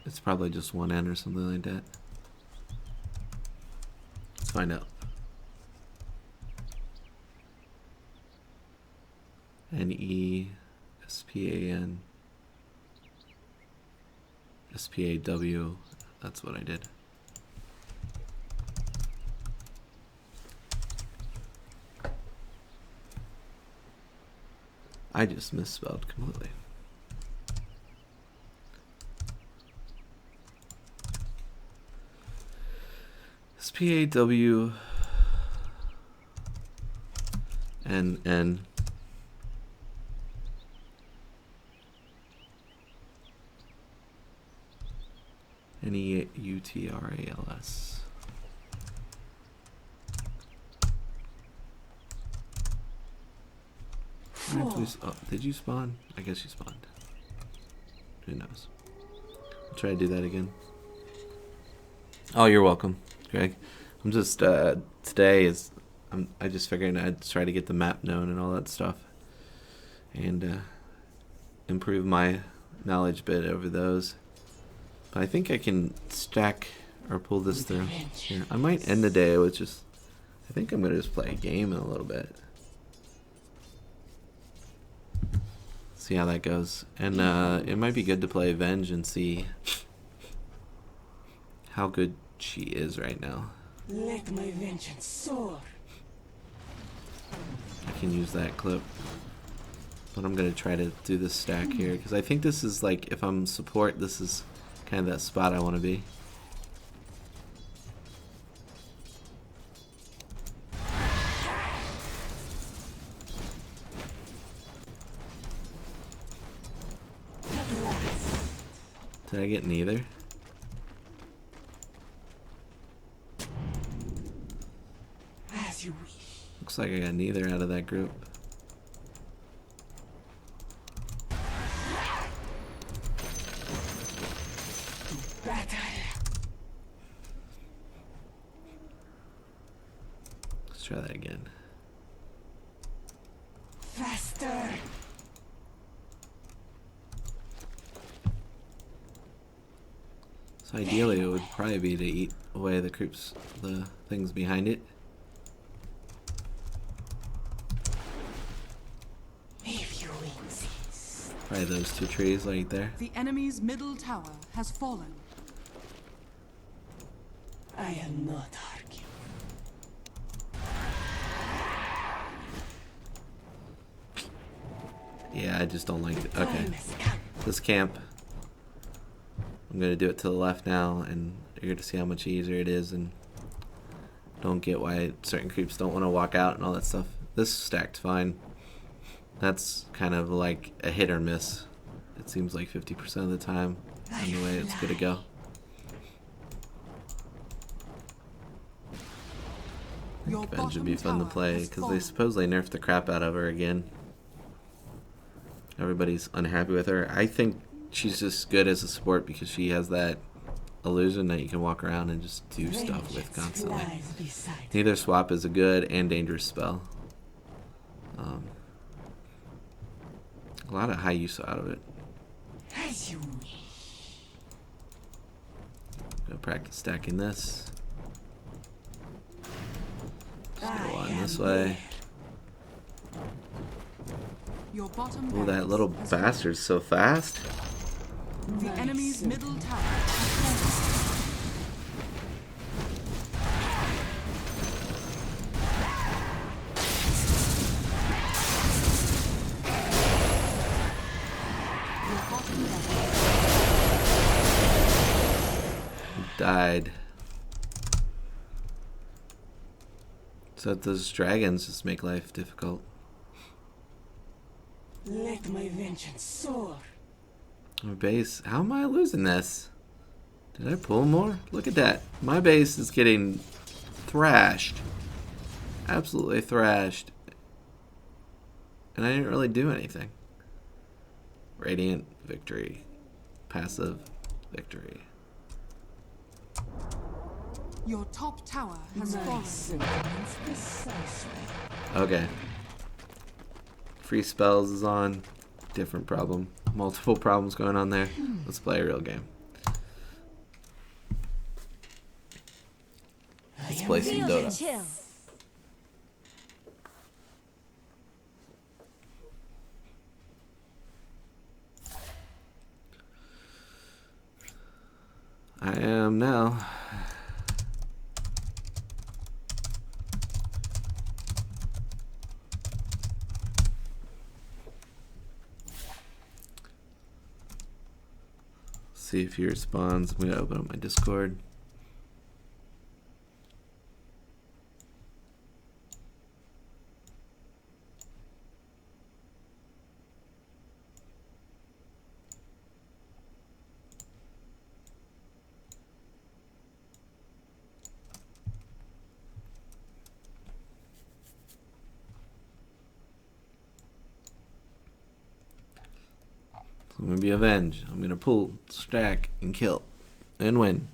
It's probably just one N or something like that. Let's find out. Nespan. SPAW. That's what I did. I just misspelled completely. SPAW NN. NEUTRALS. Oh, did you spawn? I guess you spawned. Who knows? I'll try to do that again. Oh, you're welcome, Greg. I'm just today is I just figured I'd try to get the map known and all that stuff, and improve my knowledge bit over those. But I think I can stack or pull this through here. I might end the day with just. I think I'm gonna just play a game in a little bit. See how that goes, and it might be good to play Avenge and see how good she is right now. Let my vengeance soar. I can use that clip, but I'm gonna try to do this stack here because I think this is like, if I'm support, this is kind of that spot I want to be. Did I get neither? As you wish. Looks like I got neither out of that group. Battle. Let's try that again. Faster. So ideally, it would probably be to eat away the creeps, the things behind it. If you insist. Probably those two trees right there. The enemy's middle tower has fallen. I am not arguing. Yeah, I just don't like it. Okay. This camp. I'm going to do it to the left now, and you're going to see how much easier it is, and don't get why certain creeps don't want to walk out and all that stuff. This stacked fine. That's kind of like a hit or miss. It seems like 50% of the time on the way it's going to go. Revenge would be fun to play because they supposedly nerfed the crap out of her again. Everybody's unhappy with her. I think she's just good as a support because she has that illusion that you can walk around and just do stuff with constantly. Neither swap is a good and dangerous spell. A lot of high use out of it. Gonna practice stacking this. Just go on this way. Your bottom Oh, that little bastard's so fast. The enemy's middle tower has Died. So those dragons just make life difficult. Let my vengeance soar. My base. How am I losing this? Did I pull more? Look at that. My base is getting thrashed. Absolutely thrashed. And I didn't really do anything. Radiant victory. Passive victory. Your top tower has fallen. Okay. Free spells is on. Different problem. Multiple problems going on there. Let's play a real game. Let's play some Feel the Dota. chill. I am now. See if he responds. I'm gonna open up my Discord. I'm gonna be avenged. I'm gonna pull, stack, and kill, and win.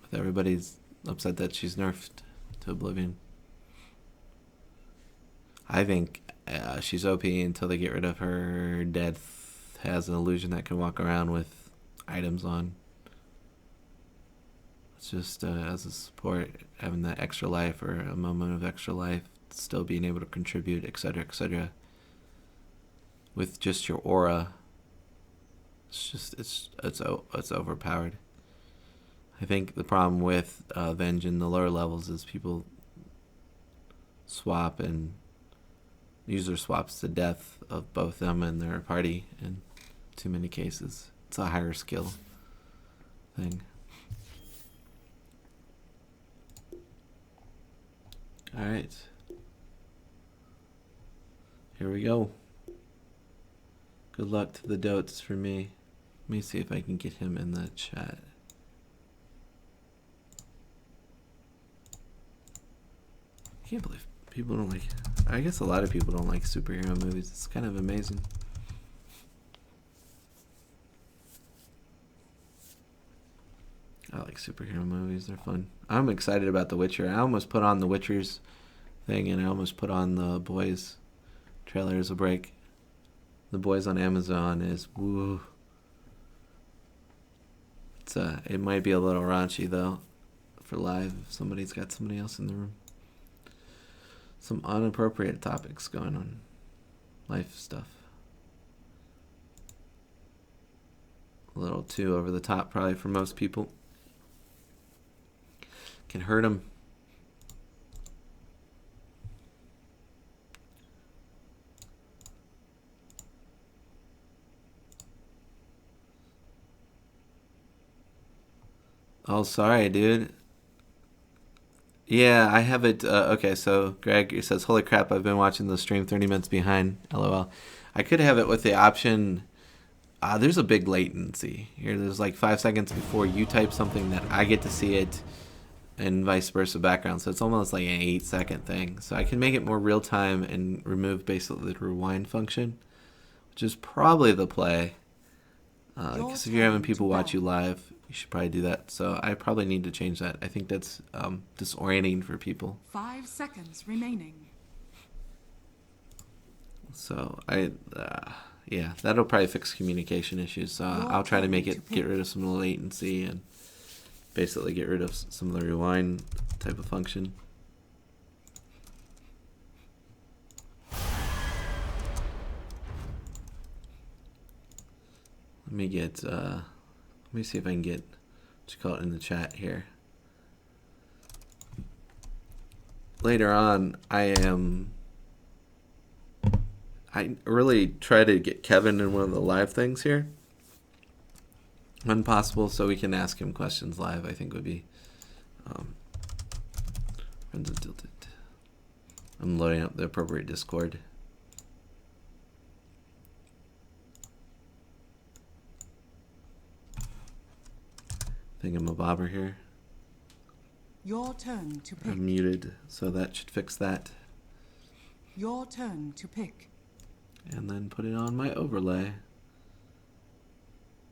With everybody's upset that she's nerfed to oblivion. I think she's OP until they get rid of her. Death has an illusion that can walk around with items on. It's just as a support, having that extra life or a moment of extra life, still being able to contribute, etc., etc. With just your aura. It's just it's overpowered. I think the problem with Venge in the lower levels is people swap, and user swaps the death of both them and their party in too many cases. It's a higher skill thing. Alright. Here we go. Good luck to the Dotes for me. Let me see if I can get him in the chat. I can't believe people don't like... I guess a lot of people don't like superhero movies. It's kind of amazing. I like superhero movies. They're fun. I'm excited about The Witcher. I almost put on The Witcher's thing, and I almost put on The Boys trailer as a break. The Boys on Amazon is woo. It might be a little raunchy though for live if somebody's got somebody else in the room. Some inappropriate topics going on. Life stuff. A little too over the top probably for most people. Can hurt them. Oh, sorry, dude. Yeah, I have it. Okay, so Greg says, holy crap, I've been watching the stream 30 minutes behind. LOL. I could have it with the option. There's a big latency here. There's like 5 seconds before you type something that I get to see it, and vice versa background. So it's almost like an 8-second thing. So I can make it more real time and remove basically the rewind function, which is probably the play. Because if you're having people watch you live, you should probably do that. So I probably need to change that. I think that's disorienting for people. 5 seconds remaining. So yeah, that'll probably fix communication issues. I'll try to make it get rid of some of the latency and basically get rid of some of the rewind type of function. Let me get, let me see if I can get, what you call it in the chat here. Later on, I really try to get Kevin in one of the live things here. When possible, so we can ask him questions live, I think would be, Friends of Tilted. I'm loading up the appropriate Discord. Thingamabobber here. Your turn to pick. I'm muted, so that should fix that. Your turn to pick. And then put it on my overlay,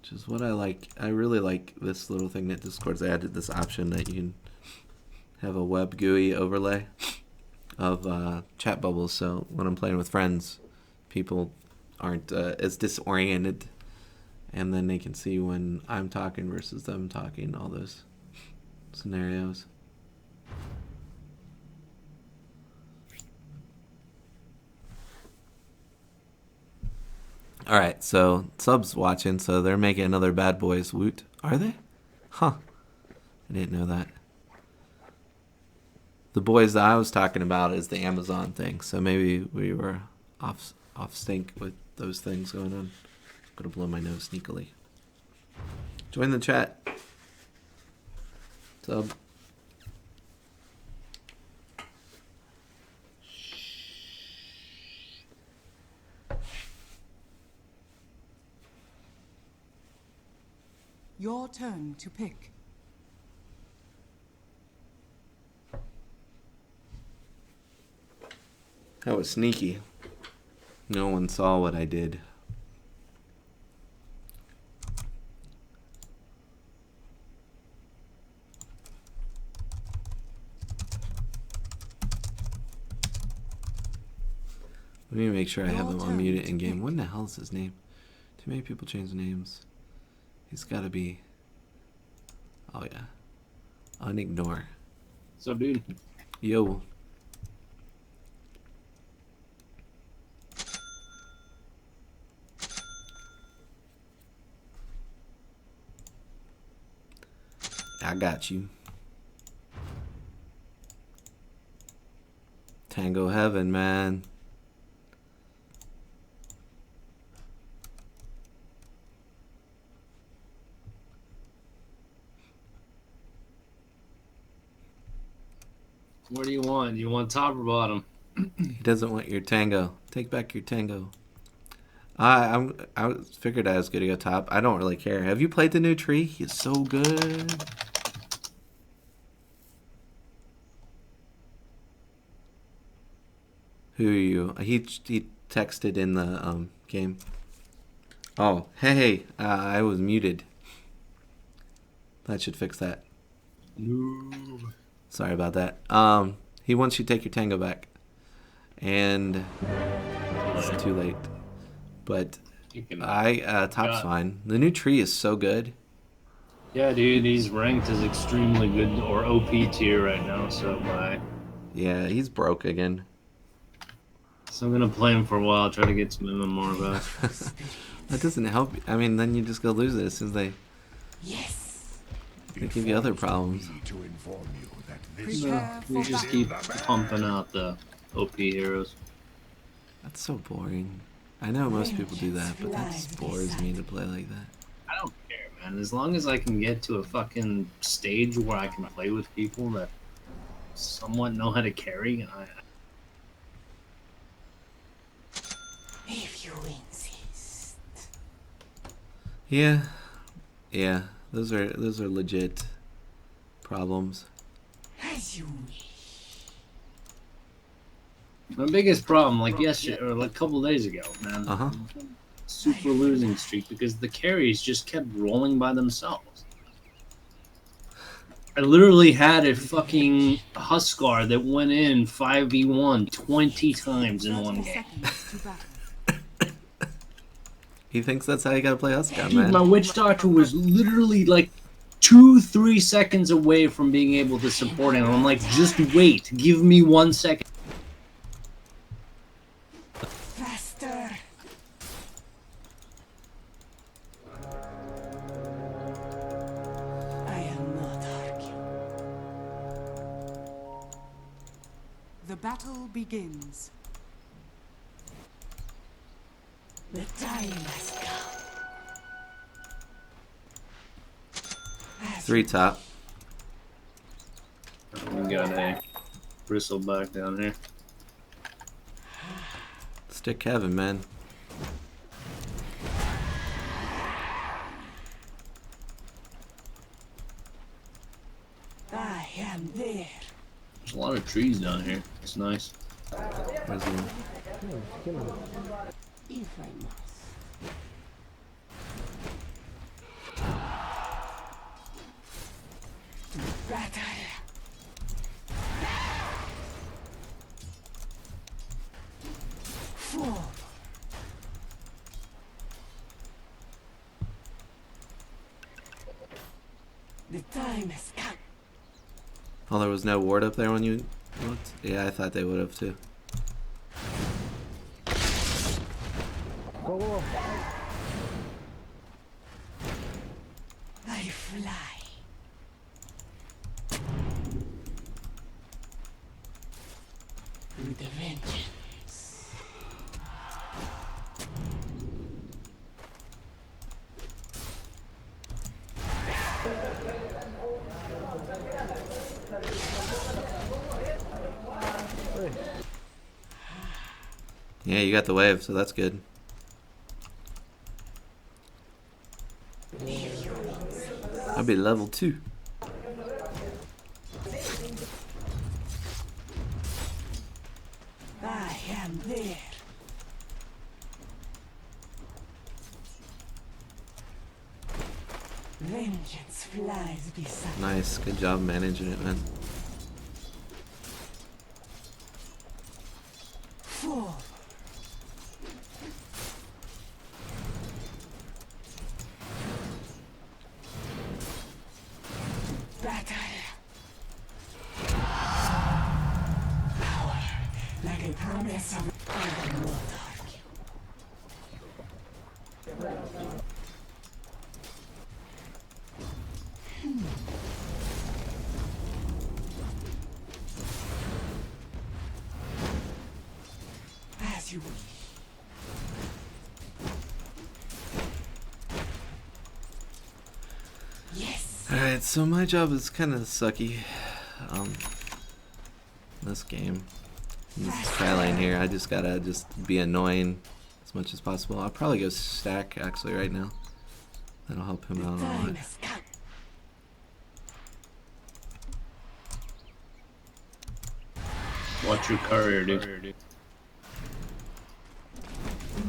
which is what I like. I really like this little thing that Discord's added, this option that you can have a web GUI overlay of chat bubbles, so when I'm playing with friends, people aren't as disoriented, and then they can see when I'm talking versus them talking, all those scenarios. Alright, so subs watching, so they're making another Bad Boys Woot. Are they? Huh. I didn't know that. The boys that I was talking about is the Amazon thing, so maybe we were off sync with those things going on. I'm gonna blow my nose sneakily. Join the chat. Sub. Your turn to pick. That was sneaky. No one saw what I did. Let me make sure I have him unmuted in game. What in the hell is his name? Too many people change names. He's gotta be. Oh yeah. Unignore. What's up, dude? Yo. I got you. Tango Heaven, man. What do you want? Do you want top or bottom? He doesn't want your tango. Take back your tango. I figured I was gonna go top. I don't really care. Have you played the new tree? He's so good. Who are you? He texted in the game. Oh, hey, I was muted. That should fix that. No. Sorry about that. He wants you to take your tango back. And it's too late. But top's fine. The new tree is so good. Yeah, dude, he's ranked as extremely good or OP tier right now, so yeah, he's broke again. So I'm gonna play him for a while, try to get some MMR back. That doesn't help. I mean, then you just go lose it as soon as they give you other problems. No, we just keep pumping out the OP heroes. That's so boring. I know most people do that, but that just bores me to play like that. I don't care, man. As long as I can get to a fucking stage where I can play with people that somewhat know how to carry, If you insist. Yeah, those are legit problems. As you wish. My biggest problem, like yesterday or like a couple days ago, man. Super losing streak because the carries just kept rolling by themselves. I literally had a fucking Huskar that went in 5v1 20 times in one game. He thinks that's how you gotta play Huskar, Dude, man. my Witch Doctor was literally like 2-3 seconds away from being able to support him. I'm like, just wait, give me 1 second. Faster. I am not arguing. The battle begins. The time has come. 3 top. We got a bristleback down here. Stick Kevin, man. I am there. There's a lot of trees down here. It's nice. Where's he? If I must. Battle. The time has come. Oh, there was no ward up there when you looked? Yeah, I thought they would have too. I fly. With a vengeance. Yeah, you got the wave, so that's good. I'll be level 2. I am there. Vengeance flies beside. Nice, good job managing it, man. Forward. Battle. Power, like a promise of immortal. As you wish. Yes. Alright, so my job is kind of sucky. This game. In this tri-lane here, I just gotta be annoying as much as possible. I'll probably go stack actually right now. That'll help him out a lot. Watch your courier, dude.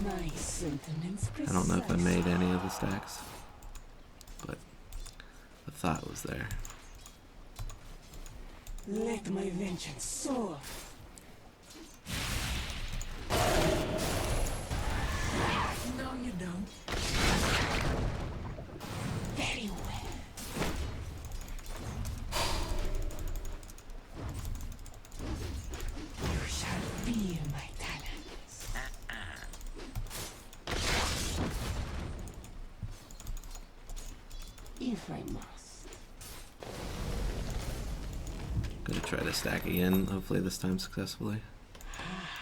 My sentiments I don't know if I made any of the stacks, but the thought was there. Let my vengeance soar. No, you don't. Very well. You shall feel my talents. If I must. Gonna try to stack again, hopefully this time successfully.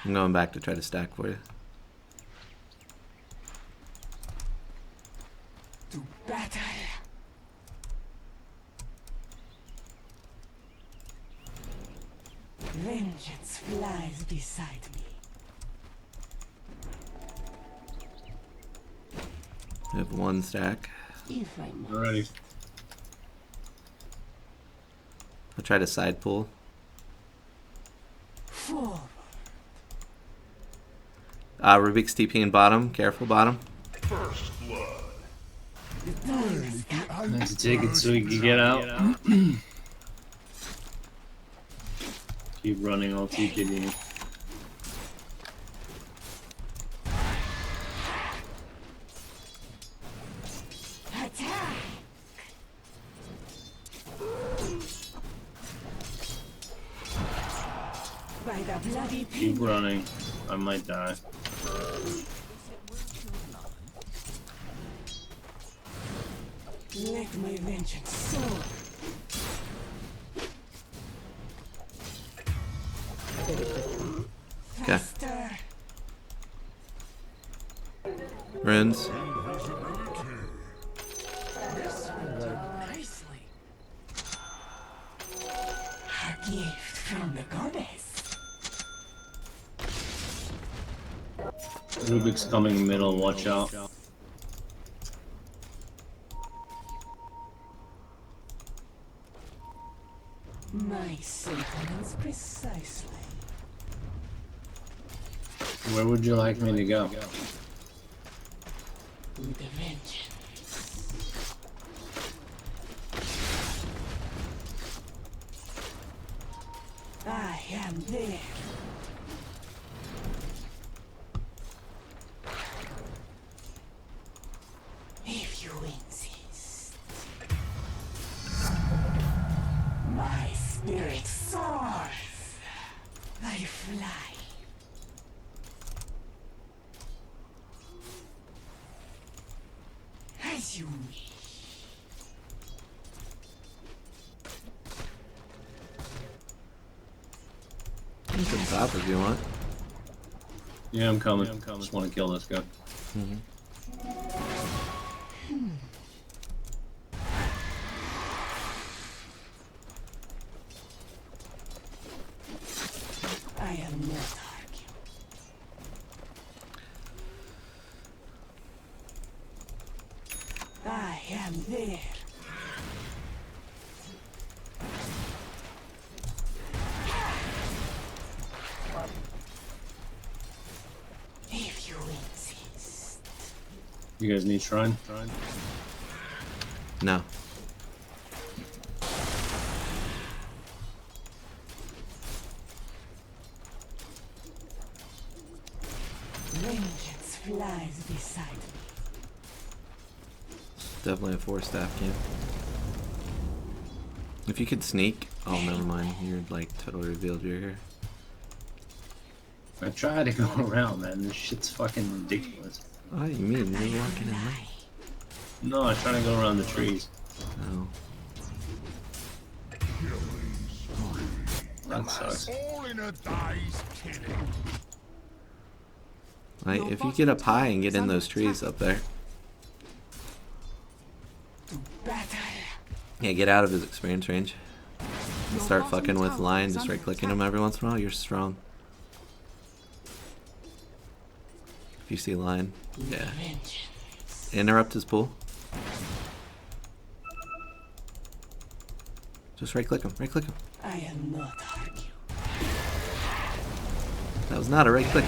I'm going back to try to stack for you. To battle. Vengeance flies beside me. I have 1 stack. If I must. Alrighty. I'll try to side pull. Forward. Rubik's TP in bottom. Careful, bottom. First blood. The time has come. Nice to take it so you can get out. Keep running, I'll keep hitting you. Attack. By the bloody Keep running. I might die. Let my vengeance soar. Okay. Faster. Runes. Nicely. A gift from the goddess. Rubik's coming middle, watch out. My sentiments precisely. Where would you like me to go? With a vengeance. I am there. You can top if you want. Yeah, I'm coming. Just want to kill this guy. I am not arguing. I am there. If you insist. You guys need shrine? No. Vengeance flies beside me. Definitely a 4-staff game. If you could sneak, oh never mind. You're like totally revealed you're here. I tried to go around, man. This shit's fucking ridiculous. Oh, you mean you're walking in light? No, I tried to go around the trees. Oh. That sucks. All in a day's killing. Like, if you get up high and get in those trees up there. Yeah, get out of his experience range. And start fucking with Lion, just right clicking him every once in a while. You're strong. If you see Lion. Yeah. Interrupt his pull. Just right click him. Right click him. I am not arguing. That was not a right click.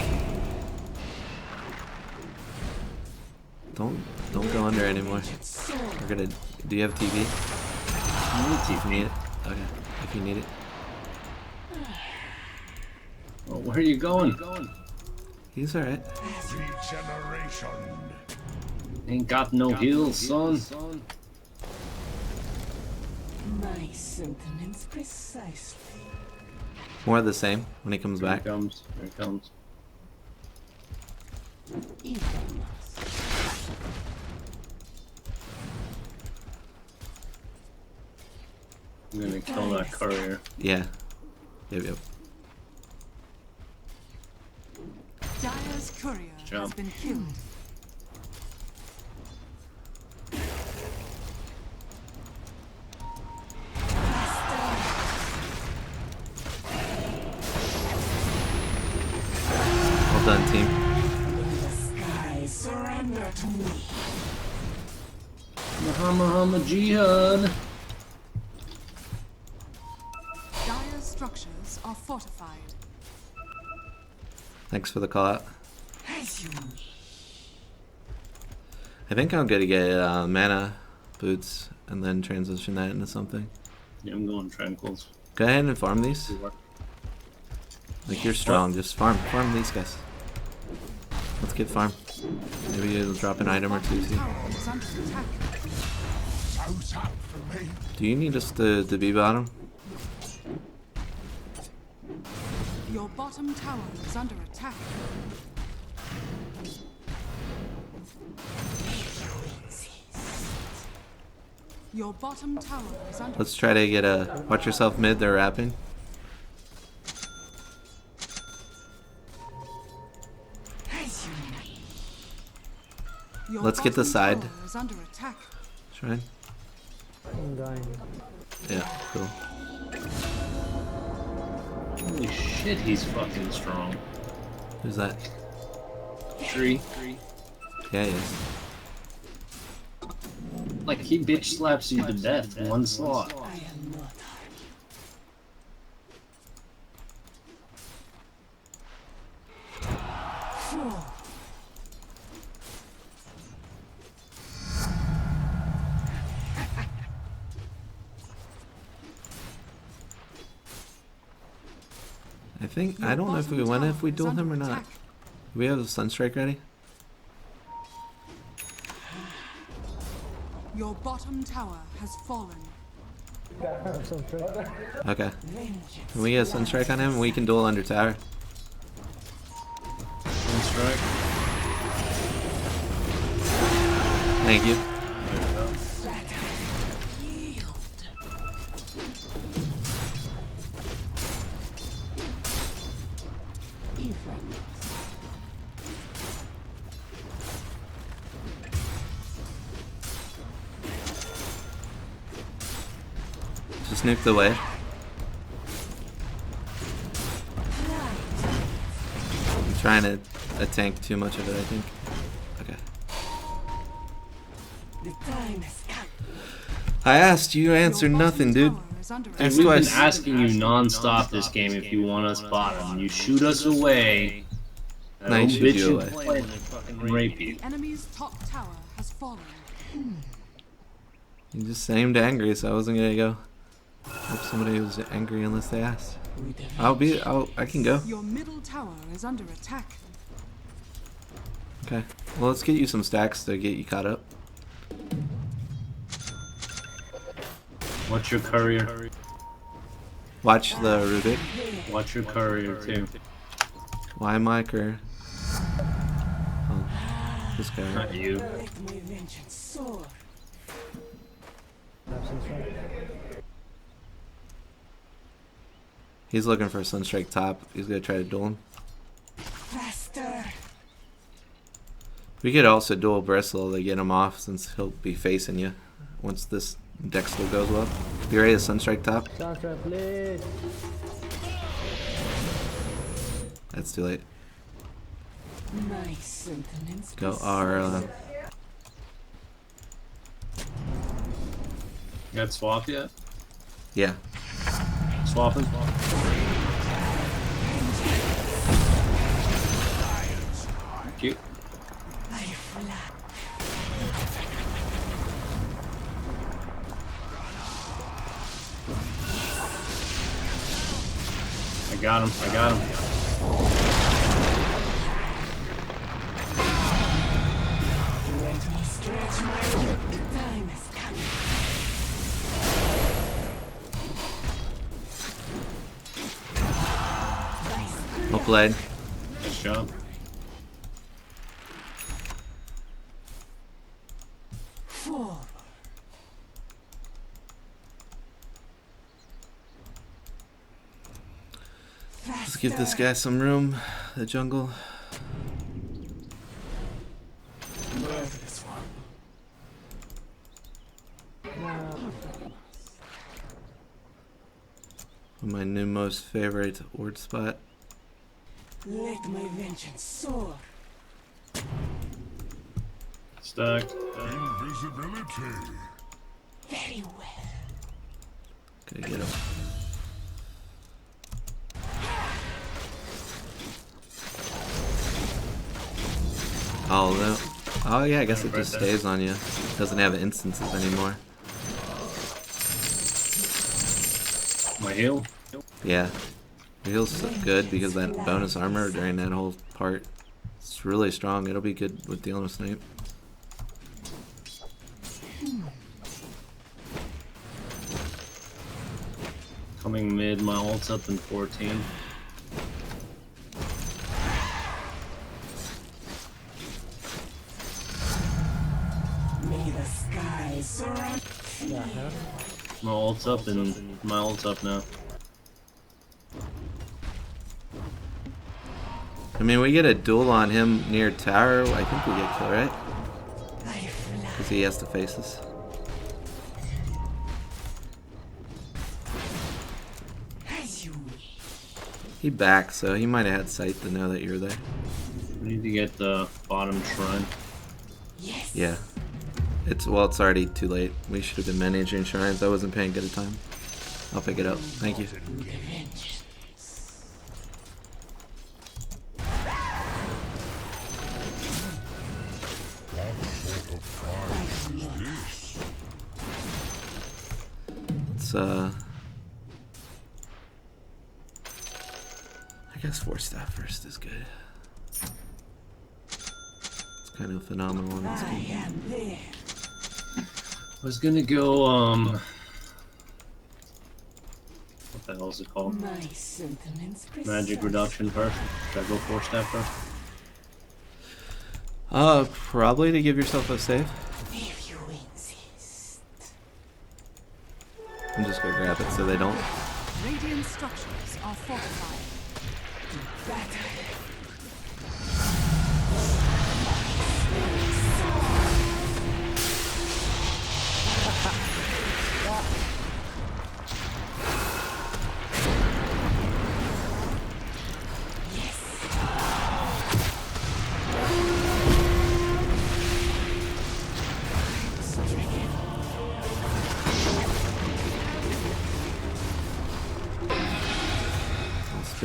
Don't go under anymore. We're gonna. Do you have TV? If you need it. Okay. If you need it. Oh, where are you going? He's alright. Regeneration. Ain't got no heals, son. My sentiments precisely. More of the same when he comes back. Here it comes. Here it comes. I'm gonna kill that courier. Yeah. Yep. Dire's courier has been killed. Well done, team. The sky surrender to me. Muhammad Jihad. Dire's structures are fortified. Thanks for the call out. I think I'm gonna get mana boots and then transition that into something. Yeah, I'm going tranquils. Go ahead and farm these. Like you're strong, just farm these guys. Let's get farm. Maybe it'll drop an item or two too. Do you need us to be bottom? Your bottom tower is under attack. Your bottom tower is under Let's try to get a. Watch yourself mid, they're rapping. Let's get the side. Shrine. I'm dying. Yeah, cool. Holy shit, he's fucking strong. Who's that? Tree. Yeah, he is. Like, he bitch slaps you to death in one slot. I don't know if we win if we duel him or not. Do we have a Sunstrike ready? Your bottom tower has fallen. Okay. Can we get a Sunstrike on him? We can duel under tower. Sunstrike. Thank you. nuked away. I'm trying to tank too much of it, I think. Okay. I asked, you answered nothing, dude. And we've been asking you non-stop this game if you want us bottom. You shoot us away. And Now I you don't shoot bitch you you away. play when they fucking rape you. The enemy's top tower has fallen. You just seemed angry, so I wasn't gonna go. Hope somebody was angry unless they asked. I can go. Your middle tower is under attack. Okay. Well, let's get you some stacks to get you caught up. What's your courier? Watch the Rubik. Watch your courier too. Why Mike or... Oh, this guy. Not you. He's looking for a Sunstrike top. He's gonna try to duel him. Faster. We could also duel Bristle to get him off since he'll be facing you once this Dexter goes well. You ready to Sunstrike top? Sunstrike, please. That's too late. My sentiments. Go R. You got swap yet? Yeah. Swapping? Thank you. I got him. I got him. Well played. Nice job. Let's give this guy some room. The jungle. My new most favorite ward spot. Let my vengeance soar. Stuck. Invisibility. Very well. Okay, get him. Oh no. Oh yeah, I guess it just stays on you. Doesn't have instances anymore. My heal? Yeah. Your heal's good because that bonus armor during that whole part. It's really strong. It'll be good with dealing with Snipe. Coming mid, my ult's up in 14. May the skies surround. My ult's up and my ult's up now. I mean, we get a duel on him near tower. I think we get kill, right? Because he has to face us. He backed, so he might have had sight to know that you're there. We need to get the bottom shrine. Yeah. It's already too late. We should have been managing shrines. I wasn't paying good a time. I'll pick it up. Thank you. It's I guess 4-staff first is good. It's kind of phenomenal in this game. I was gonna go, what the hell is it called? Magic reduction first. Should I go 4-staff first? Probably to give yourself a save. If you insist. I'm just gonna grab it so they don't. Radiant structures are fortified.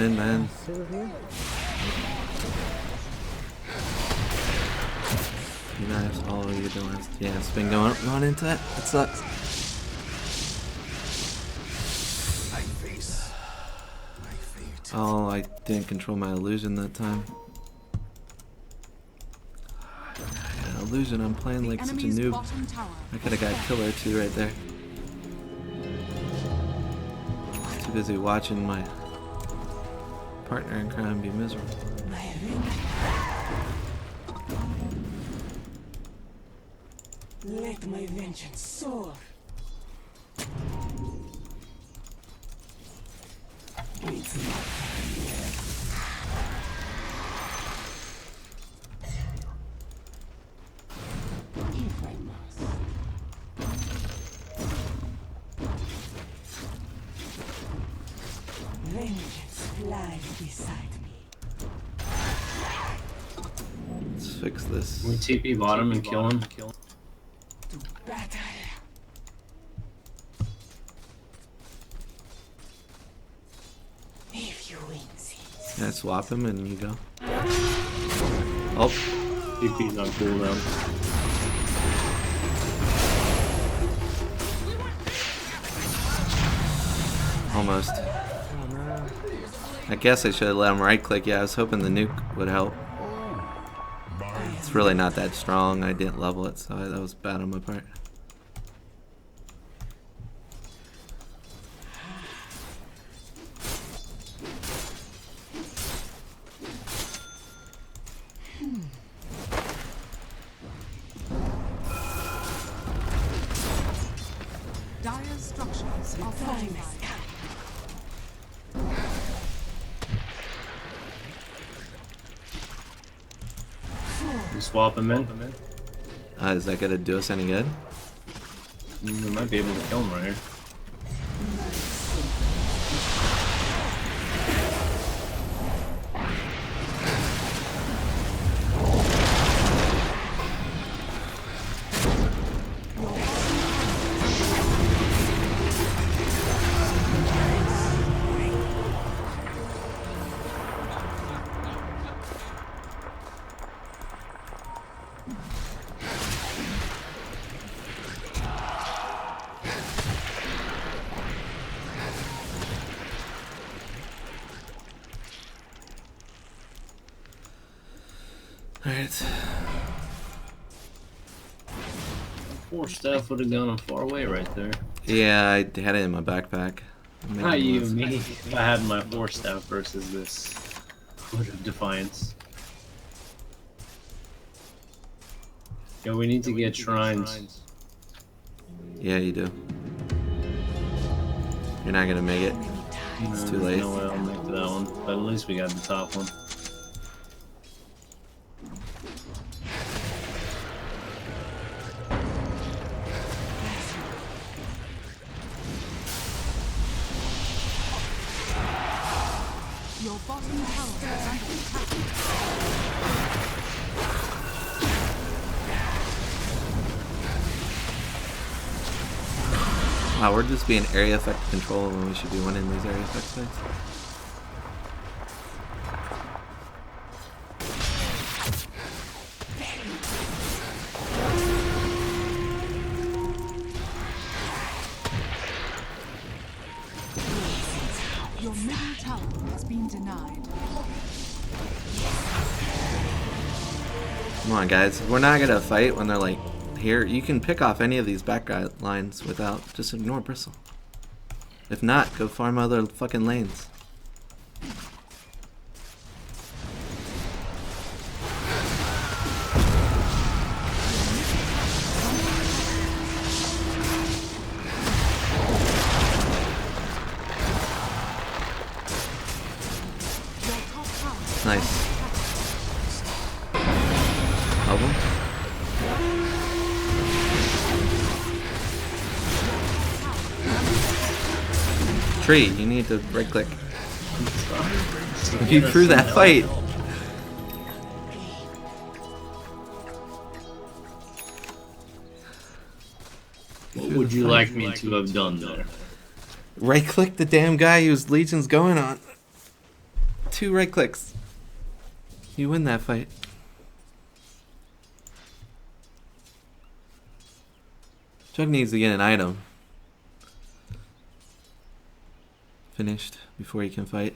Spin, man. You guys, all of you doing? Yeah, spin going into it. It sucks. Oh, I didn't control my illusion that time. Yeah, illusion, I'm playing like such a noob. I could have got killer too right there. Too busy watching my partner in crime be miserable. Let my vengeance soar. It's not yet. If I must. Vengeance flies beside me. Let's fix this. Can we TP bottom and kill him? To battle. If you insist. Yeah, swap him and you go. Oh. TP's on cooldown. Almost. I guess I should have let him right click. Yeah, I was hoping the nuke would help. It's really not that strong. I didn't level it, so that was bad on my part. Dire's structures are fortified. You swap him in. Is that gonna do us any good? We might be able to kill him right here. Alright. Force staff would have gone a far way right there. Yeah, I had it in my backpack. Not you, me. If I had my force staff versus this Foot of Defiance. Yeah, we need to get shrines. Yeah, you do. You're not gonna make it. It's too late. No way I'll make that one, but at least we got the top one. Your bottom tower is under attack. Wow, we're just being area effect control when we should be winning these area effect fights. Your middle tower has been denied. Come on, guys. We're not gonna fight when they're like here. You can pick off any of these back lines without just ignore Bristle. If not, go farm other fucking lanes. Nice. Help him. Tree, you need to right click. You threw that fight. What would you like me to have done there? Right click the damn guy whose Legion's going on. 2 right clicks. You win that fight. Chuck needs to get an item finished before he can fight.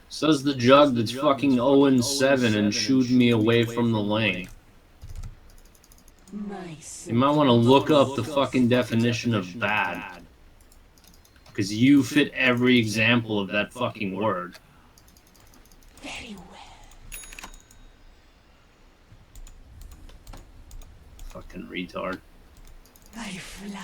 Says the jug that's fucking 0-7 and shooed me away from the lane. You might want to look up the fucking definition of bad. Because you fit every example of that fucking word. Very well. Fucking retard. I fly.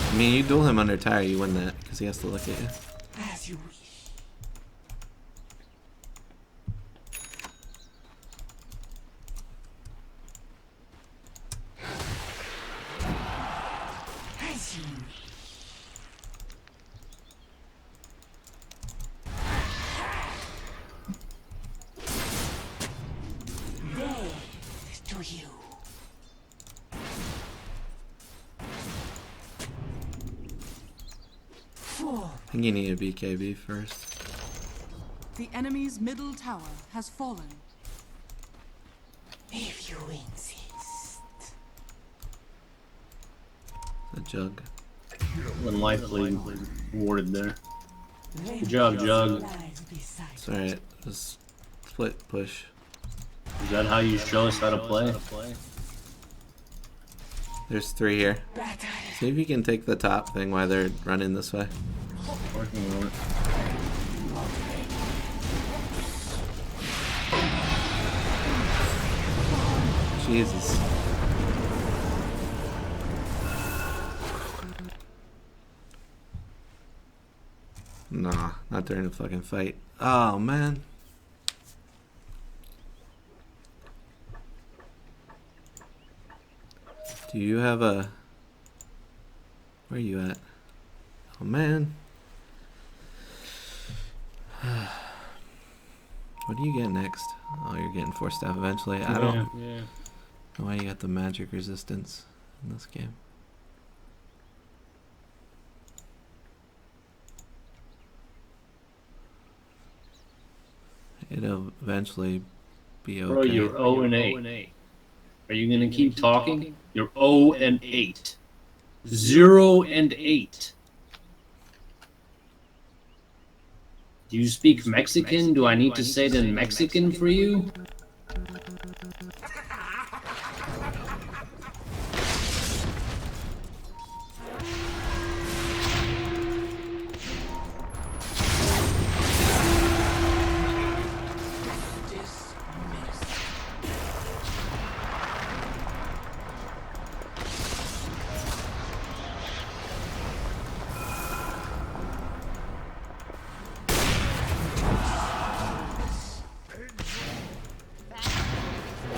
I mean, you duel him under tire, you win that, because he has to look at you. As you wish. As you wish. Death to you. I think you need a BKB first. The enemy's middle tower has fallen. If you insist. A jug. When life lead warded there. Good job, Jug. It's alright. Just split push. Is that how you show us how to play? There's 3 here. See if you can take the top thing while they're running this way. Working on it. Jesus. Nah, not during a fucking fight. Oh, man. Do you have a... Where are you at? Oh, man. What do you get next? Oh, you're getting 4 staff eventually. I don't know why you got the magic resistance in this game. It'll eventually be okay. Bro, you're 0-8. Are you gonna keep talking? You're 0-8. 0-8. Do you speak Mexican? Do I need to say it in Mexican for you?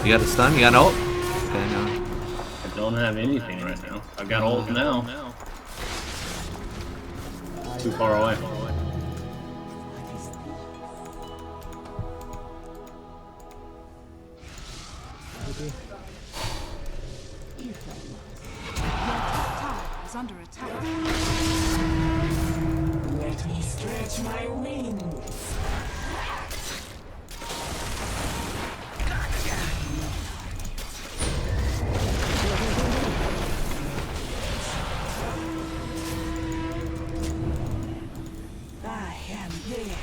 You got a stun? You got an ult? Okay, no. I don't have anything right now. I got ult now. Too far away. Your top tower is under attack. Let me stretch my wings. I am there.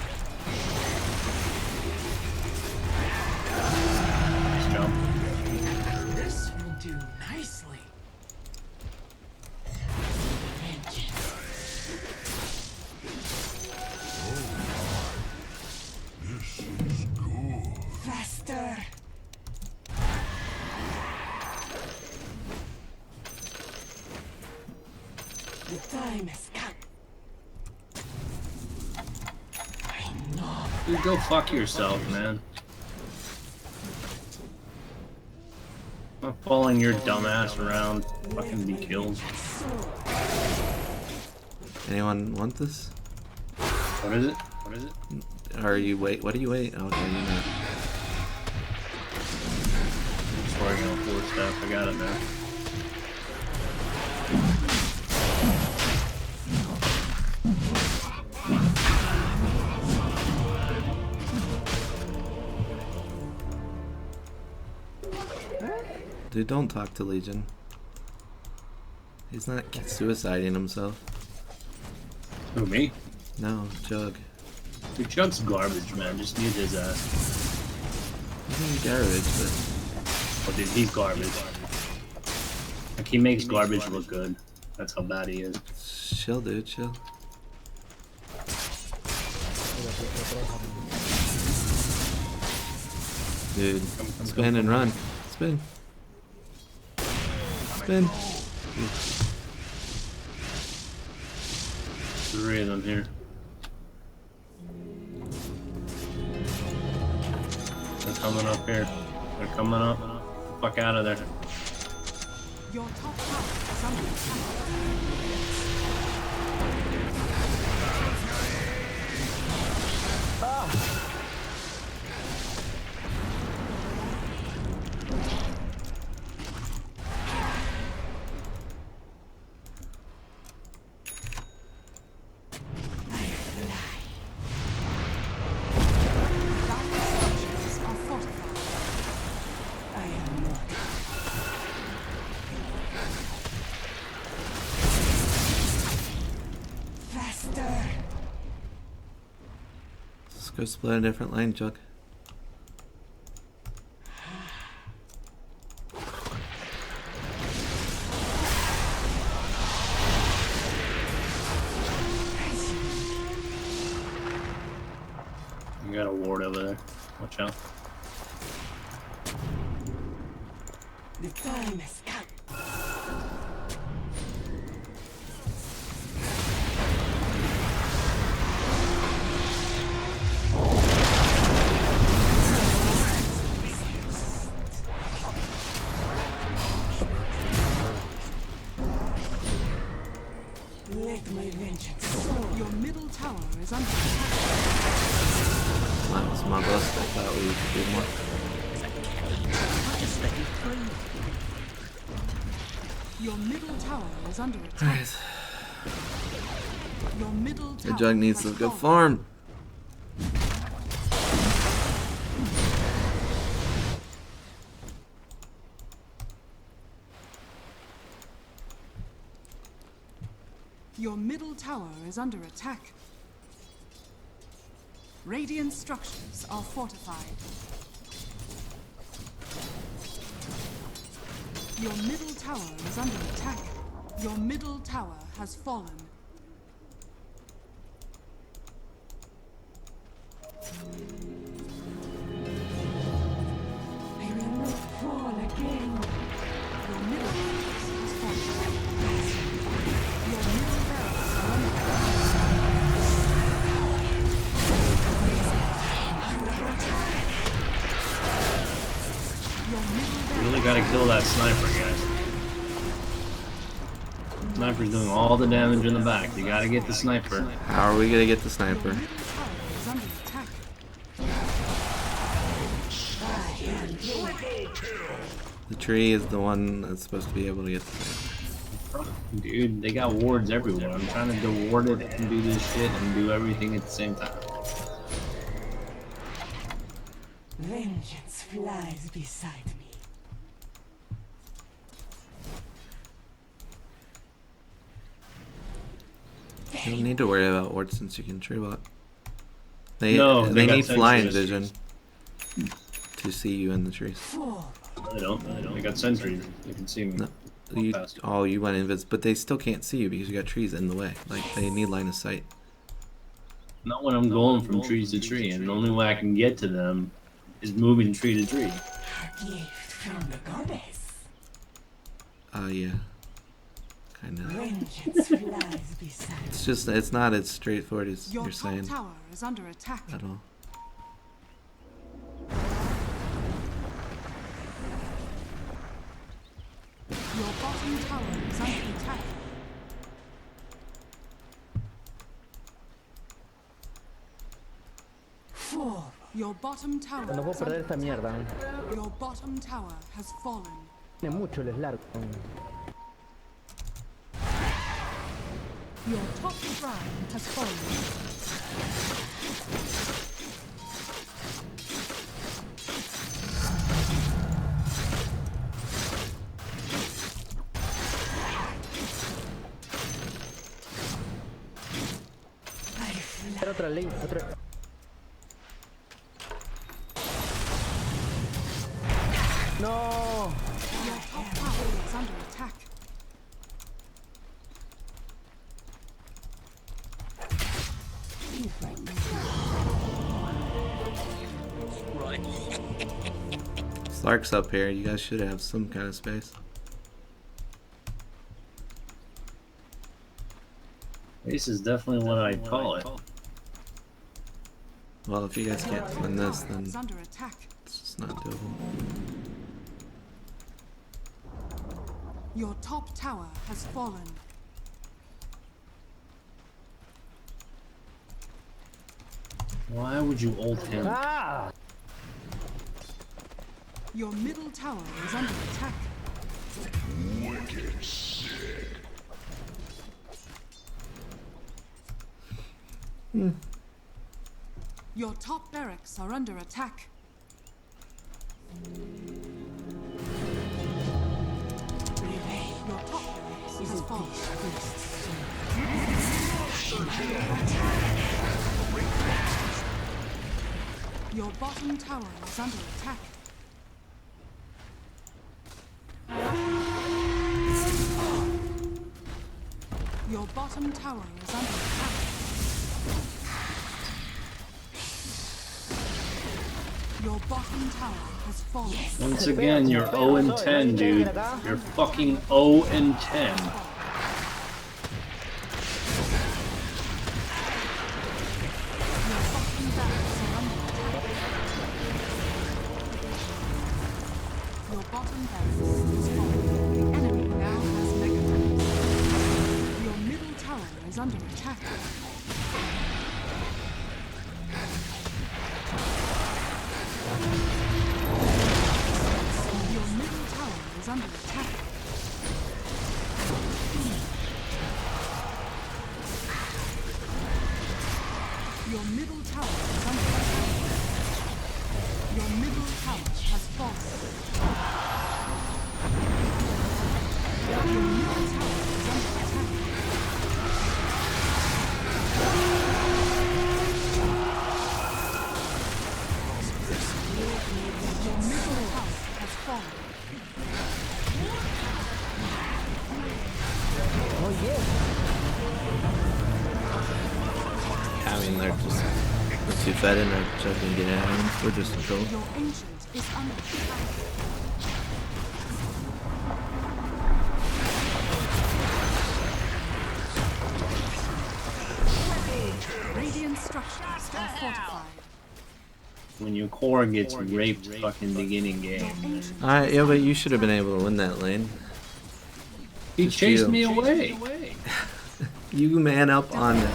Nice jump. This will do nicely. Faster. The time has come. Dude, go fuck yourself, man. I'm not following your dumbass around. Fucking be killed. Anyone want this? What is it? What is it? Are you wait? What do you wait? Okay, you know. I'm just working on 4 stuff. I got it now. Dude, don't talk to Legion. He's not suiciding himself. Who, me? No, Jug. Dude, Jug's garbage, man. Just mute his ass. He's garbage, but... Oh, dude, he's garbage. Like, he makes garbage look good. That's how bad he is. Chill, dude, chill. Dude, spin and run. Spin. Spin. 3 of them here. They're coming up here. They're coming up. Get the fuck out of there. Your top tower is under attack. Let's go split a different lane, Jug. You got a ward over there. Watch out. The time has come. Let my vengeance. Your middle tower is under attack. That was my bust. I thought we could do more. Your middle tower is under attack. Alright. Your middle The tower Jug needs to has go fallen. farm. Your middle tower is under attack. Radiant structures are fortified. Your middle tower is under attack. Your middle tower has fallen. I will not fall again. Your middle barracks has fallen. Your middle barracks are under You really gotta kill that sniper, guys. Sniper's doing all the damage in the back. You gotta get the sniper. How are we gonna get the sniper? is under attack. The tree is the one that's supposed to be able to get the sniper. Dude, they got wards everywhere. I'm trying to do ward it and do this shit and do everything at the same time. Vengeance flies beside me. You don't need to worry about wards since you can tree walk. They They got need flying sentries. vision to see you in the trees. I don't. I got sentries. You can see me. No, you went invis, but they still can't see you because you got trees in the way. Like they need line of sight. Not when I'm going from tree to tree, and the only way I can get to them is moving tree to tree. A gift from the goddess. Yeah. Kinda. Vengeance flies beside me. It's just, it's not as straightforward as Your you're top saying tower is under attack. at all. tower is under attack. Your bottom tower. No puedo perder esta mierda. Your bottom tower has fallen. Tiene mucho el largo. Your top shrine has fallen. Otra ley, otra. No. Your top tower is under attack. Slark's up here. You guys should have some kind of space. This is definitely what I'd call it. Well, if you guys can't win this, then It's under attack. it's just not doable. Your top tower has fallen. Why would you ult him? Ah! Your middle tower is under attack. Wicked sick. Your top barracks are under attack. Your top barracks has fallen. Your bottom tower is under attack. Your bottom tower is under attack. Your bottom tower has fallen. Once again, you're 0 and 10, dude. You're fucking 0 and 10. Your bottom barracks is fallen. The enemy now has mega. Your middle tower is under attack. Your middle tower is under attack. Your middle tower is under attack. Your middle tower has fallen. Your middle tower is under attack. Your middle tower has fallen. Oh yeah. I mean, they're too fed in. They're just gonna get out of them. We're just in trouble. Your ancient is under attack. Radiant structures are fortified. When your core gets raped fucking beginning game. Alright, yeah, but you should have been able to win that lane. He Just chased you. me away. You man up on it.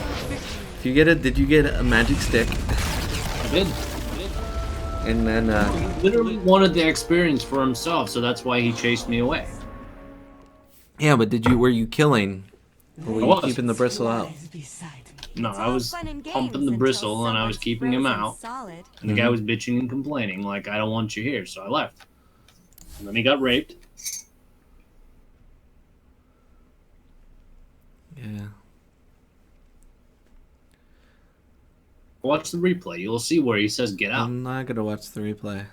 If you get it, did you get a magic stick? I did. And then, He literally wanted the experience for himself, so that's why he chased me away. yeah, but were you killing? Or were I you was. keeping the bristle out? No, I was pumping the bristle and I was keeping him out. And the guy was bitching and complaining, like, I don't want you here, so I left. And then he got raped. Yeah. Watch the replay. You'll see where he says get out. I'm not gonna watch the replay.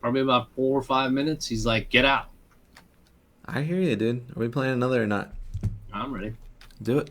Probably about 4 or 5 minutes. He's like, get out. I hear you, dude. Are we playing another or not? I'm ready. Do it.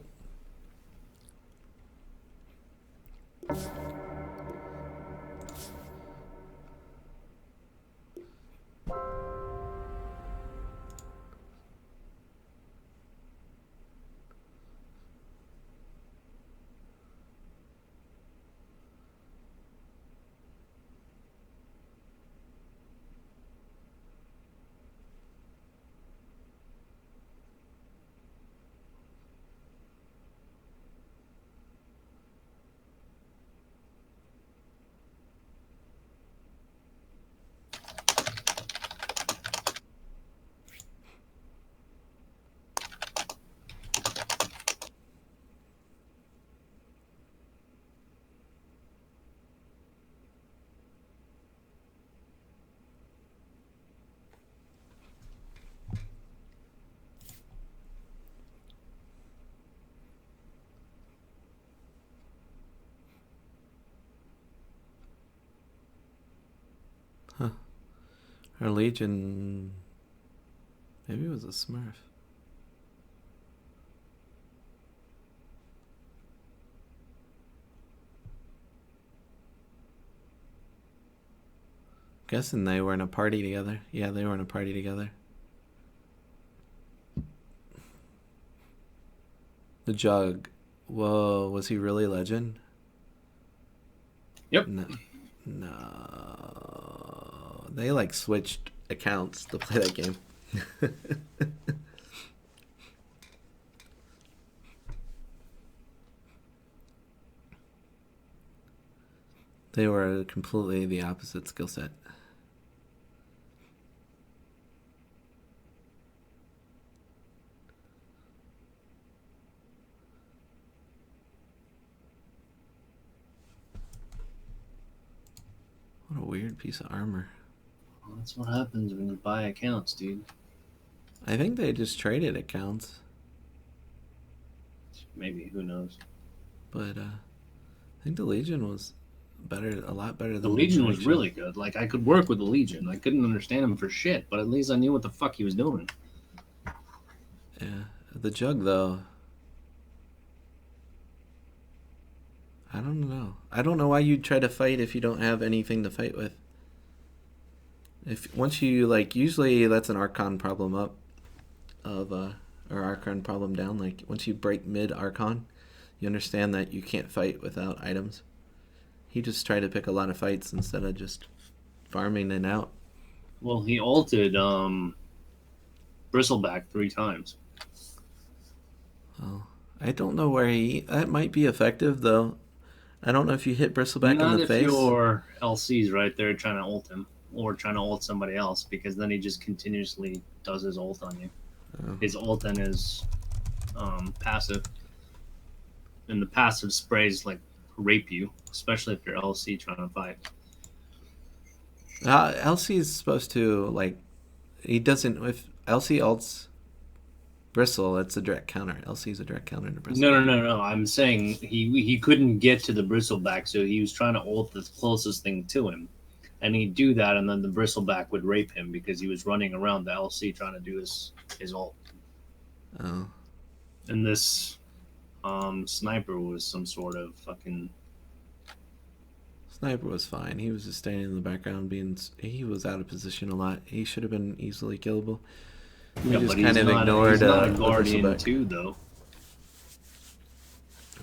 Huh. Our Legion... Maybe it was a Smurf. Guessing they were in a party together. Yeah, they were in a party together. The Jug. Whoa, was he really Legend? Yep. No. They like switched accounts to play that game. They were completely the opposite skill set. What a weird piece of armor. Well, that's what happens when you buy accounts, dude. I think they just traded accounts. Maybe, who knows? But I think the Legion was better, a lot better than the Legion was really good. Like, I could work with the Legion. I couldn't understand him for shit, but at least I knew what the fuck he was doing. Yeah. The Jug, though. I don't know. I don't know why you'd try to fight if you don't have anything to fight with. Once you, like, usually that's an Archon problem up of, or Archon problem down. Like, once you break mid-Archon, you understand that you can't fight without items. He just tried to pick a lot of fights instead of just farming and out. Well, he ulted Bristleback 3 times. Oh, I don't know where that might be effective, though. I don't know if you hit Bristleback in the face. Not if your LC's right there trying to ult him, or trying to ult somebody else, because then he just continuously does his ult on you. Oh. His ult and his passive. And the passive sprays, like, rape you, especially if you're LC trying to fight. LC is supposed to, like, he doesn't, if LC ults Bristle, that's a direct counter. LC is a direct counter to Bristle. No. I'm saying he couldn't get to the Bristleback, so he was trying to ult the closest thing to him. And he'd do that, and then the Bristleback would rape him because he was running around the LC trying to do his ult. Oh. And this sniper was some sort of fucking... Sniper was fine. He was just standing in the background he was out of position a lot. He should have been easily killable. We just kind of ignored he's not a Guardian too, though.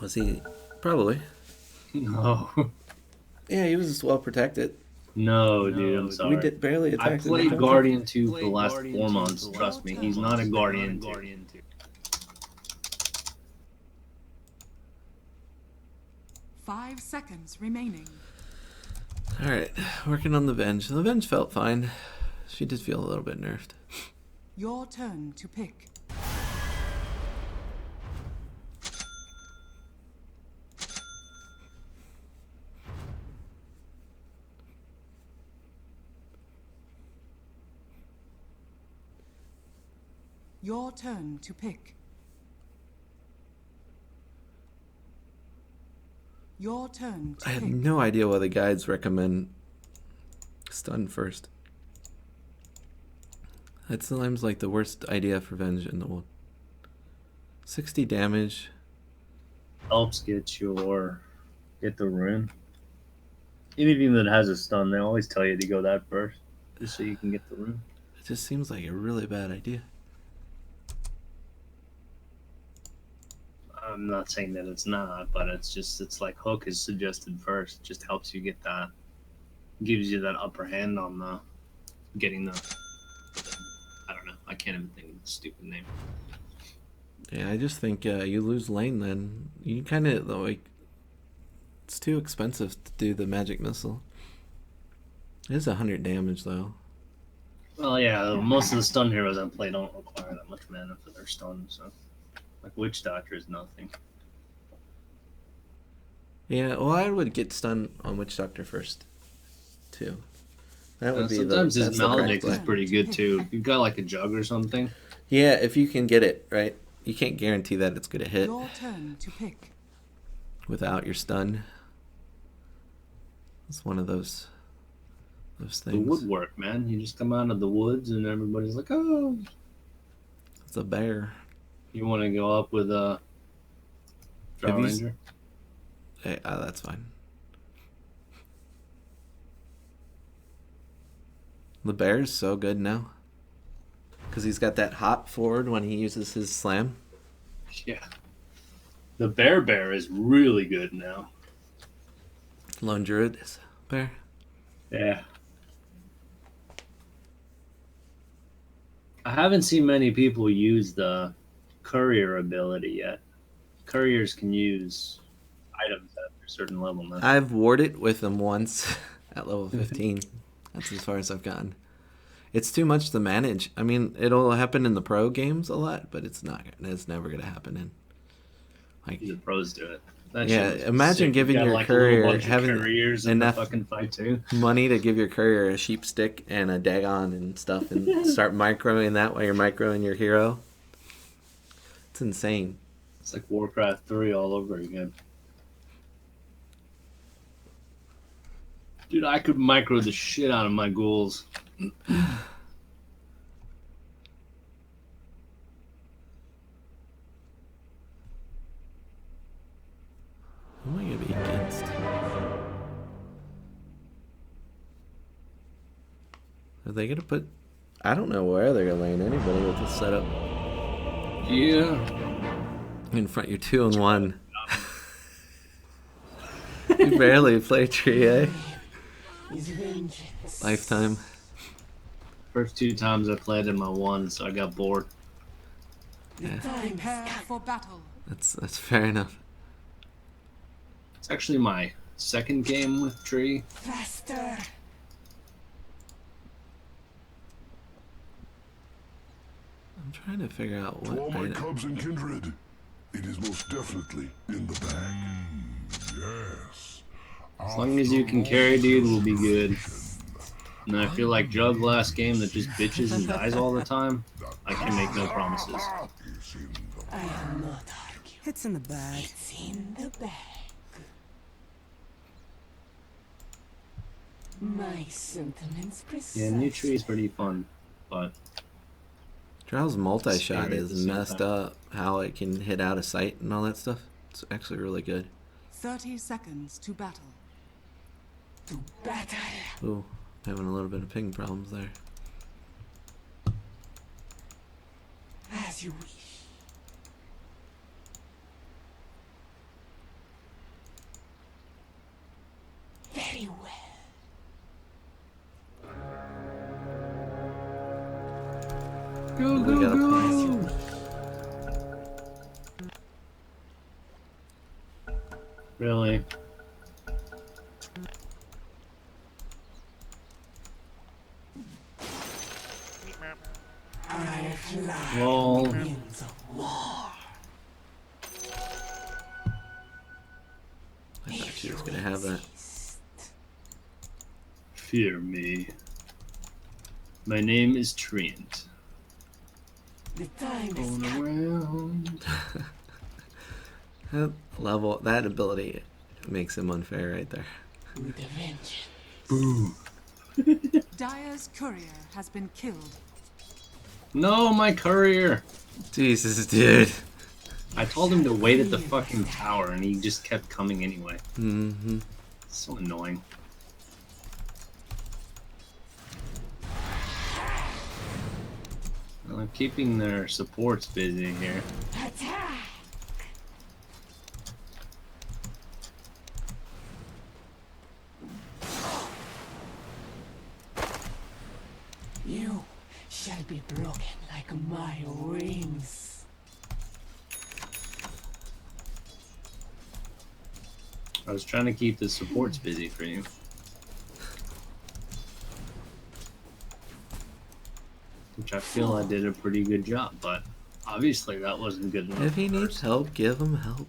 Was he? Probably. No. Yeah, he was just well protected. No, dude, I'm sorry. We did barely attack. I played Guardian 2 for the last 4 months. Trust me, he's not a Guardian 2. 5 seconds remaining. Alright, working on the Venge. The Venge felt fine. She did feel a little bit nerfed. Your turn to pick. Your turn to pick. Your turn to I had pick. no idea why the guides recommend stun first. That seems like the worst idea for Venge in the world. 60 damage. Helps get the rune. Anything that has a stun, they always tell you to go that first, just so you can get the rune. It just seems like a really bad idea. I'm not saying that it's not, but it's like Hook is suggested first. It just helps you get that, gives you that upper hand on the getting the. I don't know. I can't even think of the stupid name. Yeah, I just think you lose lane then. You kind of like. It's too expensive to do the magic missile. It is 100 damage though. Well, yeah, most of the stun heroes I play don't require that much mana for their stun, so. Like Witch Doctor is nothing. Yeah, well, I would get stun on Witch Doctor first, too. That would be sometimes his Maledict is pretty good too. If you've got like a Jug or something. Yeah, if you can get it right, you can't guarantee that it's gonna hit. Your turn to pick. Without your stun, it's one of those those The things. woodwork, man. You just come out of the woods and everybody's like, oh. It's a bear. You want to go up with a Drow Have you s- Ranger? Hey, that's fine. The bear is so good now. Because he's got that hop forward when he uses his slam. Yeah. The bear is really good now. Lone Druid is a bear. Yeah. I haven't seen many people use the courier ability yet. Couriers can use items at a certain level now. I've warded with him once at level 15. That's as far as I've gotten. It's too much to manage. I mean, it'll happen in the pro games a lot, but it's not. It's never gonna happen in like the pros do it. That yeah, shit was imagine sick. giving You got, your like, a little courier bunch of having couriers in the enough fucking fight too. money to give your courier a sheep stick and a dagon and stuff, and start microing that while you're microing your hero. It's insane. It's like Warcraft 3 all over again. Dude, I could micro the shit out of my ghouls. Who am I gonna be against? Are they gonna put? I don't know where they're gonna lane anybody with this setup. Yeah. In front, you're 2-1. You barely play tree, eh? Lifetime. First 2 times I played him, I won, so I got bored. Yeah, Prepare for battle. that's fair enough. It's actually my second game with Tree. Faster. I'm trying to figure out To what. all my cubs and kindred, it is most definitely in the bag. Yes. As long as you can carry, dude, we'll be good. And I feel like Jug last game that just bitches and dies all the time, I can make no promises. I am not arguing. It's in the bag. It's in the bag. My sentiments precise. Yeah, new Tree is pretty fun, but Drow's multi-shot Scary at is the same messed time. up. How it can hit out of sight and all that stuff. It's actually really good. 30 seconds to battle. To battle. Ooh, having a little bit of ping problems there. As you wish. Very well. Go, We got a plan. Really? I fly Lol. winds of war. I thought she was gonna have that. Fear me. My name is Treant. The time is Going come. around. That ability makes him unfair right there. With a vengeance. Boo. Dire's courier has been killed. No, my courier. Jesus, dude. I told him to wait at the fucking tower, and he just kept coming anyway. Mm-hmm. So annoying. Well, I'm keeping their supports busy here. Attack! You shall be broken like my wings. I was trying to keep the supports busy for you. Which I feel I did a pretty good job, but obviously that wasn't good enough. If he needs help, give him help.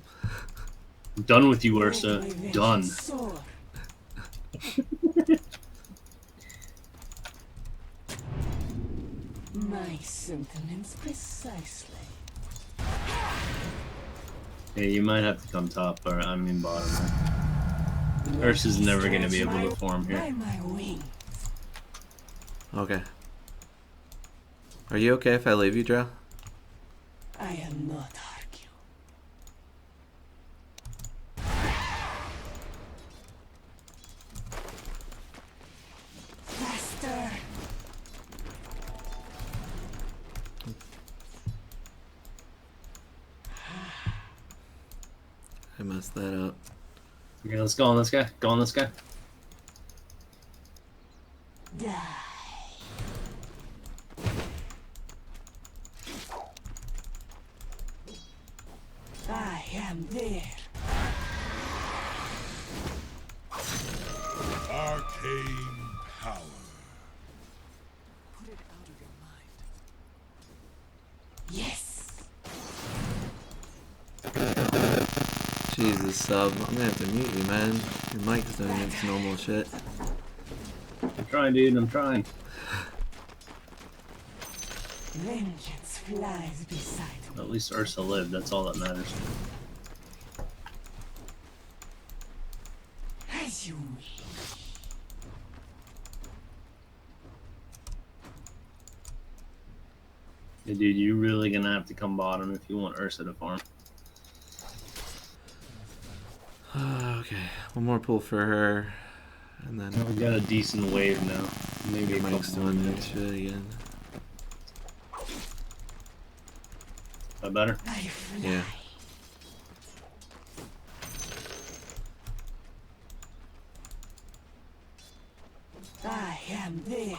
I'm done with you, Ursa. Done. Sword. My sentiments precisely. Hey, you might have to come top, or I mean bottom. Ursa's never gonna be able to form By here. my wings. Okay. Are you okay if I leave you, Drow? I am not argue. Faster! I messed that up. Okay, let's go on this guy. Go on this guy. Die. I am there. Arcane power. Put it out of your mind. Yes. Jesus, sub. I'm gonna have to mute you, man. Your mic's doing its normal shit. I'm trying, dude. I'm trying. Vengeance flies beside me. At least Ursa lived. That's all that matters. As you wish. Yeah, dude, you're really gonna have to come bottom if you want Ursa to farm. Okay, one more pull for her, and then We got a decent wave now. Maybe a your mic's couple doing that minutes. shit again. That better? Yeah. I am there.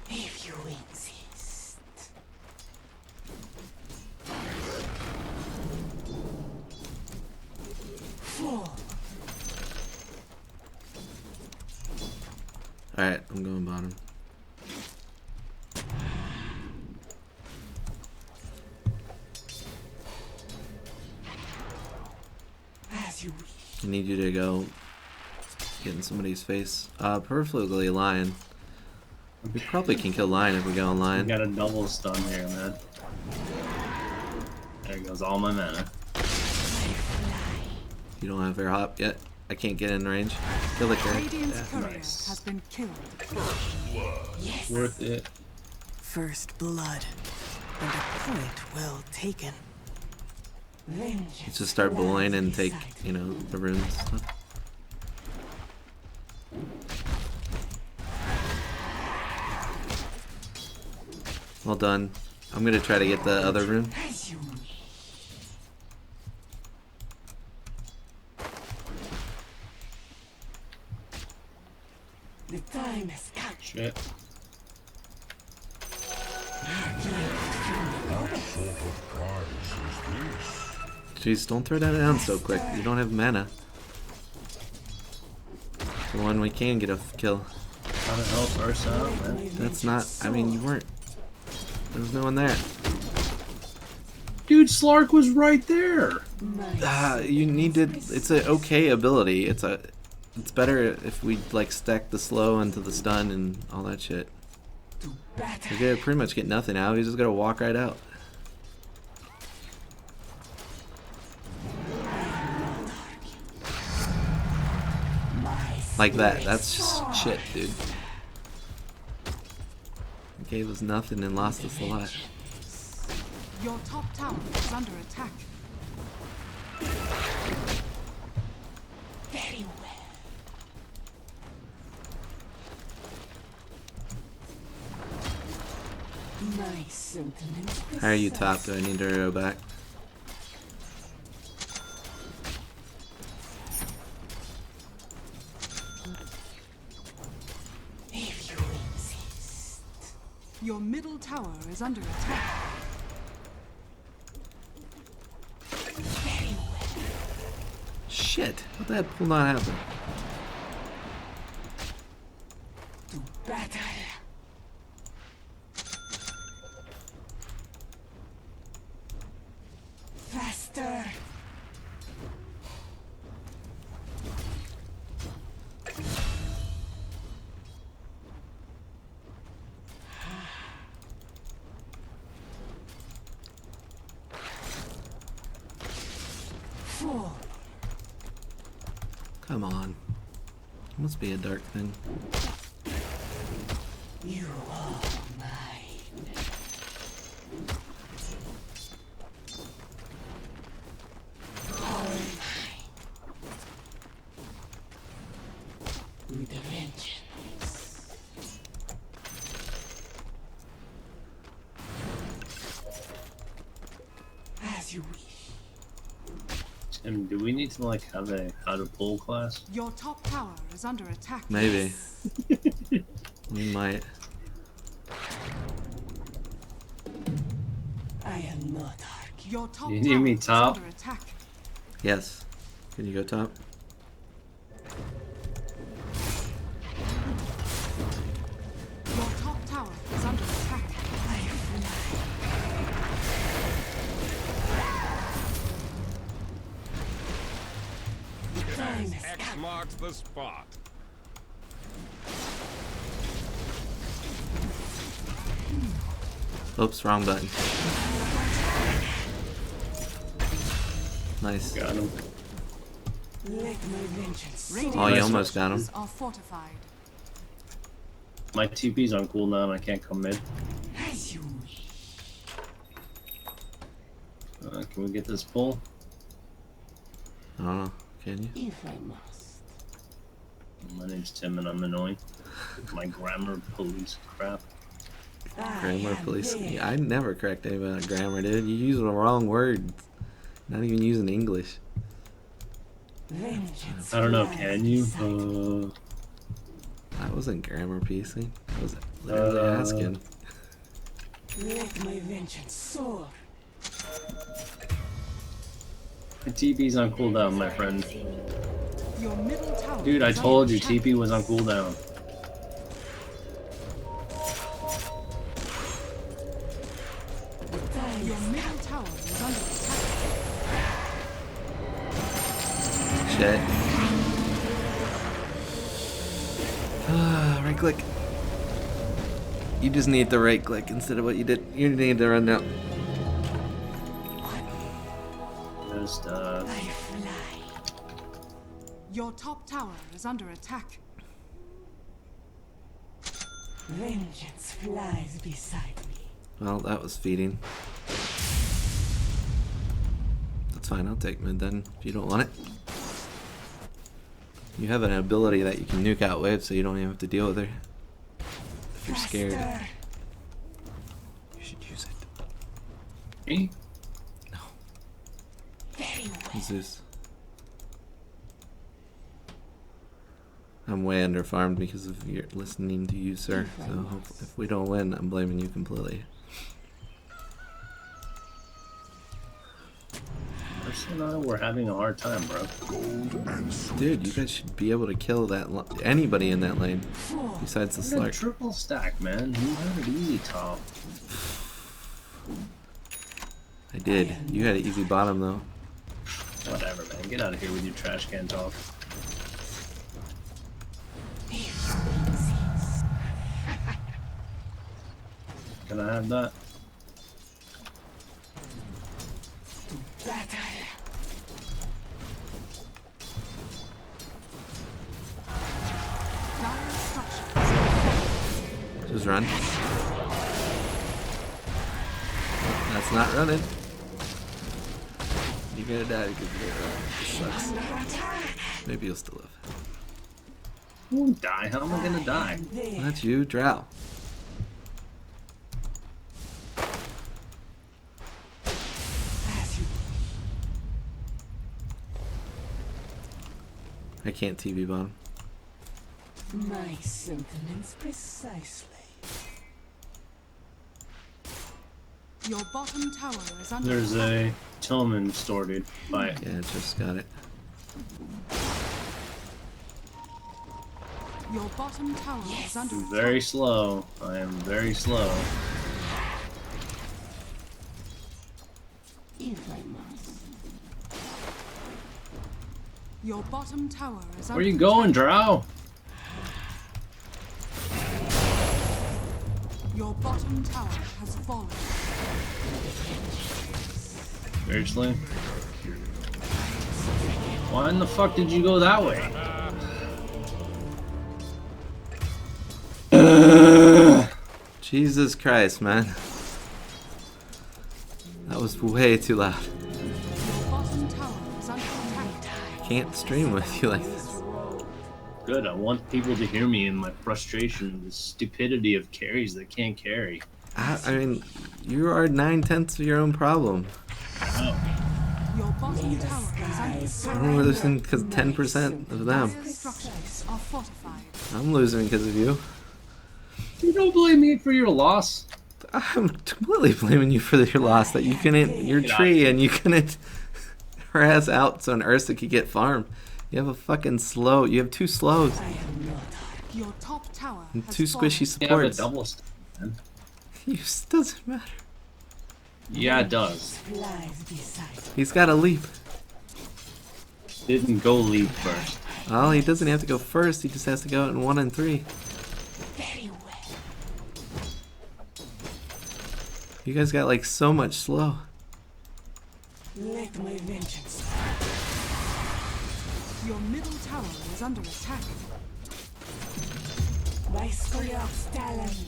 If you insist. Fall. Alright, I'm going bottom. As you wish. I need you to go get in somebody's face. Perfectly Lion. We probably can kill Lion if we go We online. got a double stun here, man. There goes all my mana. You don't have air hop yet. I can't get in range. Kill the carry. Radiant's Yeah. courier has been killed. Yes. Worth it. First blood. And a point well taken. Vengeance Let's just start bullying and take, flies beside you know, the runes and stuff. Well done. I'm gonna try to get the other rune. me. As you wish. The time has come. Shit. What sort of prize is this? Jeez, don't throw that down so quick. You don't have mana. The one we can get a kill. Trying to help Ursa out, man. That's not. I mean, you weren't. There was no one there. Dude, Slark was right there. You needed. It's an okay ability. It's better if we like stack the slow into the stun and all that shit. You're gonna pretty much get nothing out. He's just gonna walk right out. Like that. That's just shit, dude. He gave us nothing and lost us a lot. Your top tower is under attack. Very well. My sentiments. How are you top? Do I need to go back? If you insist. Your middle tower is under attack. Very well. Shit. What the heck will not happen? To battle. Faster. Come on. It must be a dark thing. You are mine. All mine. With a vengeance. As you wish. Tim, do we need to like have a how to pull class? Your top tower is under attack. Maybe. We might. I am not arguing. Your top You need tower me is top? under attack. Yes. Can you go top? Your top tower is under attack. X marks the spot. Oops, wrong button. Nice. Got him. Let my vengeance. Oh, you almost got him. Are fortified. My TP's on cooldown. I can't come mid. As you wish. Can we get this pull? I don't know. Can you? If I must. My name's Tim and I'm annoying. My grammar police crap. Grammar police. Yeah, I never correct anybody on grammar, dude. You use the wrong words. Not even using English. Vengeance. I don't know. Can you? I wasn't grammar piecing. I was literally asking. Let my vengeance soar. My TP's on cooldown, my friend. Your middle tower. Dude, I is told under you attack. TP was on cooldown. Your middle tower is under attack. Shit. Right click. You just need the right click instead of what you did. You need to run now. Just Your top tower is under attack. Vengeance flies beside me. Well, that was feeding. That's fine, I'll take mid then, if you don't want it. You have an ability that you can nuke out waves so you don't even have to deal with her. If you're scared. You should use it. Me? No. Zeus. I'm way under farmed because of your listening to you, sir. So if we don't win, I'm blaming you completely. We're having a hard time, bro. Dude, you guys should be able to kill that anybody in that lane besides the What a Slark. triple stack, man. You have it easy, Tom. I did. You had an easy bottom though. Whatever, man. Get out of here with your trash can talk. Can I have that? Just run. That's not running. You're gonna die because you're gonna run. This sucks. Maybe you'll still live. I won't die. How am I gonna die? That's you, Drow. I can't TV bomb. My sentiments precisely. Your bottom tower is under There's attack. a Tillman store, dude. Buy it. Yeah, just got it. Your bottom tower is under I'm attack. very slow. I am very slow. If I must. Your bottom tower is Where under you going, attack. Drow? Your bottom tower has fallen. Seriously? Why in the fuck did you go that way? Jesus Christ, man. That was way too loud. Your bottom tower is under attack. Can't stream with you like this. Good. I want people to hear me in my frustration, the stupidity of carries that can't carry. I mean, you are 9/10 of your own problem. Your bottom tower is under attack. I'm losing because 10% of them. Dire's structures are fortified. I'm losing because of you. You don't blame me for your loss. I'm completely blaming you for your loss. That you couldn't, your tree, and you couldn't harass out so an Ursa could get farmed. You have a fucking slow. You have 2 slows. Your top tower And has 2 fallen. squishy You have a supports. double stack, man. It doesn't matter. Yeah, it does. He's got to leap. Didn't go lead first. Well, he doesn't have to go first. He just has to go in 1 and 3. Very well. You guys got like so much slow. Let my vengeance. Your middle tower is under attack. My Skoyok's talents.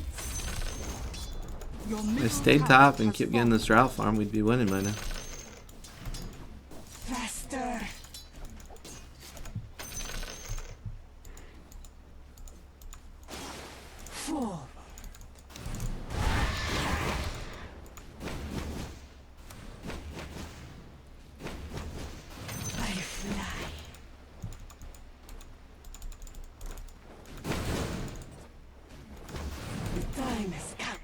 Your If middle they stayed tower top and has kept getting this drought farm, we'd be winning by now. Faster. Forward. I fly. The time has come.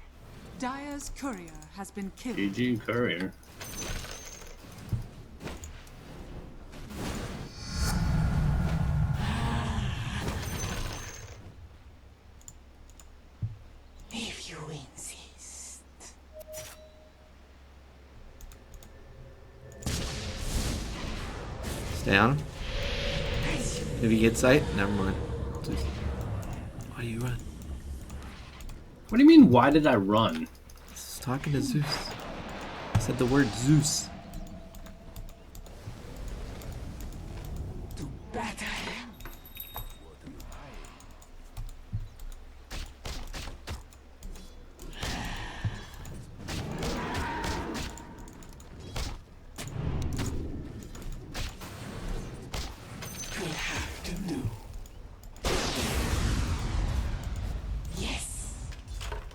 Dire's courier has been killed. GG Courier. If you insist. Stay on him. If you get sight, never mind. Just, why do you run? What do you mean, why did I run? I was talking to Zeus. I said the word Zeus. To battle. We'll have to do. Yes.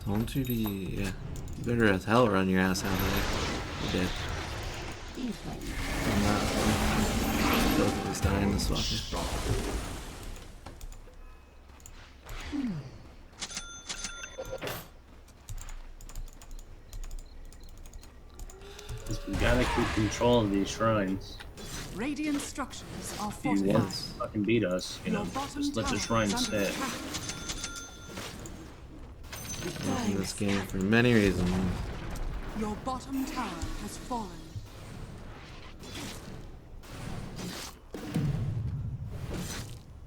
Don't you be, yeah. You better as hell run your ass out of there. You're dead. I'm not. Both of us dying this fucker. We gotta keep control of these shrines. Radiant structures are If you fortified. want to fucking beat us, you know, just let the shrine sit. I'm in this game for many reasons. Your bottom tower has fallen.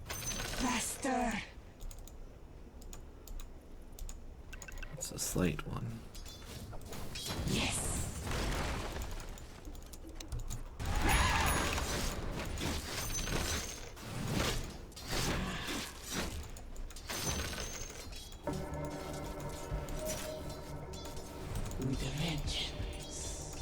Faster. It's a slight one. Yes. With a vengeance.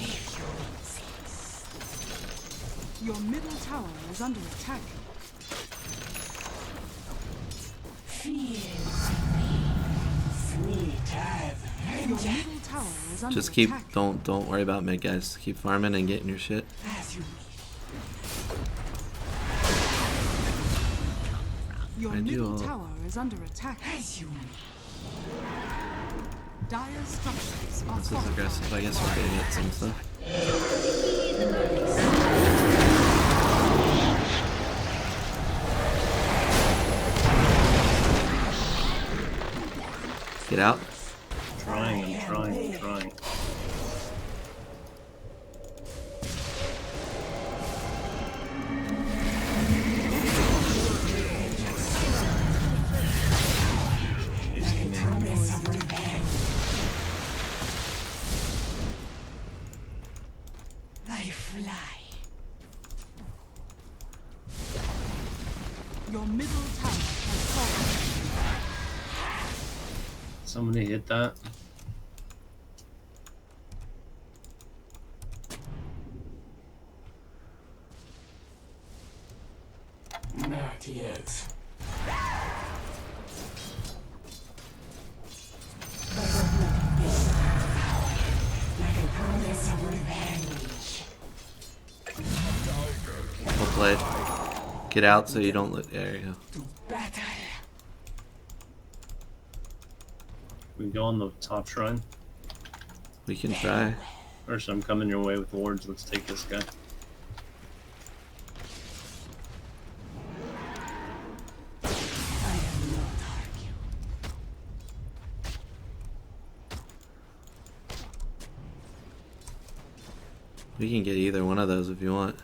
If you insist. Your middle tower is under attack. Feel sweet as Your vengeance. middle tower is under Just keep, attack. don't worry about mid guys. Keep farming and getting your shit. As you wish. Your I do middle all- tower is under attack. As you wish. Dire's structures are This is fortified. aggressive. I guess we're gonna get some stuff. Get out. I'm trying. fly. Your middle tower has fallen. Somebody hit that. Not yet. But the blood is like a promise of revenge. Well played. Get out so you don't look. There you go. Battle. We go on the top shrine. We can try. First, I'm coming your way with wards. Let's take this guy. We can get either one of those if you want.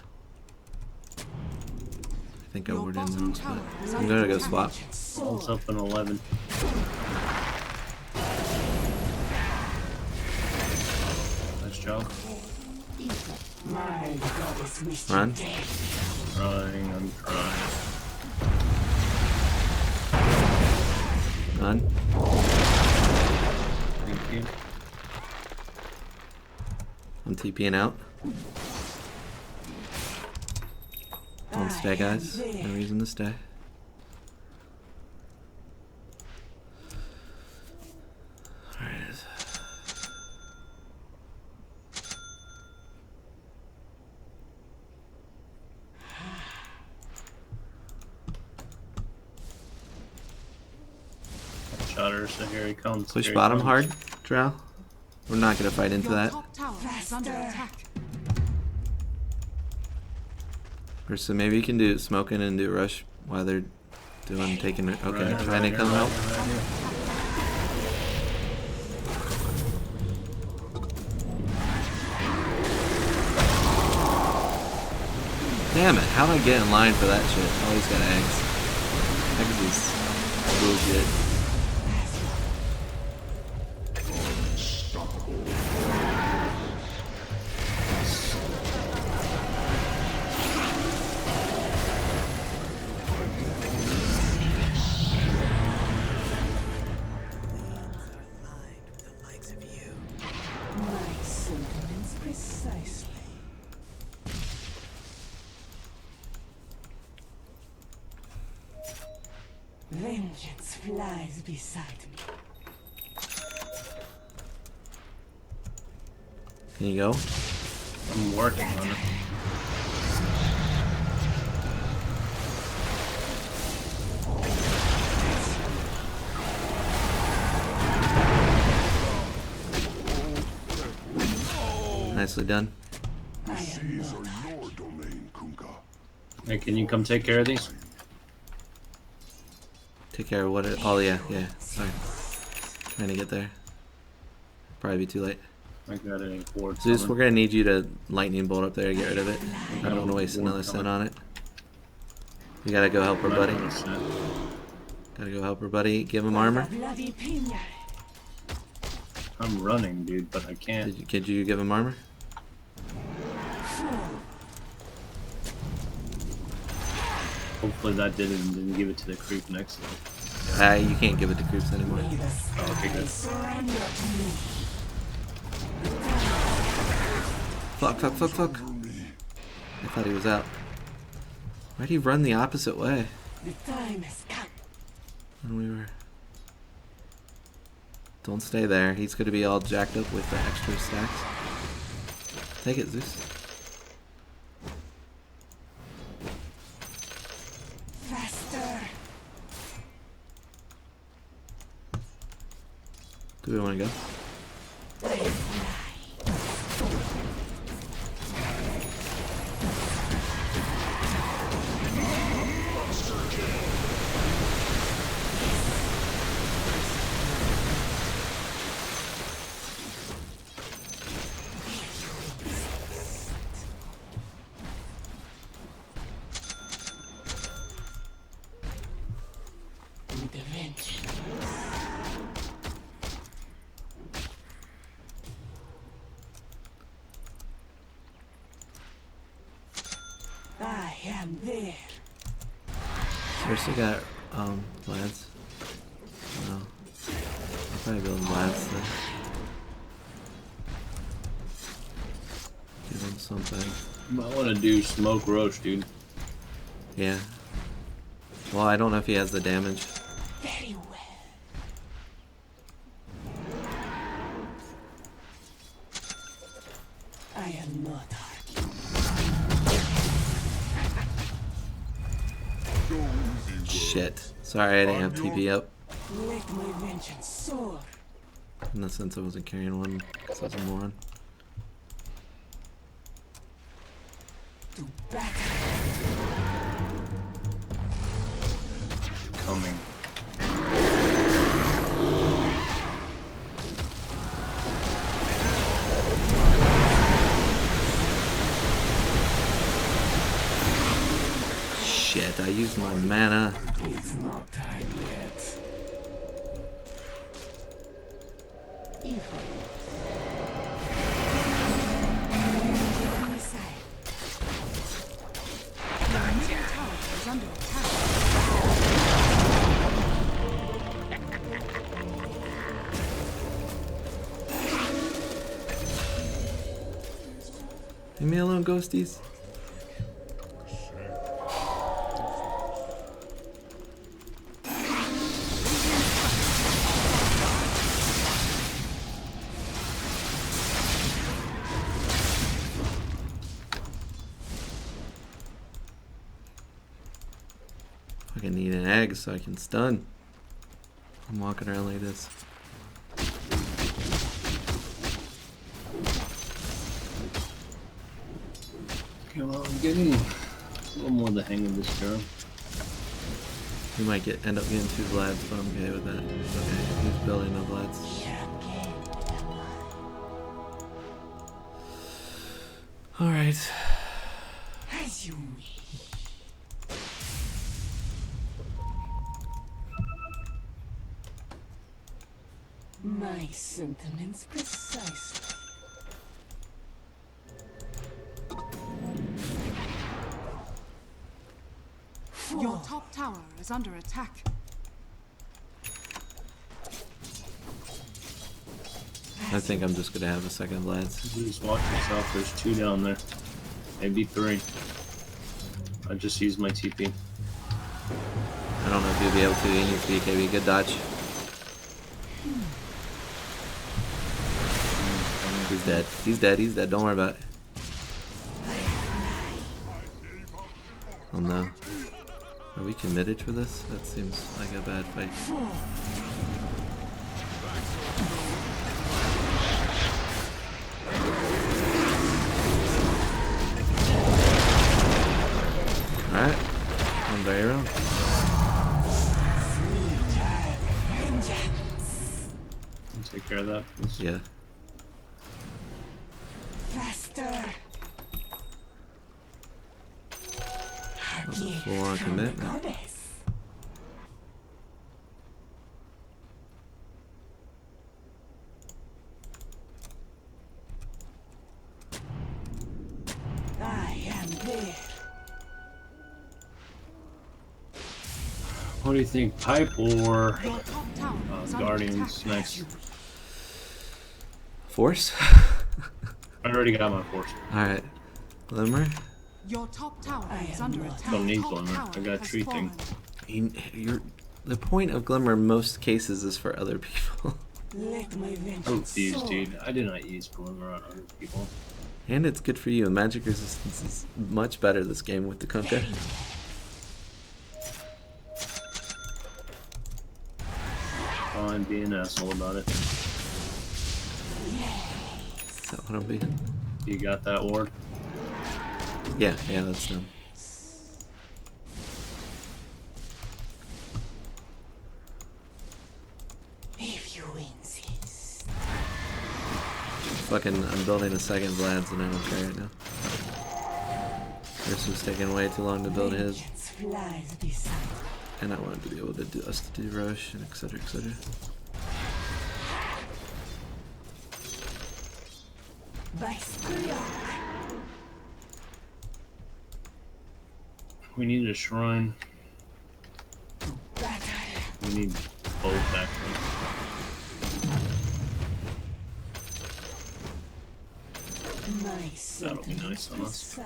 I think I worded in those, but I'm gonna go swap. It's up in 11. Nice job. My goddess wished Run. you dead. Trying, I'm trying. Run. Thank you. I'm TPing out. Don't stay, guys. No reason to stay. Alright. Shutter, so here he comes. Push Here he bottom comes. hard, Drow. We're not gonna fight into Your that. top tower is under attack. Or so maybe you can do smoking and do rush while they're doing taking it. Okay, Right, trying to right come here, help. right here. Damn it, how do I get in line for that shit? Always got eggs. Eggs is bullshit. My sentiments precisely. Vengeance flies beside me. Can you go? I'm working on it. Nicely done. Seas are your domain, Kunka. Hey, can you come take care of these? Take care of what it. Oh, yeah, yeah. Sorry. Trying to get there. Probably be too late. I got any wards. Zeus, we're gonna need you to lightning bolt up there to get rid of it. I don't want to waste another set on it. We gotta go help her, buddy. Gotta go help her, buddy. Give him armor. Bloody pina. I'm running, dude, but I can't. Could you give him armor? Hopefully that didn't give it to the creep next to it. You can't give it to creeps anymore. Oh, okay, good. Surrender to me. Fuck, fuck, fuck, fuck. I thought he was out. Why'd he run the opposite way? The time has come. When we were... Don't stay there. He's gonna be all jacked up with the extra stacks. Take it, Zeus. Faster. Do we want to go? With the vengeance. am there. Seriously got lads. No. I'll probably build lads then. Give him something. You might want to do smoke roach, dude. Yeah. Well, I don't know if he has the damage. Very well. I am not hard. Shit. Sorry, I didn't have TP up. Let my vengeance soar. In the sense I wasn't carrying one, because I was a moron. To battle. Coming. Shit, I used my mana. It's not time yet. Your middle tower is under attack. Leave me alone, ghosties. Fucking need an egg so I can stun. I'm walking around like this. Okay, well, I'm getting a little more the hang of this girl. We might end up getting 2 Vlads, but I'm okay with that. Okay, he's building no Vlads. Alright. As you wish. My sentiments precisely. Your top tower is under attack. I think I'm just gonna have a second Vlads. Just watch yourself, there's 2 down there. Maybe 3. I just used my TP. I don't know if you'll be able to. He needs BKB. Good dodge. He's dead. He's dead. He's dead. Don't worry about it. Oh no. Are we committed for this? That seems like a bad fight. Alright. One day around. Take care of that, please. Yeah. Faster. That's a full-on commitment. I am there. What do you think, pipe or Your top tower is under guardians attack. next? Force? I already got my force. Alright. Glimmer? Your top tower is under attack. Don't need Top Glimmer. tower I got has tree thing. fallen. The point of Glimmer in most cases is for other people. Let my Oh, vengeance thieves, soar. dude. I did not use Glimmer on other people. And it's good for you. Magic resistance is much better this game with the Kunkka. Fine, be an asshole about it. Is that what I'm being? You got that ward? Yeah, that's done. If you insist. Fucking, I'm building a second Vlad's and I don't care right now. This was taking way too long to build his. Vengeance flies beside. And I wanted to be able to do us to do Roche and etc, etc. By Skryok. We need a shrine. We need both, actually. Nice. That'll be nice on us.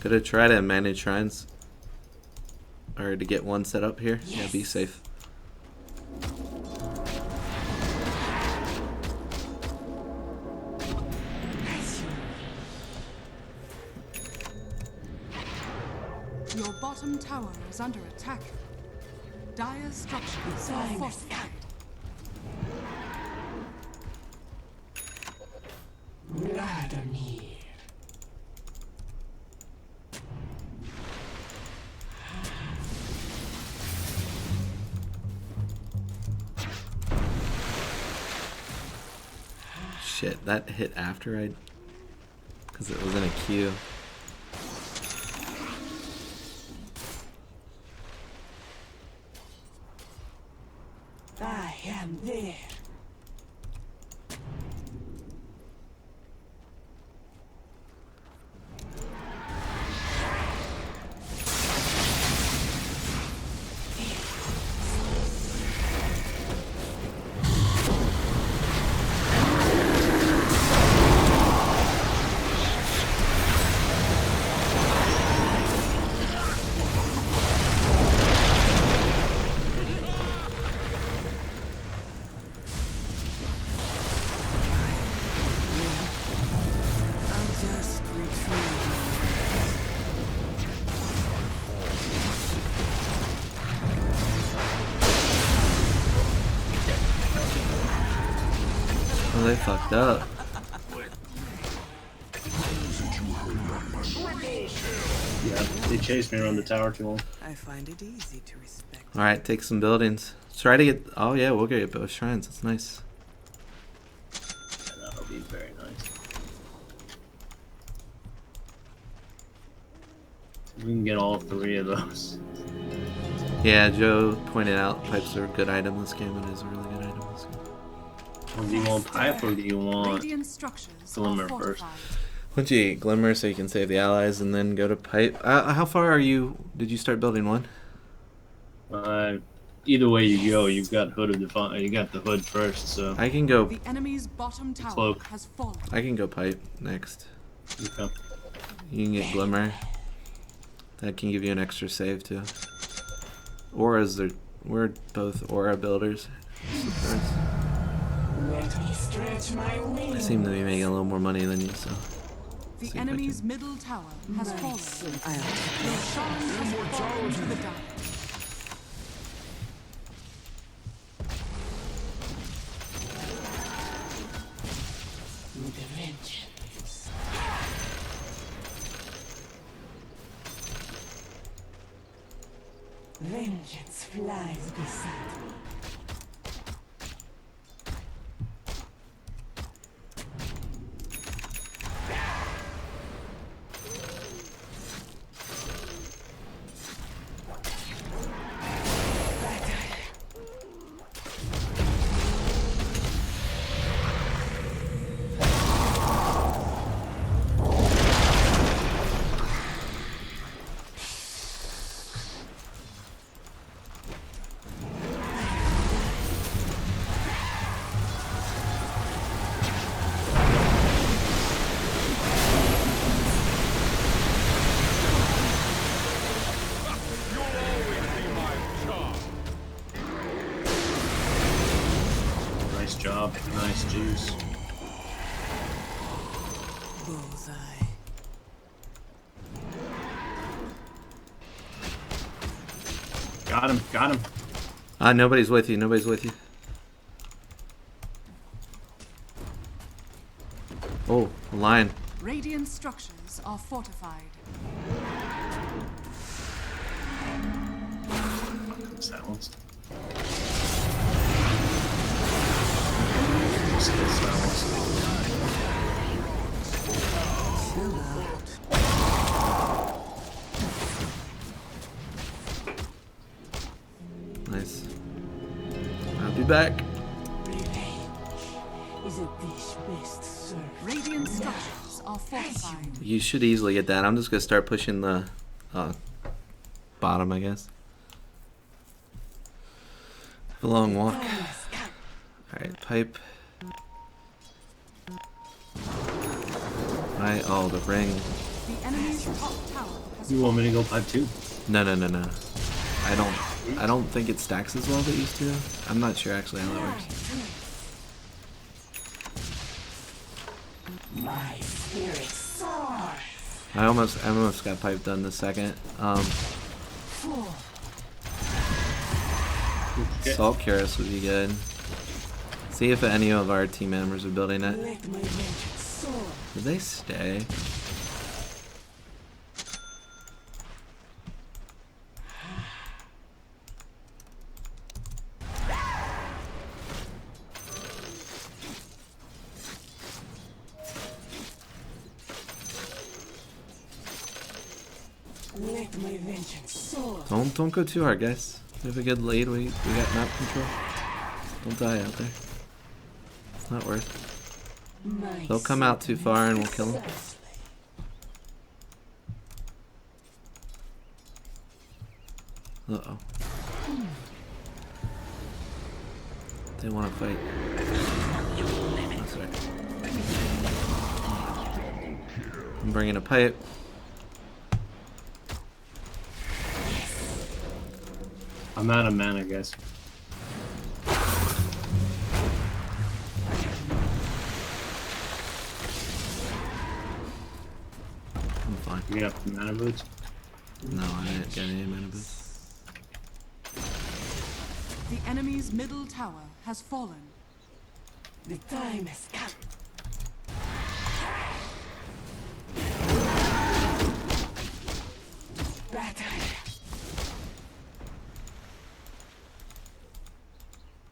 Gonna try to manage shrines. Or to get one set up here. Yeah, be safe. Your bottom tower is under attack. Dire structures are fortified. Vladimir. Shit, that hit after I... Because it was in a queue. I am there. Oh, they fucked up. Yeah, they chased me around the tower too long. I find it easy to respect. Alright, take some buildings. Try to get... Oh yeah, we'll get both shrines. That's nice. Yeah, that'll be very nice. We can get all three of those. Yeah, Joe pointed out pipes are a good item this game. It is a really good item this game. Well, do you want pipe or do you want Radiant structures glimmer are first? fortified. Why don't you eat Glimmer so you can save the allies and then go to pipe? How far are you? Did you start building one? Either way you go, you've got hood of the you got the hood first, so I can go. The enemy's bottom tower cloak. has fallen. I can go pipe next. Okay. You can get Glimmer. That can give you an extra save too. Auras are... We're both aura builders. Let me stretch my I wings. seem to be making a little more money than you, so... The see if I enemy's can- middle tower has fallen. I'll Your shrine has fallen to the dire. With a vengeance. Vengeance flies beside me. Nice job, nice juice. bullseye. Got him, got him. Nobody's with you, nobody's with you. Oh, a lion. Radiant structures are fortified. Silenced. Nice. I'll be back. Radiant structures are fortified. You should easily get that. I'm just gonna start pushing the bottom, I guess. Have a long walk. Alright, pipe. Right, oh, the ring. The enemy's top tower has You want me to go pipe 2? No. I don't think it stacks as well as it used to. I'm not sure actually how that works. My spirit soars. I almost got pipe done the second. Salt Cuirass would be good. See if any of our team members are building it. Did they stay? Let my vengeance soar. Don't go too hard, guys. We have a good lead. We got map control. Don't die out there. It's not worth it. They'll come out too far and we'll kill them. Uh-oh. They want to fight. That's right. I'm bringing a pipe. I'm out of mana, guys. I'm fine. You got the mana boots? No, I didn't get any mana boots. The enemy's middle tower has fallen. The time has come. Battle.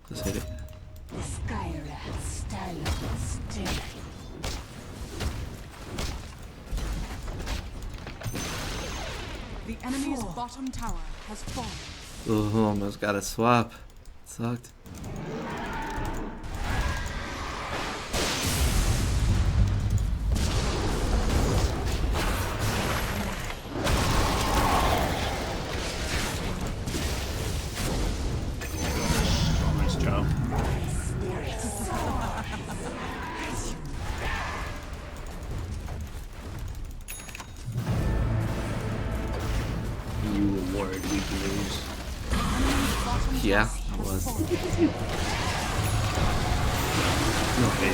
Just hit it. The Skyrat stand still. The enemy's bottom tower has fallen. Ooh, almost got a swap. Sucked. Nice job. You were worried we'd lose. Yeah, it was. Okay.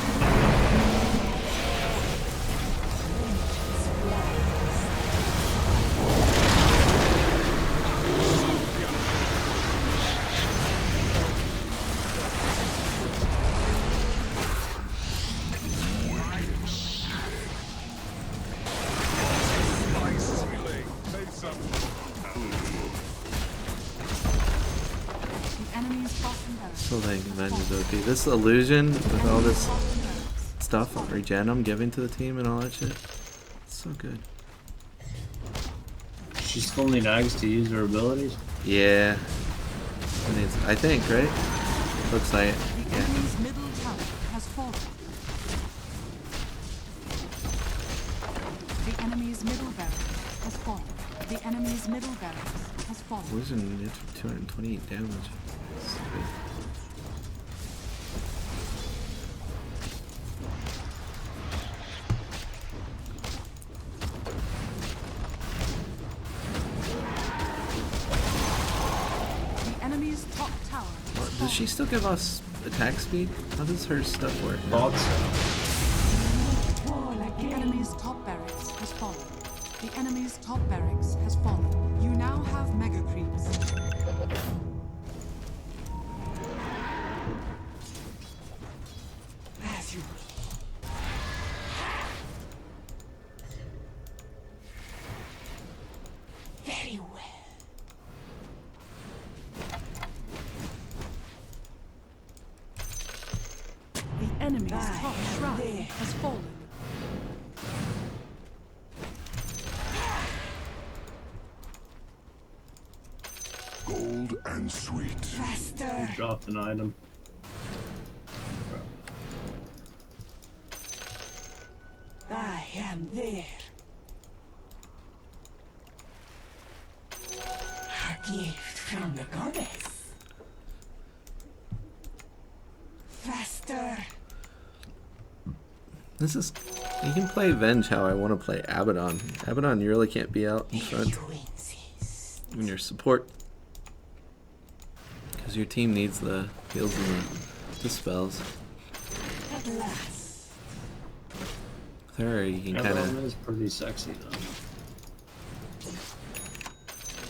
The enemy's bottom barracks. So like Avengers OP. This illusion with all this stuff on regen I'm giving to the team and all that shit. It's so good. She still need Ags to use her abilities? Yeah. I think, right? Looks like it. The Yeah. enemy's middle tower has fallen. The enemy's middle barracks has fallen. The enemy's middle barracks has fallen. Illusion did 228 damage. So good. The enemy's top tower has What, does fallen. she still give us attack speed? How does her stuff work? Thoughts? The enemy's top barracks has fallen. The enemy's top barracks has fallen. You now have mega creeps. As you very well. The enemy's top shrine has fallen. Gold and sweet. Faster. Dropped an item. am there. A gift from the goddess. Faster. This is... You can play Venge how I want to play Abaddon. Abaddon, you really can't be out in front when you're support. Because your team needs the heals and the spells. At last. With her, you can kind Abaddon of is pretty sexy though.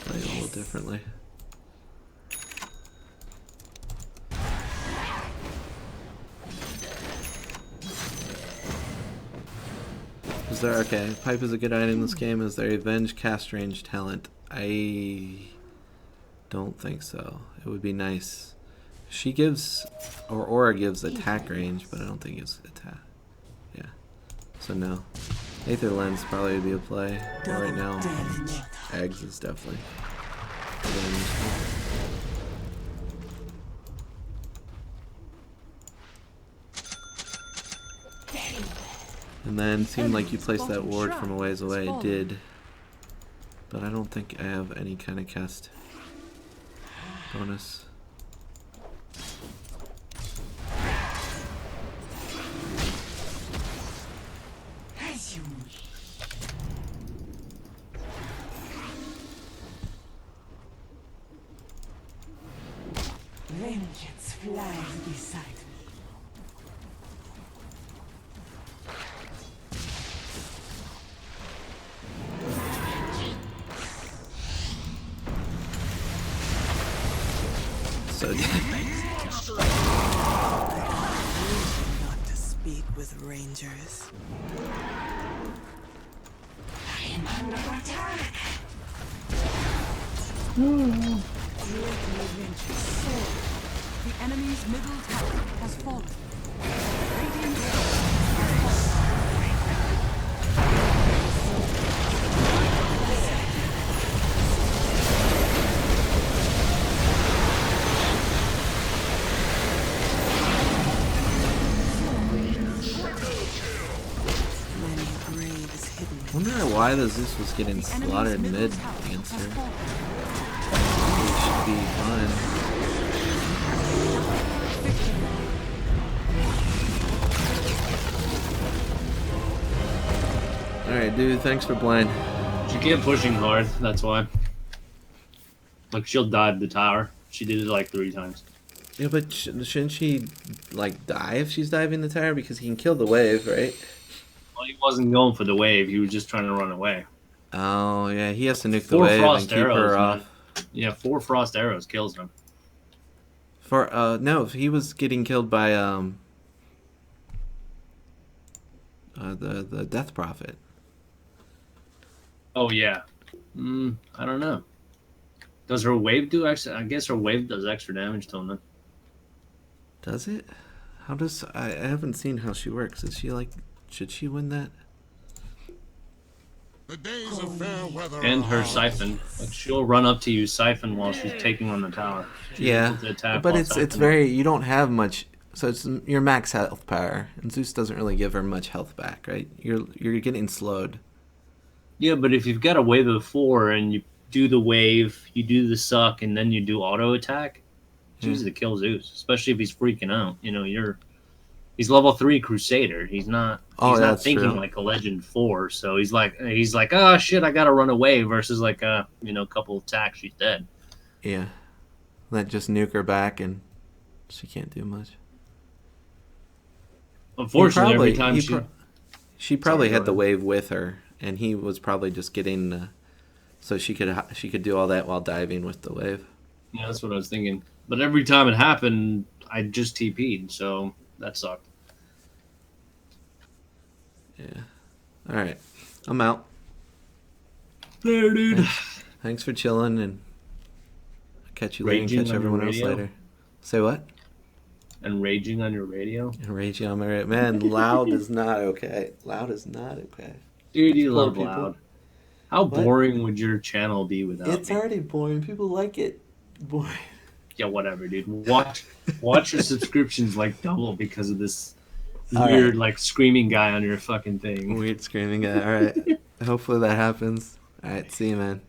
play a little differently. Is there, okay, pipe is a good item in this game. Is there a Venge cast range talent? I don't think so. It would be nice. She gives, or Aura gives attack range, but I don't think it's attack. Yeah. So no. Aether Lens probably would be a play. But right now, Eggs is definitely. And then it seemed like you placed that ward from a ways away. It did. But I don't think I have any kind of cast bonus. As you wish. Vengeance flies beside me. So Not to speak with rangers. I am under attack. The enemy's middle tower has fallen. Radiant I wonder why the Zeus was getting slaughtered mid against her. It should be fine. Alright, dude, thanks for playing. She kept pushing hard, that's why. Like, she'll dive the tower. She did it like 3 times. Yeah, but shouldn't she, like, die if she's diving the tower? Because he can kill the wave, right? Well, he wasn't going for the wave, he was just trying to run away. Oh, yeah, he has to nuke the wave and keep her off. Yeah, 4 frost arrows kills him. For, no, he was getting killed by, the Death Prophet. Oh, yeah. I don't know. Does her wave do extra? I guess her wave does extra damage to him then. Does it? How does... I haven't seen how she works. Is she, like... Should she win that? The days of fair weather And her siphon. Like, she'll run up to you, siphon while she's taking on the tower. Yeah, but it's very... You don't have much... So it's your max health power. And Zeus doesn't really give her much health back, right? You're getting slowed. Yeah, but if you've got a wave of 4 and you do the wave, you do the suck, and then you do auto attack, it's easy to kill Zeus, especially if he's freaking out. You know, he's level 3 Crusader. He's not thinking true. like a Legend 4. So he's like, oh shit, I gotta run away. Versus like a couple attacks, she's dead. Yeah, let just nuke her back, and she can't do much. Unfortunately, every time she probably had the wave with her, and he was probably just getting, so she could do all that while diving with the wave. Yeah, that's what I was thinking. But every time it happened, I just TP'd, so that sucked. Yeah. All right, I'm out. There, dude. Thanks for chilling, and I'll catch you later and Raging catch on your everyone else radio? later. Say what? And raging on your radio? And raging on my radio. Man, loud is not okay. Loud is not okay. Dude, you Poor love people. loud. How What? boring would your channel be without It's me? already boring. People like it. Boring. Yeah, whatever, dude. Watch your subscriptions like double because of this All weird right. like screaming guy on your fucking thing. Weird screaming guy. All right. Hopefully that happens. All right. See you, man.